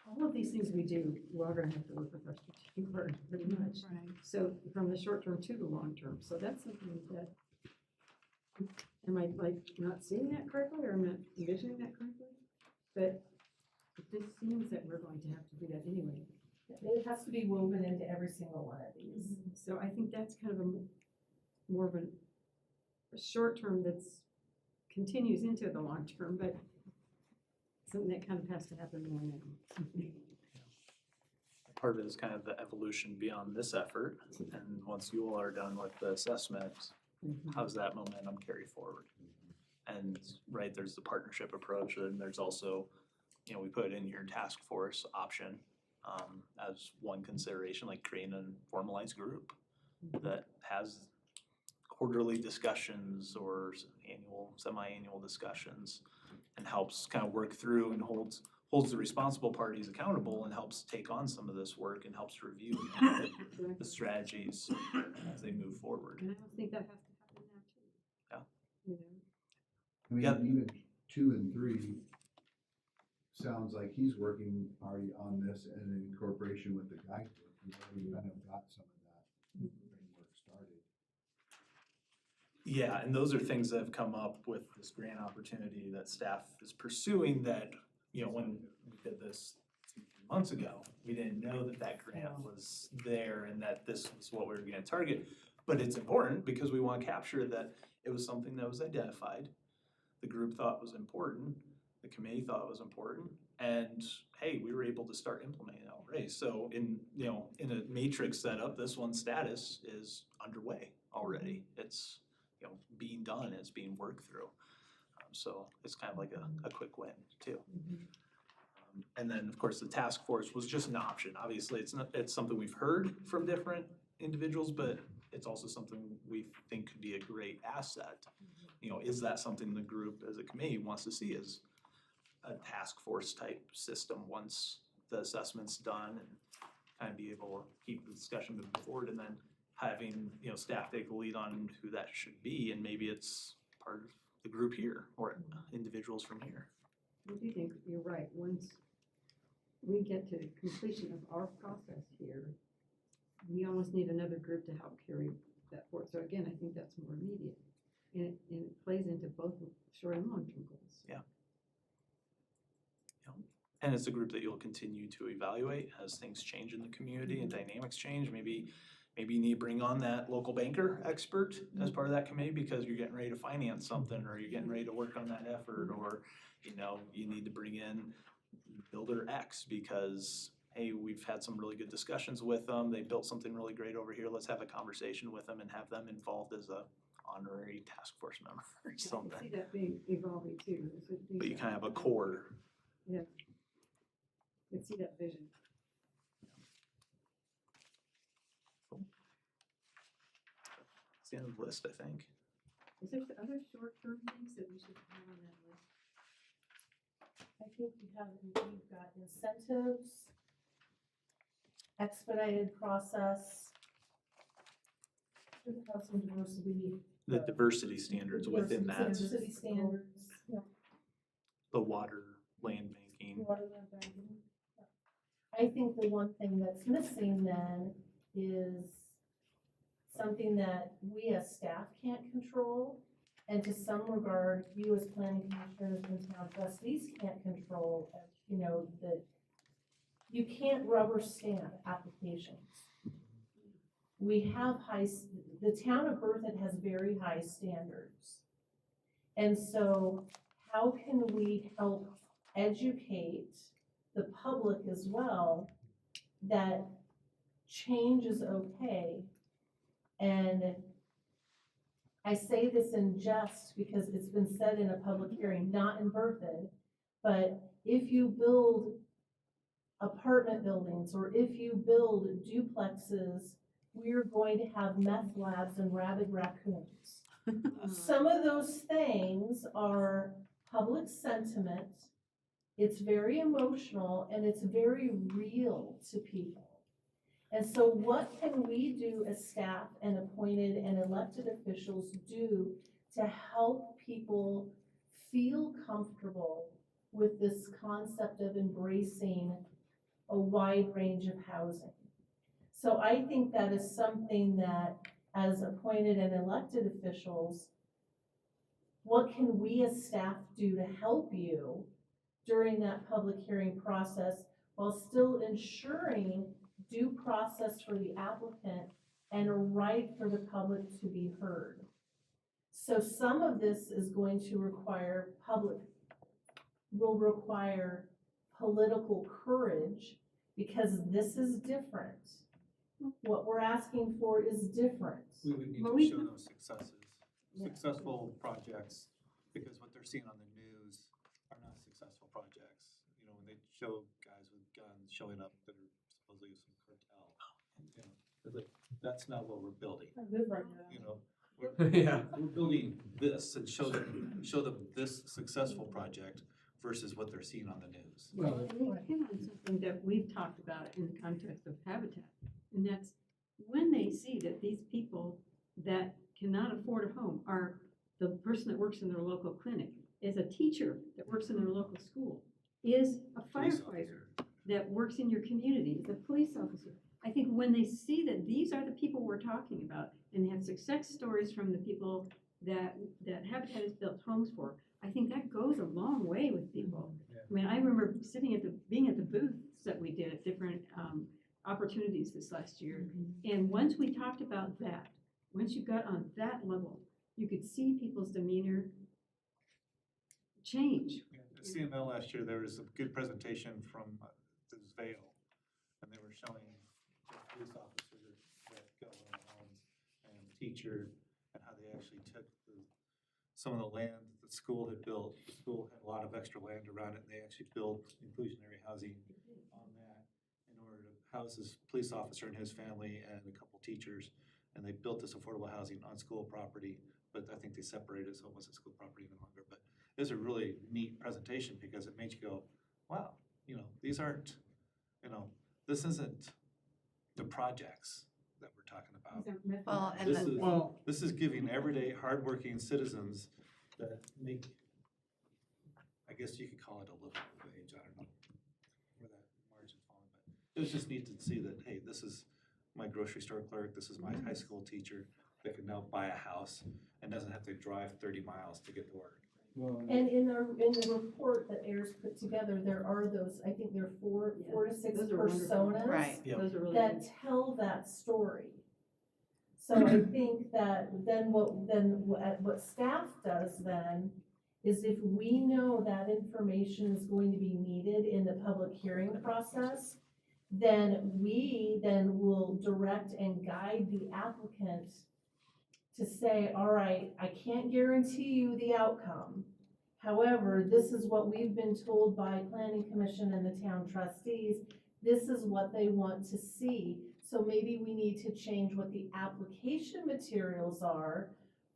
all of these things we do, we're all gonna have to work with our strategic partners pretty much. Right. So from the short term to the long term, so that's something that, am I like not seeing that correctly, or am I not envisioning that correctly? But it just seems that we're going to have to do that anyway. It has to be woven into every single one of these. So I think that's kind of more of a short term that's continues into the long term, but something that kind of has to happen more now. Part of it is kind of the evolution beyond this effort, and once you all are done with the assessment, how's that momentum carry forward? And, right, there's the partnership approach, and there's also, we put in your task force option as one consideration, like creating a formalized group that has quarterly discussions or annual, semi-annual discussions, and helps kind of work through and holds the responsible parties accountable and helps take on some of this work and helps review the strategies as they move forward. And I don't think that has to happen now too. Yeah. You know, I mean, Yep. even 2 and 3, sounds like he's working already on this and in incorporation with the guidebook. He's already kind of got some of that framework started. Yeah, and those are things that have come up with this grant opportunity that staff is pursuing that, you know, when we did this 2 months ago, we didn't know that that grant was there and that this was what we were gonna target. But it's important because we wanna capture that it was something that was identified, the group thought was important, the committee thought it was important, and hey, we were able to start implementing it already. So in, you know, in a matrix setup, this one's status is underway already. It's, you know, being done, it's being worked through. So it's kind of like a quick win too. And then, of course, the task force was just an option. Obviously, it's something we've heard from different individuals, but it's also something we think could be a great asset. You know, is that something the group as a committee wants to see as a task force type system once the assessment's done and kind of be able to keep the discussion moving forward and then having, you know, staff take the lead on who that should be and maybe it's part of the group here or individuals from here. I do think you're right. Once we get to completion of our process here, we almost need another group to help carry that forward. So again, I think that's more immediate. And it plays into both short and long-term goals. Yeah. And it's a group that you'll continue to evaluate as things change in the community and dynamics change. Maybe you need to bring on that local banker expert as part of that committee because you're getting ready to finance something or you're getting ready to work on that effort or, you know, you need to bring in builder X because, hey, we've had some really good discussions with them. They built something really great over here. Let's have a conversation with them and have them involved as a honorary task force member or I something. can see that being evolving too. But you kind of have a core. Yeah. I can see that vision. It's the end of the list, I think. Is there other short-term things that we should have on that list? I think you've got incentives, expedited process. Should have some diversity. The diversity standards within that, Diversity standards, yeah. the water, land banking. Waterland banking. I think the one thing that's missing then is something that we as staff can't control, and to some regard, you as planning commissioners and town trustees can't control, you know, that you can't rubber stamp applications. We have the town of Berthoud has very high standards. And so how can we help educate the public as well that change is okay? And I say this in jest because it's been said in a public hearing, not in Berthoud, but if you build apartment buildings or if you build duplexes, we're going to have meth labs and rabid raccoons. Some of those things are public sentiment. It's very emotional and it's very real to people. And so what can we do as staff and appointed and elected officials do to help people feel comfortable with this concept of embracing a wide range of housing? So I think that is something that as appointed and elected officials, what can we as staff do to help you during that public hearing process while still ensuring due process for the applicant and a right for the public to be heard? So some of this is going to require will require political courage because this is different. What we're asking for is different. We would need Well, to we show can- those successes, Yeah. successful projects, because what they're seeing on the news are not successful projects. You know, when they show guys with guns showing up that are supposedly some cartel, you know, it's like, that's not what we're building, I live right now. you know? Yeah. We're building this and show them this successful project versus what they're seeing on the news. Well, we hit on something that we've talked about in the context of Habitat, and that's when they see that these people that cannot afford a home are the person that works in their local clinic is a teacher that works in their local school, is a firefighter that works in your community, is a police officer. I think when they see that these are the people we're talking about, and they have success stories from the people that Habitat has built homes for, I think that goes a long way with people. I mean, I remember being at the booths that we did at different opportunities this last year. And once we talked about that, once you got on that level, you could see people's demeanor change. At CML last year, there was a good presentation from this Vail, and they were showing the police officers that go in the homes and the teacher, and how they actually took some of the land that the school had built. The school had a lot of extra land around it, and they actually built inclusionary housing on that in order to house this police officer and his family and a couple teachers. And they built this affordable housing on school property, but I think they separated, so it wasn't school property any longer. But it was a really neat presentation because it made you go, wow, these aren't, this isn't the projects that we're talking about. Well, and This is giving everyday hardworking citizens that make, I guess you could call it a living wage, I don't know where that margin's falling, but it was just neat to see that, hey, this is my grocery store clerk, this is my high school teacher that can now buy a house and doesn't have to drive 30 miles to get to work. And in the report that AIR's put together, there are those, I think there are four to six Those are wonderful. personas Right. Those are really that good. tell that story. So I think that what staff does then is if we know that information is going to be needed in the public hearing process, then we will direct and guide the applicant to say, all right, I can't guarantee you the outcome. However, this is what we've been told by Planning Commission and the town trustees. This is what they want to see. So maybe we need to change what the application materials are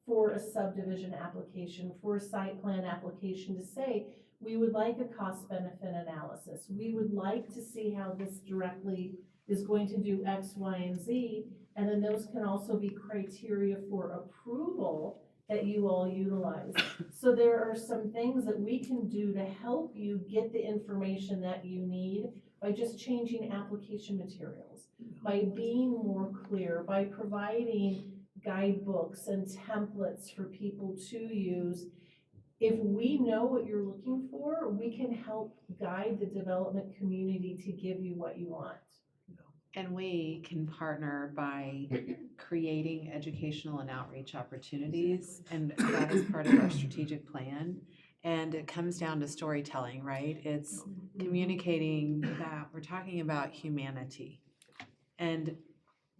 for a subdivision application, for a site plan application, to say, we would like a cost benefit analysis. We would like to see how this directly is going to do X, Y, and Z. And then those can also be criteria for approval that you all utilize. So there are some things that we can do to help you get the information that you need by just changing application materials, by being more clear, by providing guidebooks and templates for people to use. If we know what you're looking for, we can help guide the development community to give you what you want. And we can partner by creating educational and outreach opportunities, and that is part of our strategic plan. And it comes down to storytelling, right? It's communicating that we're talking about humanity. And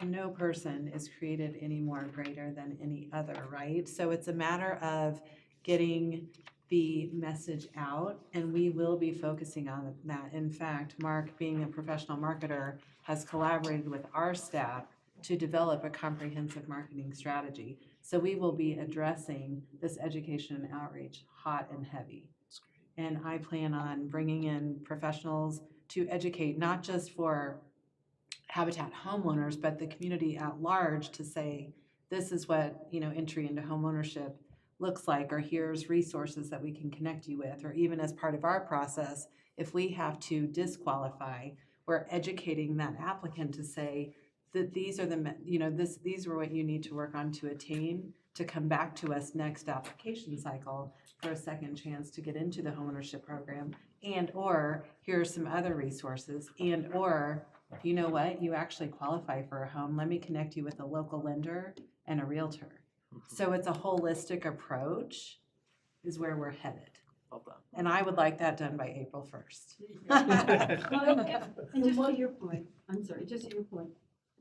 no person is created any more greater than any other, right? So it's a matter of getting the message out, and we will be focusing on that. In fact, Mark, being a professional marketer, has collaborated with our staff to develop a comprehensive marketing strategy. So we will be addressing this education and outreach hot and heavy. And I plan on bringing in professionals to educate, not just for Habitat homeowners, but the community at large, to say, this is what, entry into homeownership looks like, or here's resources that we can connect you with, or even as part of our process, if we have to disqualify, we're educating that applicant to say that these are these are what you need to work on to attain, to come back to us next application cycle for a second chance to get into the homeownership program, and or here are some other resources, and or you know what, you actually qualify for a home, let me connect you with a local lender and a realtor. So it's a holistic approach is where we're headed. And I would like that done by April 1st. And just to your point, I'm sorry, just to your point,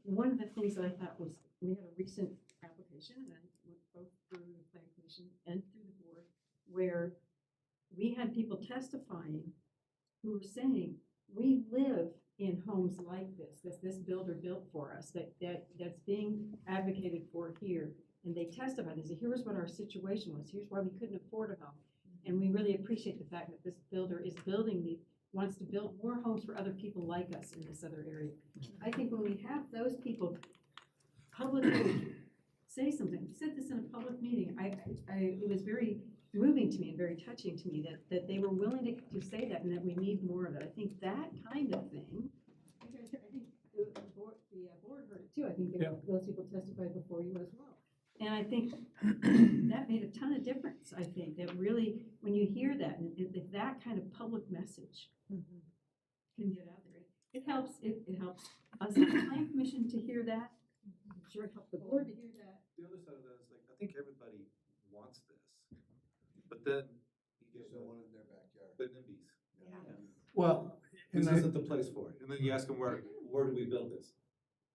one of the things that I thought was, we had a recent application, and went both through the planning commission and through the board, where we had people testifying who were saying, we live in homes like this builder built for us, that's being advocated for here. And they testified, they said, here's what our situation was, here's why we couldn't afford a home. And we really appreciate the fact that this builder is wants to build more homes for other people like us in this other area. I think when we have those people publicly say something, we said this in a public meeting, it was very moving to me and very touching to me that they were willing to say that and that we need more of it. I think that kind of thing, I think the board heard it too. I think those people testified before you as well. And I think that made a ton of difference. I think that really, when you hear that, and if that kind of public message can get out there, it helps us as a plan commission to hear that. I'm sure it helps the board to hear that. The other side of that is like, I think everybody wants this, but then you get Still one in their backyard. the NIMBYs. Well, This and I, isn't the place for it. And then you ask them, where do we build this?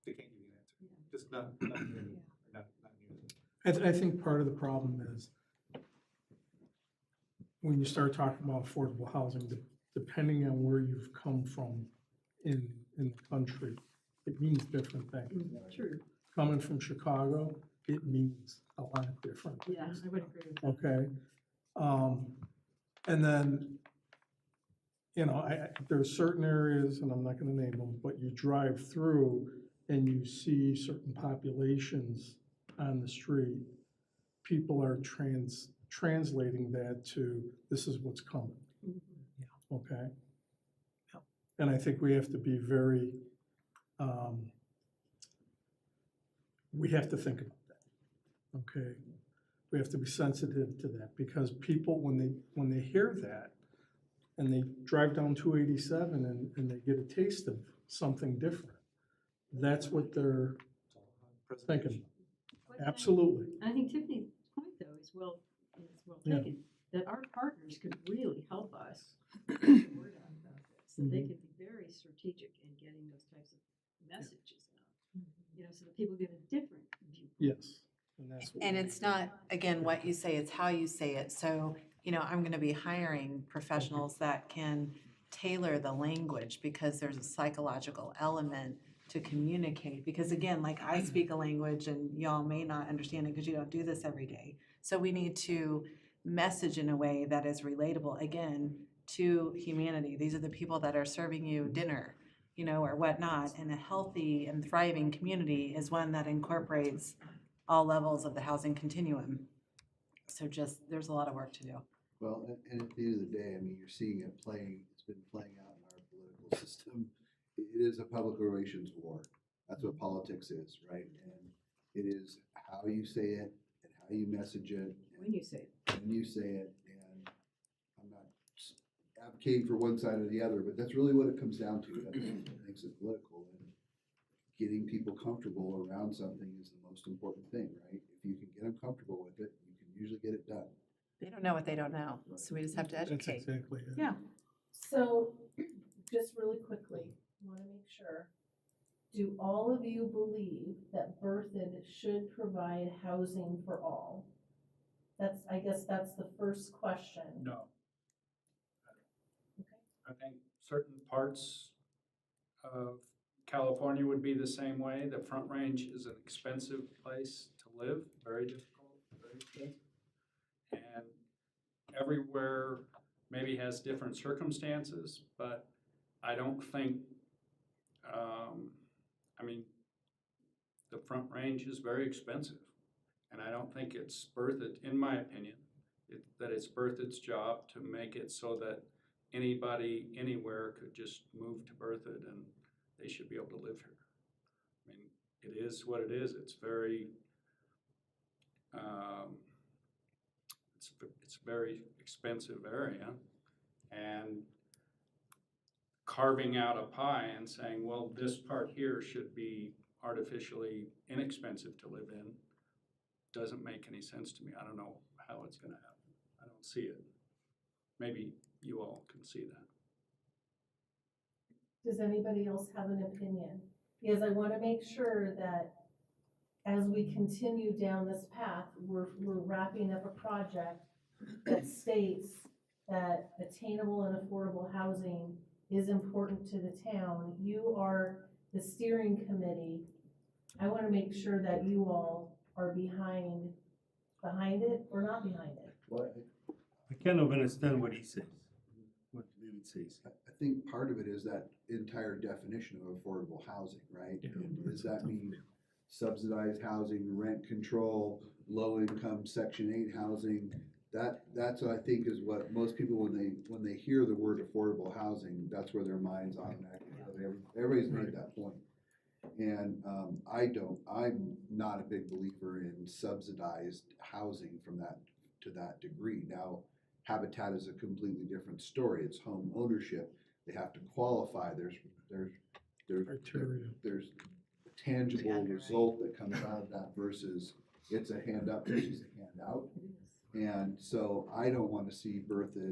They can't give you an answer. Just not near, not near. I think part of the problem is when you start talking about affordable housing, depending on where you've come from in the country, it means different things. True. Coming from Chicago, it means a lot different things. Yeah, I would agree with that. Okay? And then, you know, there's certain areas, and I'm not gonna name them, but you drive through and you see certain populations on the street. People are translating that to, this is what's coming. Okay? And I think we have to be very, we have to think about that, okay? We have to be sensitive to that, because people, when they hear that, and they drive down 287 and they get a taste of something different, that's what they're thinking. Absolutely. I think Tiffany's point, though, is well Yeah. taken, that our partners could really help us get the word out about this, that they could be very strategic in getting those types of messages out, you know, so that people get a different viewpoint. Yes. And that's what And we- it's not, again, what you say, it's how you say it. So, you know, I'm gonna be hiring professionals that can tailor the language because there's a psychological element to communicate. Because again, like I speak a language and y'all may not understand it because you don't do this every day. So we need to message in a way that is relatable, again, to humanity. These are the people that are serving you dinner, you know, or whatnot. And a healthy and thriving community is one that incorporates all levels of the housing continuum. So just, there's a lot of work to do. Well, and at the end of the day, I mean, you're seeing it playing, it's been playing out in our political system. It is a public relations war. That's what politics is, right? And it is how you say it and how you message it. When you say it. When you say it, and I'm not advocating for one side or the other, but that's really what it comes down to. That's what makes it political. And getting people comfortable around something is the most important thing, right? If you can get them comfortable with it, you can usually get it done. They don't know what they don't know, so we just have to That's educate. exactly it. Yeah. So, just really quickly, want to make sure, do all of you believe that Berthoud should provide housing for all? I guess that's the first question. No. Okay. I think certain parts of California would be the same way. The Front Range is an expensive place to live, very difficult, very expensive. And everywhere maybe has different circumstances, but I don't think, I mean, the Front Range is very expensive. And I don't think it's Berthoud, in my opinion, that it's Berthoud's job to make it so that anybody, anywhere could just move to Berthoud and they should be able to live here. I mean, it is what it is. It's very, it's a very expensive area. And carving out a pie and saying, well, this part here should be artificially inexpensive to live in doesn't make any sense to me. I don't know how it's gonna happen. I don't see it. Maybe you all can see that. Does anybody else have an opinion? Because I want to make sure that as we continue down this path, we're wrapping up a project that states that attainable and affordable housing is important to the town. You are the steering committee. I want to make sure that you all are behind it or not behind it. Well, I kind of understand what he says, what David says. I think part of it is that entire definition of affordable housing, right? And does that mean subsidized housing, rent control, low-income Section 8 housing? That's what I think is what most people, when they hear the word affordable housing, that's where their minds automatically go. Everybody's made that point. And I'm not a big believer in subsidized housing from that, to that degree. Now, Habitat is a completely different story. It's home ownership. They have to qualify. There's Criteria. there's a tangible result that comes out of that versus it's a hand up versus a hand out. And so I don't want to see Bertha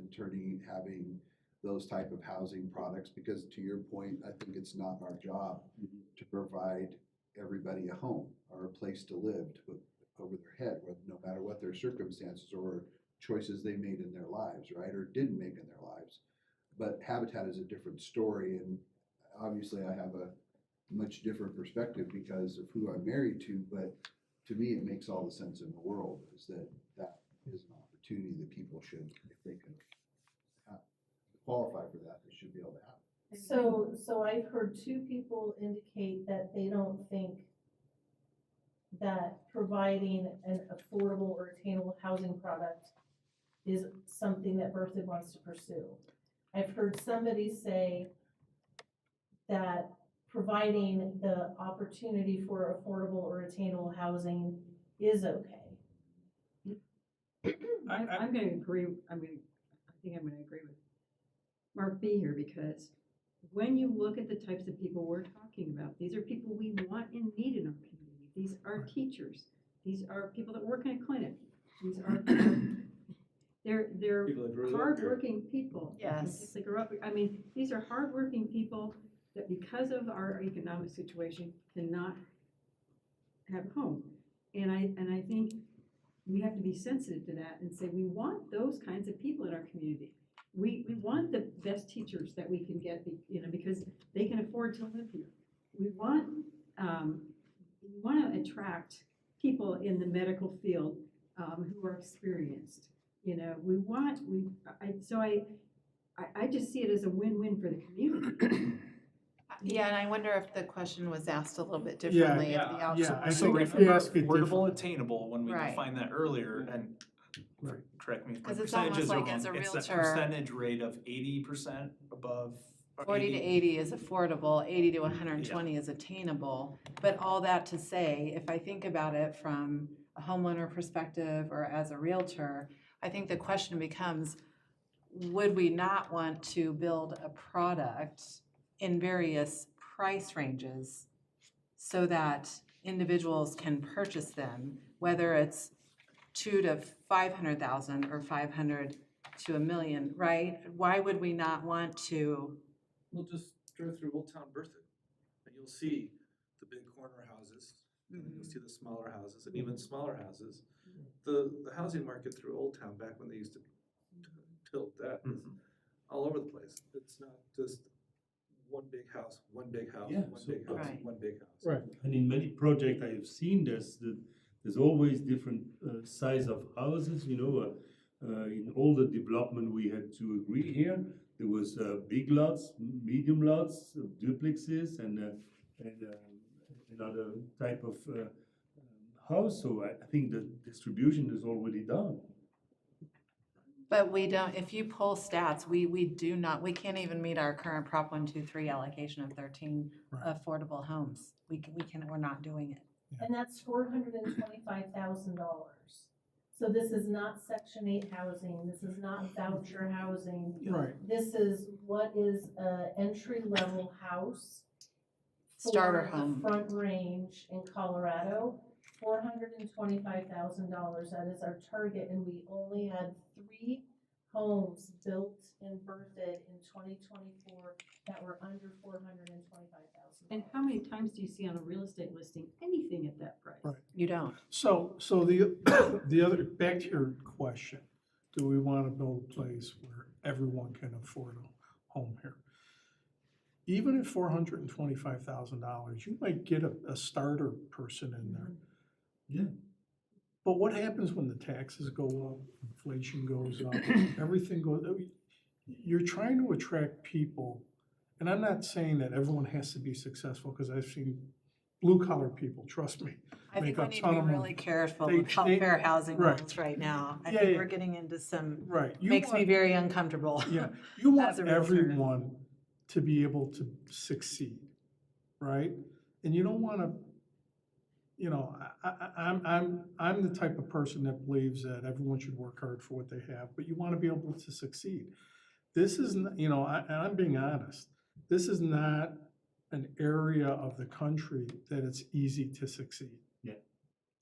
having those type of housing products, because to your point, I think it's not our job to provide everybody a home or a place to live over their head, no matter what their circumstances or choices they made in their lives, right, or didn't make in their lives. But Habitat is a different story, and obviously I have a much different perspective because of who I'm married to, but to me, it makes all the sense in the world, is that is an opportunity that people should, if they can qualify for that, they should be able to have it. So I've heard two people indicate that they don't think that providing an affordable or attainable housing product is something that Bertha wants to pursue. I've heard somebody say that providing the opportunity for affordable or attainable housing is okay. I'm gonna agree, I think I'm gonna agree with Mark B here, because when you look at the types of people we're talking about, these are people we want and need in our community. These are teachers. These are people that work in a clinic. These are, they're People that grew up here. hardworking people. Yes. They grew up, these are hardworking people that because of our economic situation cannot have a home. And I think we have to be sensitive to that and say, we want those kinds of people in our community. We want the best teachers that we can get, because they can afford to live here. We want to attract people in the medical field who are experienced. I just see it as a win-win for the community. Yeah, and I wonder if the question was asked a little bit differently. Yeah, if the option I was think different. if you ask it Affordable, attainable, when we Right. defined that earlier, and Right. correct me if my 'Cause it's almost percentages are like wrong, as a it's that realtor- percentage rate of 80% above. or 40 to 80 is affordable, 80 to 120 is attainable. But all that to say, if I think about it from a homeowner perspective or as a realtor, I think the question becomes, would we not want to build a product in various price ranges so that individuals can purchase them, whether it's 2 to 500,000 or 500 to $1 million, right? Why would we not want to? We'll just drive through Old Town Berthoud, and you'll see the big corner houses, and then you'll see the smaller houses, and even smaller houses. The housing market through Old Town, back when they used to tilt that, is all over the place. It's not just one big house, one big house, Yeah, one so- big house, Right. one big house. Right. And in many projects I have seen, there's always different size of houses, in all the development we had to agree here. There was big lots, medium lots, duplexes, and another type of house. So I think the distribution is already done. But we don't, if you pull stats, we can't even meet our current Prop 123 allocation of 13 Right. affordable homes. We're not doing it. And that's $425,000. So this is not Section 8 housing, this is not voucher housing. Right. This is what is a entry-level house. Starter for the home. Front Range in Colorado, $425,000, that is our target, and we only had 3 homes built in Berthoud in 2024 that were under $425,000. And how many times do you see on a real estate listing anything at that price? Right. You don't. So the other, back to your question, do we want to build a place where everyone can afford a home here? Even at $425,000, you might get a starter person in there. Yeah. But what happens when the taxes go up, inflation goes up, everything goes, you're trying to attract people, and I'm not saying that everyone has to be successful, because I've seen blue collar people, trust me. I think make we a need to ton be of really money. careful They- with how they- fair housing right. rules right now. I Yeah, think yeah. we're getting into some, Right. You makes me want- very uncomfortable. Yeah, you want As a realtor. everyone to be able to succeed, right? And you don't wanna, you know, I'm the type of person that believes that everyone should work hard for what they have, but you wanna be able to succeed. This is, you know, and I'm being honest, this is not an area of the country that it's easy to succeed. Yeah.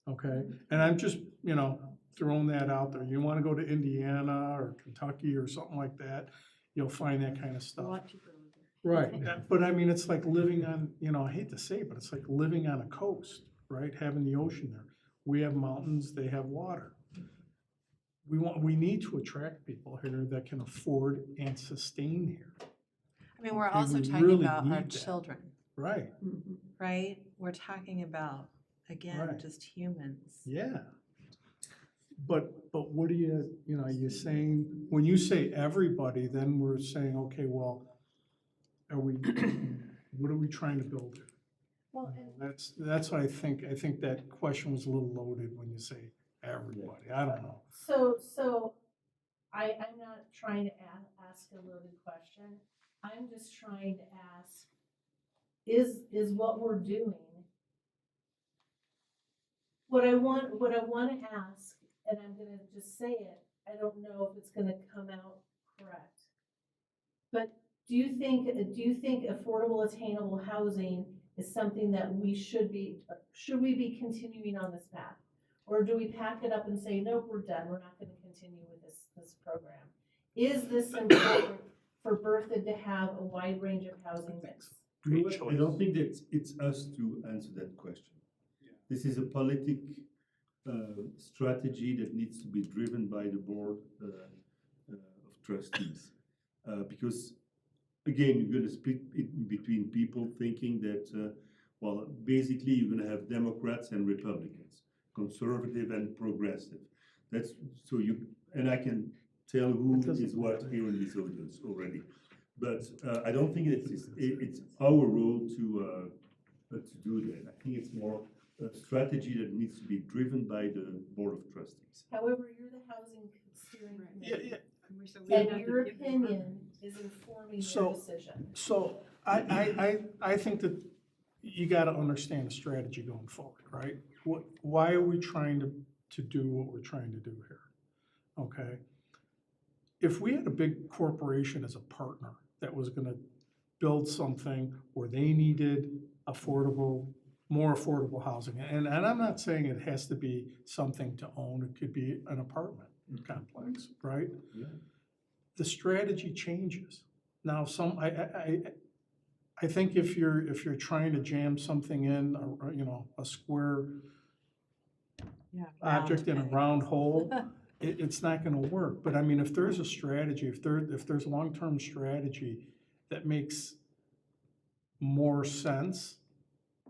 Okay, and I'm just, you know, throwing that out there. You wanna go to Indiana or Kentucky or something like that, you'll find that kind of A stuff. lot cheaper over there. Right, but I mean, it's like living on, you know, I hate to say it, but it's like living on a coast, right? Having the ocean there. We have mountains, they have water. We need to attract people here that can afford and sustain here. I mean, we're Okay, also we talking really about our need that. children, Right, right? We're talking about, again, Right. just humans. yeah. But what do you know, you're saying, when you say everybody, then we're saying, okay, well, what are we trying to build here? Well, That's what I think that question was a little loaded when you say everybody, I don't know. So I'm not trying to ask a loaded question. I'm just trying to ask, is what we're doing, what I want to ask, and I'm gonna just say it, I don't know if it's gonna come out correct. But do you think affordable attainable housing is something that should we be continuing on this path? Or do we pack it up and say, nope, we're done, we're not gonna continue with this program? Is this important for Berthoud to have a wide range of housing mix? You know what? I don't think that it's us to answer that question. This is a politic strategy that needs to be driven by the board of trustees. Because again, you're gonna split it between people thinking that, well, basically you're gonna have Democrats and Republicans, conservative and progressive. That's, so and I can tell who is what here in this audience already. But I don't think it's our role to do that. I think it's more a strategy that needs to be driven by the board of trustees. However, you're the housing steering committee. Yeah. And your opinion is informing your decision. So I think that you gotta understand the strategy going forward, right? Why are we trying to do what we're trying to do here? Okay? If we had a big corporation as a partner that was gonna build something where they needed more affordable housing, and I'm not saying it has to be something to own, it could be an apartment complex, right? Yeah. The strategy changes. Now, I think if you're trying to jam something in, you know, a square object in a round hole, it's not gonna work. But I mean, if there's a strategy, if there's a long-term strategy that makes more sense,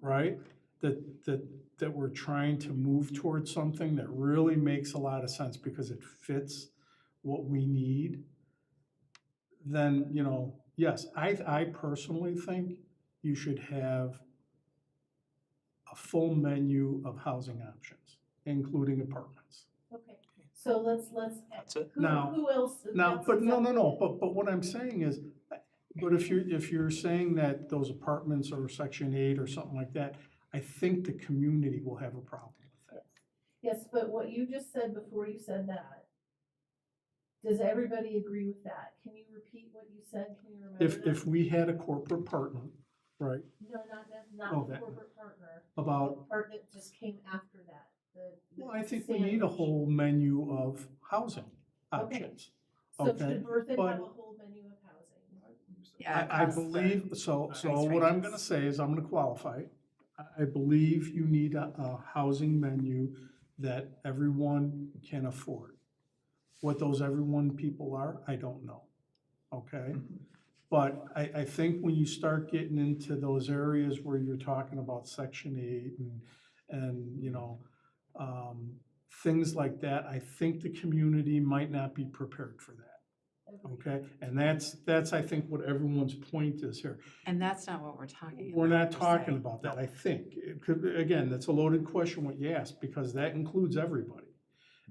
right? That we're trying to move towards something that really makes a lot of sense because it fits what we need, then, you know, yes, I personally think you should have a full menu of housing options, including apartments. Okay, so let's, That's it. who else? Now, that's but no, exactly- but what I'm saying is, but if you're saying that those apartments are Section 8 or something like that, I think the community will have a problem with that. Yes, but what you just said before you said that, does everybody agree with that? Can you repeat what you said? Can you remember that? If we had a corporate partner, right, No, not Oh, the that- corporate partner. about, The part that just came after that. the well, I think we need a sandwich. whole menu of housing Okay. options. So Okay, should Berthoud but- have a whole menu of housing? Yeah, I across the believe, so price what I'm ranges. gonna say is, I'm gonna qualify it. I believe you need a housing menu that everyone can afford. What those everyone people are, I don't know, okay? But I think when you start getting into those areas where you're talking about Section 8 and, you know, things like that, I think the community might not be prepared for that. okay? And that's, I think, what everyone's point is here. And that's not what we're talking about. We're not per talking se. about that, I think. It could, again, that's a loaded question what you asked, because that includes everybody.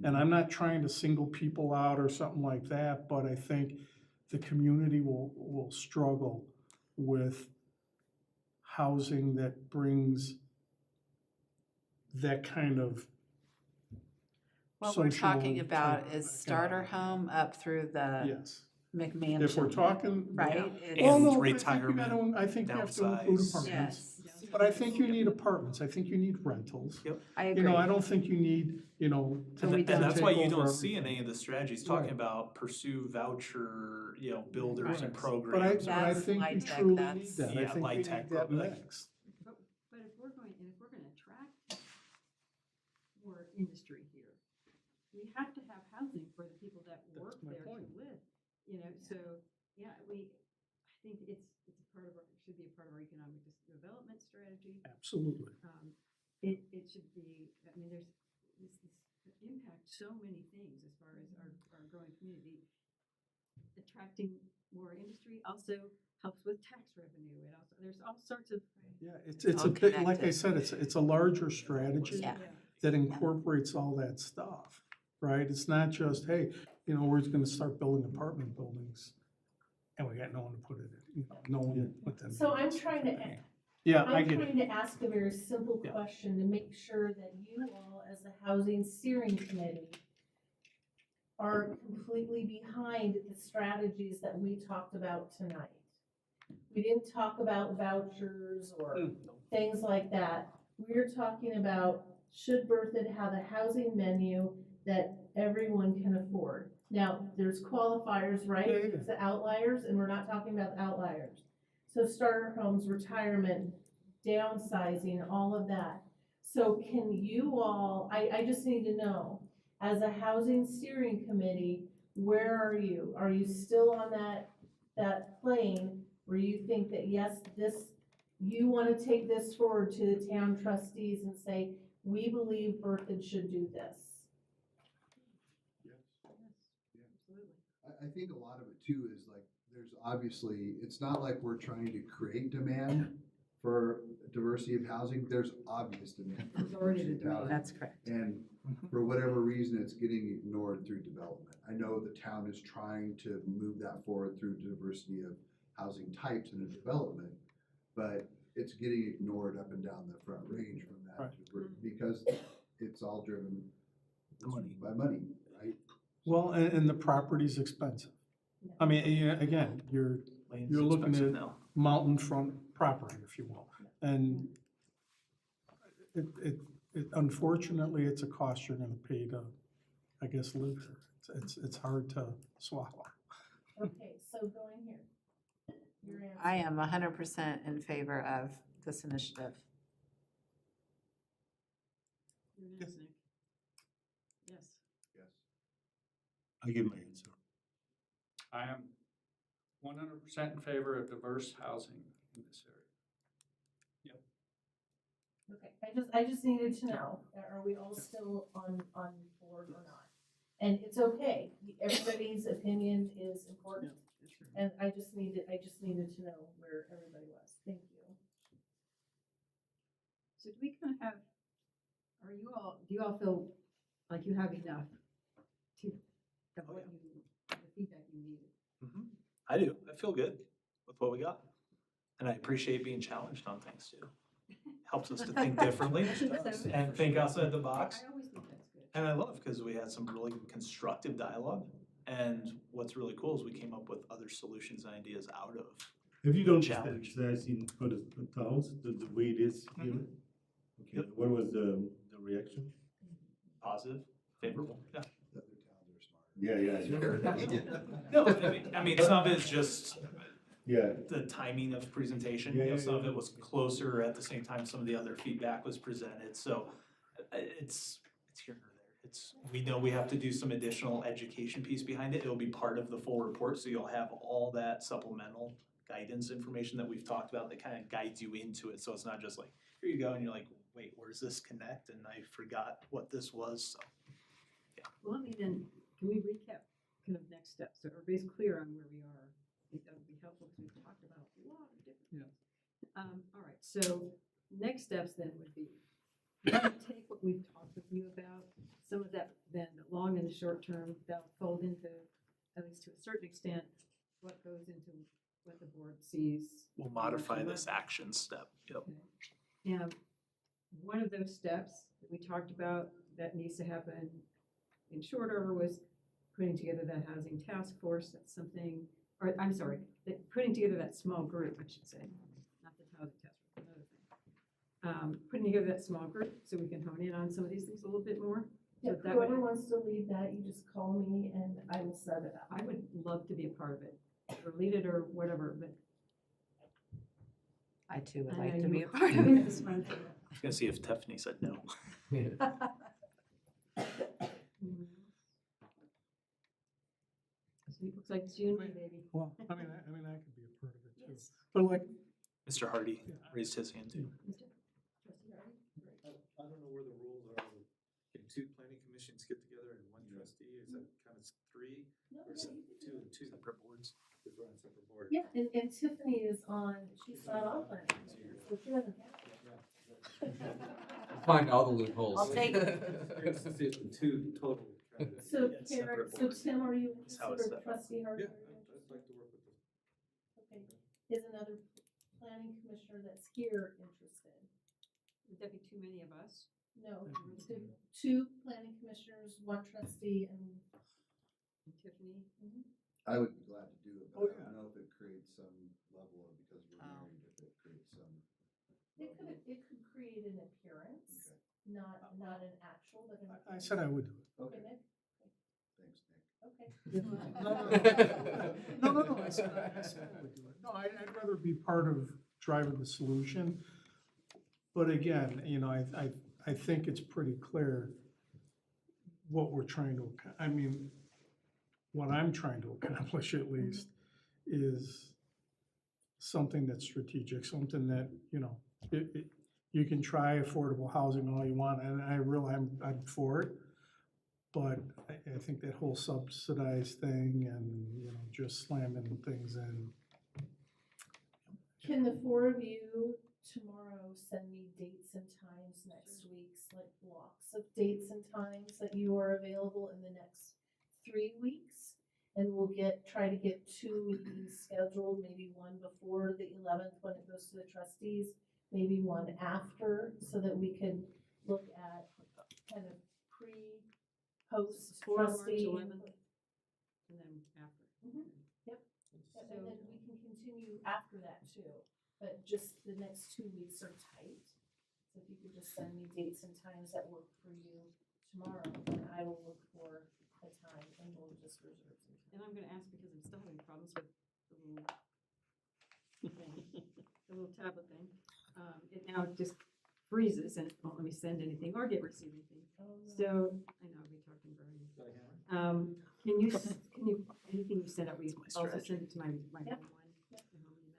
And I'm not trying to single people out or something like that, but I think the community will struggle with housing that brings that kind of What we're social talking about type is starter home up through the Yes. McMansion. If we're talking. Right? Well, And no, retirement, I think you have to include downsize. apartments. Yes, But I think you need apartments, I think you need rentals. Yep. I You agree. know, I don't think you need, So And we and that's don't why take you over don't see in everything. any of the strategies talking Right. about pursue voucher, builders and But programs. I That's think you light tech, truly that's- need that, I Yeah, think light we tech need that pro- like- mix. But if we're going to attract more industry here, we have to have housing for the people that That's work my there to point. live. So, yeah, I think it's a part of should be a part of our economic development strategy. Absolutely. It should be, I mean, this impacts so many things as far as our growing community. Attracting more industry also helps with tax revenue. It also, there's all sorts of. Yeah, it's all a bit, like I connected. said, it's a larger strategy Yeah. that incorporates all that stuff, right? It's not just, hey, we're just gonna start building apartment buildings and we got no one to put it in, no one to put them. So I'm trying to, Yeah, I I'm get it. trying to ask a very simple Yeah. question to make sure that you all, as the Housing Steering Committee, are completely behind the strategies that we talked about tonight. We didn't talk about vouchers or things like that. We're talking about, should Berthoud have a housing menu that everyone can afford? Now, there's qualifiers, right? Yeah, yeah. There's the outliers, and we're not talking about the outliers. So starter homes, retirement, downsizing, all of that. So can you all, I just need to know, as a housing steering committee, where are you? Are you still on that plane where you think that, yes, you want to take this forward to the town trustees and say, we believe Berthoud should do this? I think a lot of it too is like, there's obviously, it's not like we're trying to create demand for diversity of housing, there's obvious demand for There's already diversity the of housing. That's correct. And for whatever reason, it's getting ignored through development. I know the town is trying to move that forward through diversity of housing types in a development, but it's getting ignored up and down the front range from that, because it's all driven by money, right? Well, and the property's expensive. I mean, again, you're looking expensive at now. mountain front property, if you will. And it unfortunately, it's a cost you're gonna pay to, I guess, live here. It's hard to swallow. Okay, so going here. Your answer. I am 100% in favor of this initiative. Yes, Nick. Yes. Yes. I give my answer. I am 100% in favor of diverse housing in this area. Okay, I just needed to know, are we all still on board or not? And it's okay, everybody's opinion is important, and I just needed to know where everybody was, thank you. So do we kind of have, do you all feel like you have enough of what the feedback you needed? I do. I feel good with what we got. And I appreciate being challenged on things too. Helps us to think differently and think outside the box. I always think that's good. And I love because we had some really constructive dialogue. And what's really cool is we came up with other solutions and ideas out of. Have you done Challenge. standardizing for the towns, the way it is here? Okay, what was the reaction? Positive, favorable, yeah. The other towns are smart. Yeah. No, I mean, some of it's just Yeah. the timing of presentation, Yeah, yeah, some of yeah. it was closer at the same time some of the other feedback was presented, so it's here or there. We know we have to do some additional education piece behind it, it'll be part of the full report, so you'll have all that supplemental guidance information that we've talked about that kind of guides you into it, so it's not just like, here you go, and you're like, wait, where's this connect, and I forgot what this was, so. Well, let me then, can we recap kind of next steps, so everybody's clear on where we are. I think that would be helpful because we've talked about a lot of different things. All right, so next steps then would be, we're gonna take what we've talked with you about, some of that, then the long and the short term, that'll fold into, at least to a certain extent, what goes into what the board sees. We'll modify this action step, yep. And one of those steps that we talked about that needs to happen in short order was putting together that housing task force. That's something, or I'm sorry, putting together that small group, I should say, not the housing task force, another thing. Putting together that small group so we can hone in on some of these things a little bit more. Yeah, So that would, whoever wants to lead that, you just call me and I will set it up. I would love to be a part of it, or lead it or whatever, but. I too would I like know to you be a would. part of it. I was gonna see if Tiffany said no. So it looks like it's you and me, baby. Well, I mean, I could be a part of it too. But like, Mr. Hardy raised his hand too. I don't know where the rules are. Can two planning commissions get together and one trustee? Is that kind of three? No, Or is it you can two and two? Separate boards. Because we're on separate boards. Yeah, and Tiffany is on, she's not on planning, so she doesn't have to. Find all the loopholes. I'll take it. It's the two total. So Yeah, Karen, separate so boards. Tim, are you That's how it's considered set up. trustee Hardy? Yeah, I'd like to work with them. Okay, is another planning commissioner that's here interested? Would that be too many of us? No, two planning commissioners, one trustee, and And Tiffany? I would be glad to do it, Oh, but I yeah. don't know if it creates some level of, because we're Oh. married, if it creates some. it could create an appearance, Okay. not an actual, but an I appearance. said I would do it. Okay, Okay, Nick? thanks, Nick. Okay. No, I said I would do it. No, I'd rather be part of driving the solution. But again, you know, I think it's pretty clear what we're trying to, I mean, what I'm trying to accomplish at least is something that's strategic, something that, you know, you can try affordable housing all you want, and I'm for it. But I think that whole subsidized thing and, you know, just slamming things in. Can the four of you tomorrow send me dates and times next week's, like blocks of dates and times that you are available in the next 3 weeks? And we'll try to get 2 meetings scheduled, maybe one before the 11th when it goes to the trustees, maybe one after, so that we can look at kind of post Before March trustee. 11th. And then after. Yep, and then we can continue after that too, but just the next 2 weeks are tight. So if you could just send me dates and times that work for you tomorrow, and I will look for a time and we'll just reserve some time. And I'm gonna ask because I'm still having problems with the little thing, the little tablet thing. It now just freezes and it won't let me send anything or receive anything. So, I know, we talked in Bernie. Can you, anything you send out, we That's my also strategy. send it to my Yep. home one, my home email?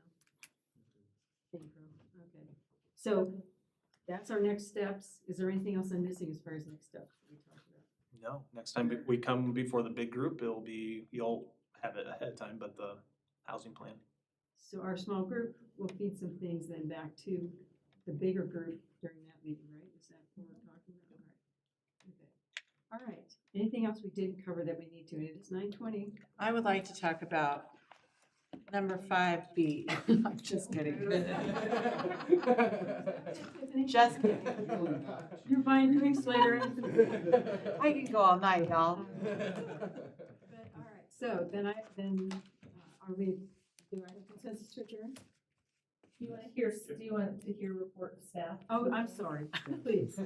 Thank you, okay. So, that's our next steps. Is there anything else I'm missing as far as next steps that we talked about? No, next time we come before the big group, you'll have it ahead of time, but the housing plan. So our small group will feed some things then back to the bigger group during that meeting, right? Is that what we're talking about? All right. Okay. All right. Anything else we didn't cover that we need to? It is 9:20. I would like to talk about number 5B. I'm just kidding. Just kidding. You're buying drinks later. I can go all night, y'all. But, all right, so then do I have consensus to adjourn? Do you want to hear report of staff? Oh, I'm sorry, please.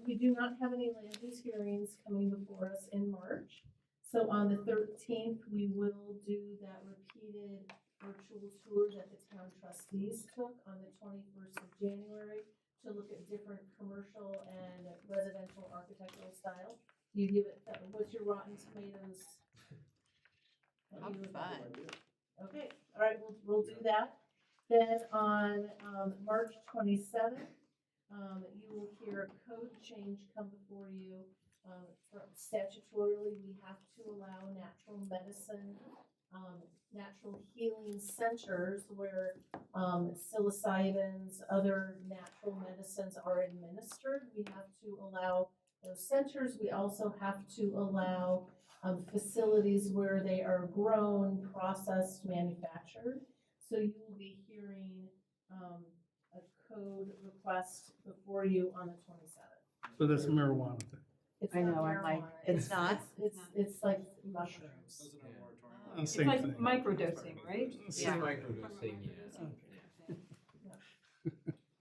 We do not have any land use hearings coming before us in March. So on the 13th, we will do that repeated virtual tour that the town trustees took on the 21st of January to look at different commercial and residential architectural style. You give it, what's your Rotten Tomatoes? How fun. Okay, all right, we'll do that. Then on March 27th, you will hear a code change come before you Statutorily, we have to allow natural medicine, natural healing centers where psilocybins, other natural medicines are administered. We have to allow those centers. We also have to allow facilities where they are grown, processed, manufactured. So you will be hearing a code request before you on the 27th. So that's a marijuana thing. It's I not know, I'm like, marijuana. it's not? It's like mushrooms. Those are our moratorium. Uh, It's Same like thing. microdosing, right? Yeah. Microdosing,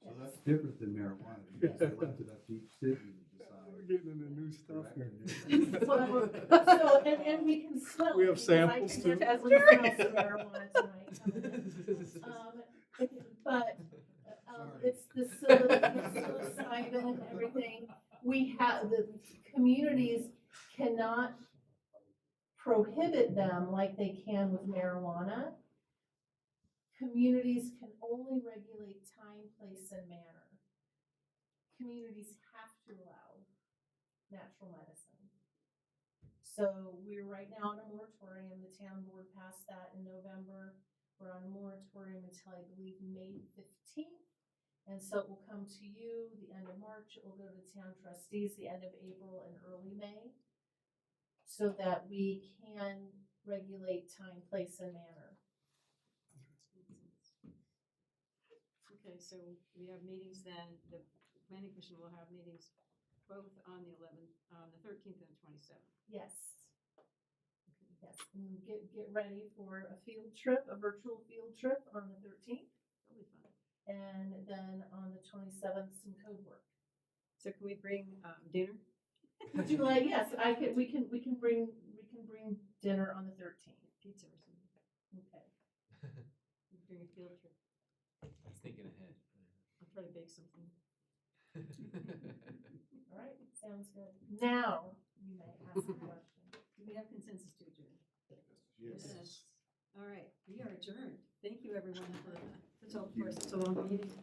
So that's different than marijuana, because they left it up to each city to decide. We're getting into new stuff here. So, and we can smell. We it have because I samples can too. definitely smell some marijuana tonight. But, it's the psilocybin and everything. We have, the communities cannot prohibit them like they can with marijuana. Communities can only regulate time, place, and manner. Communities have to allow natural medicine. So we're right now on a moratorium. The town board passed that in November. We're on a moratorium until I believe May 15th. And so it will come to you the end of March. It will go to the town trustees the end of April and early May, so that we can regulate time, place, and manner. Okay, so we have meetings then, the planning commission will have meetings both on the 11th, the 13th and the 27th. Yes. Yes, and get ready for a field trip, a virtual field trip on the 13th. That'll be fun. And then on the 27th, some code work. So can we bring dinner? Would you like, yes, we can bring dinner on the 13th. Pizza or something. Okay. Bring a field trip. I was thinking ahead. I'll try to bake something. All right, sounds good. Now, you may ask a question. Do we have consensus to adjourn? Yes. All right, we are adjourned. Thank you, everyone, for such a long meeting.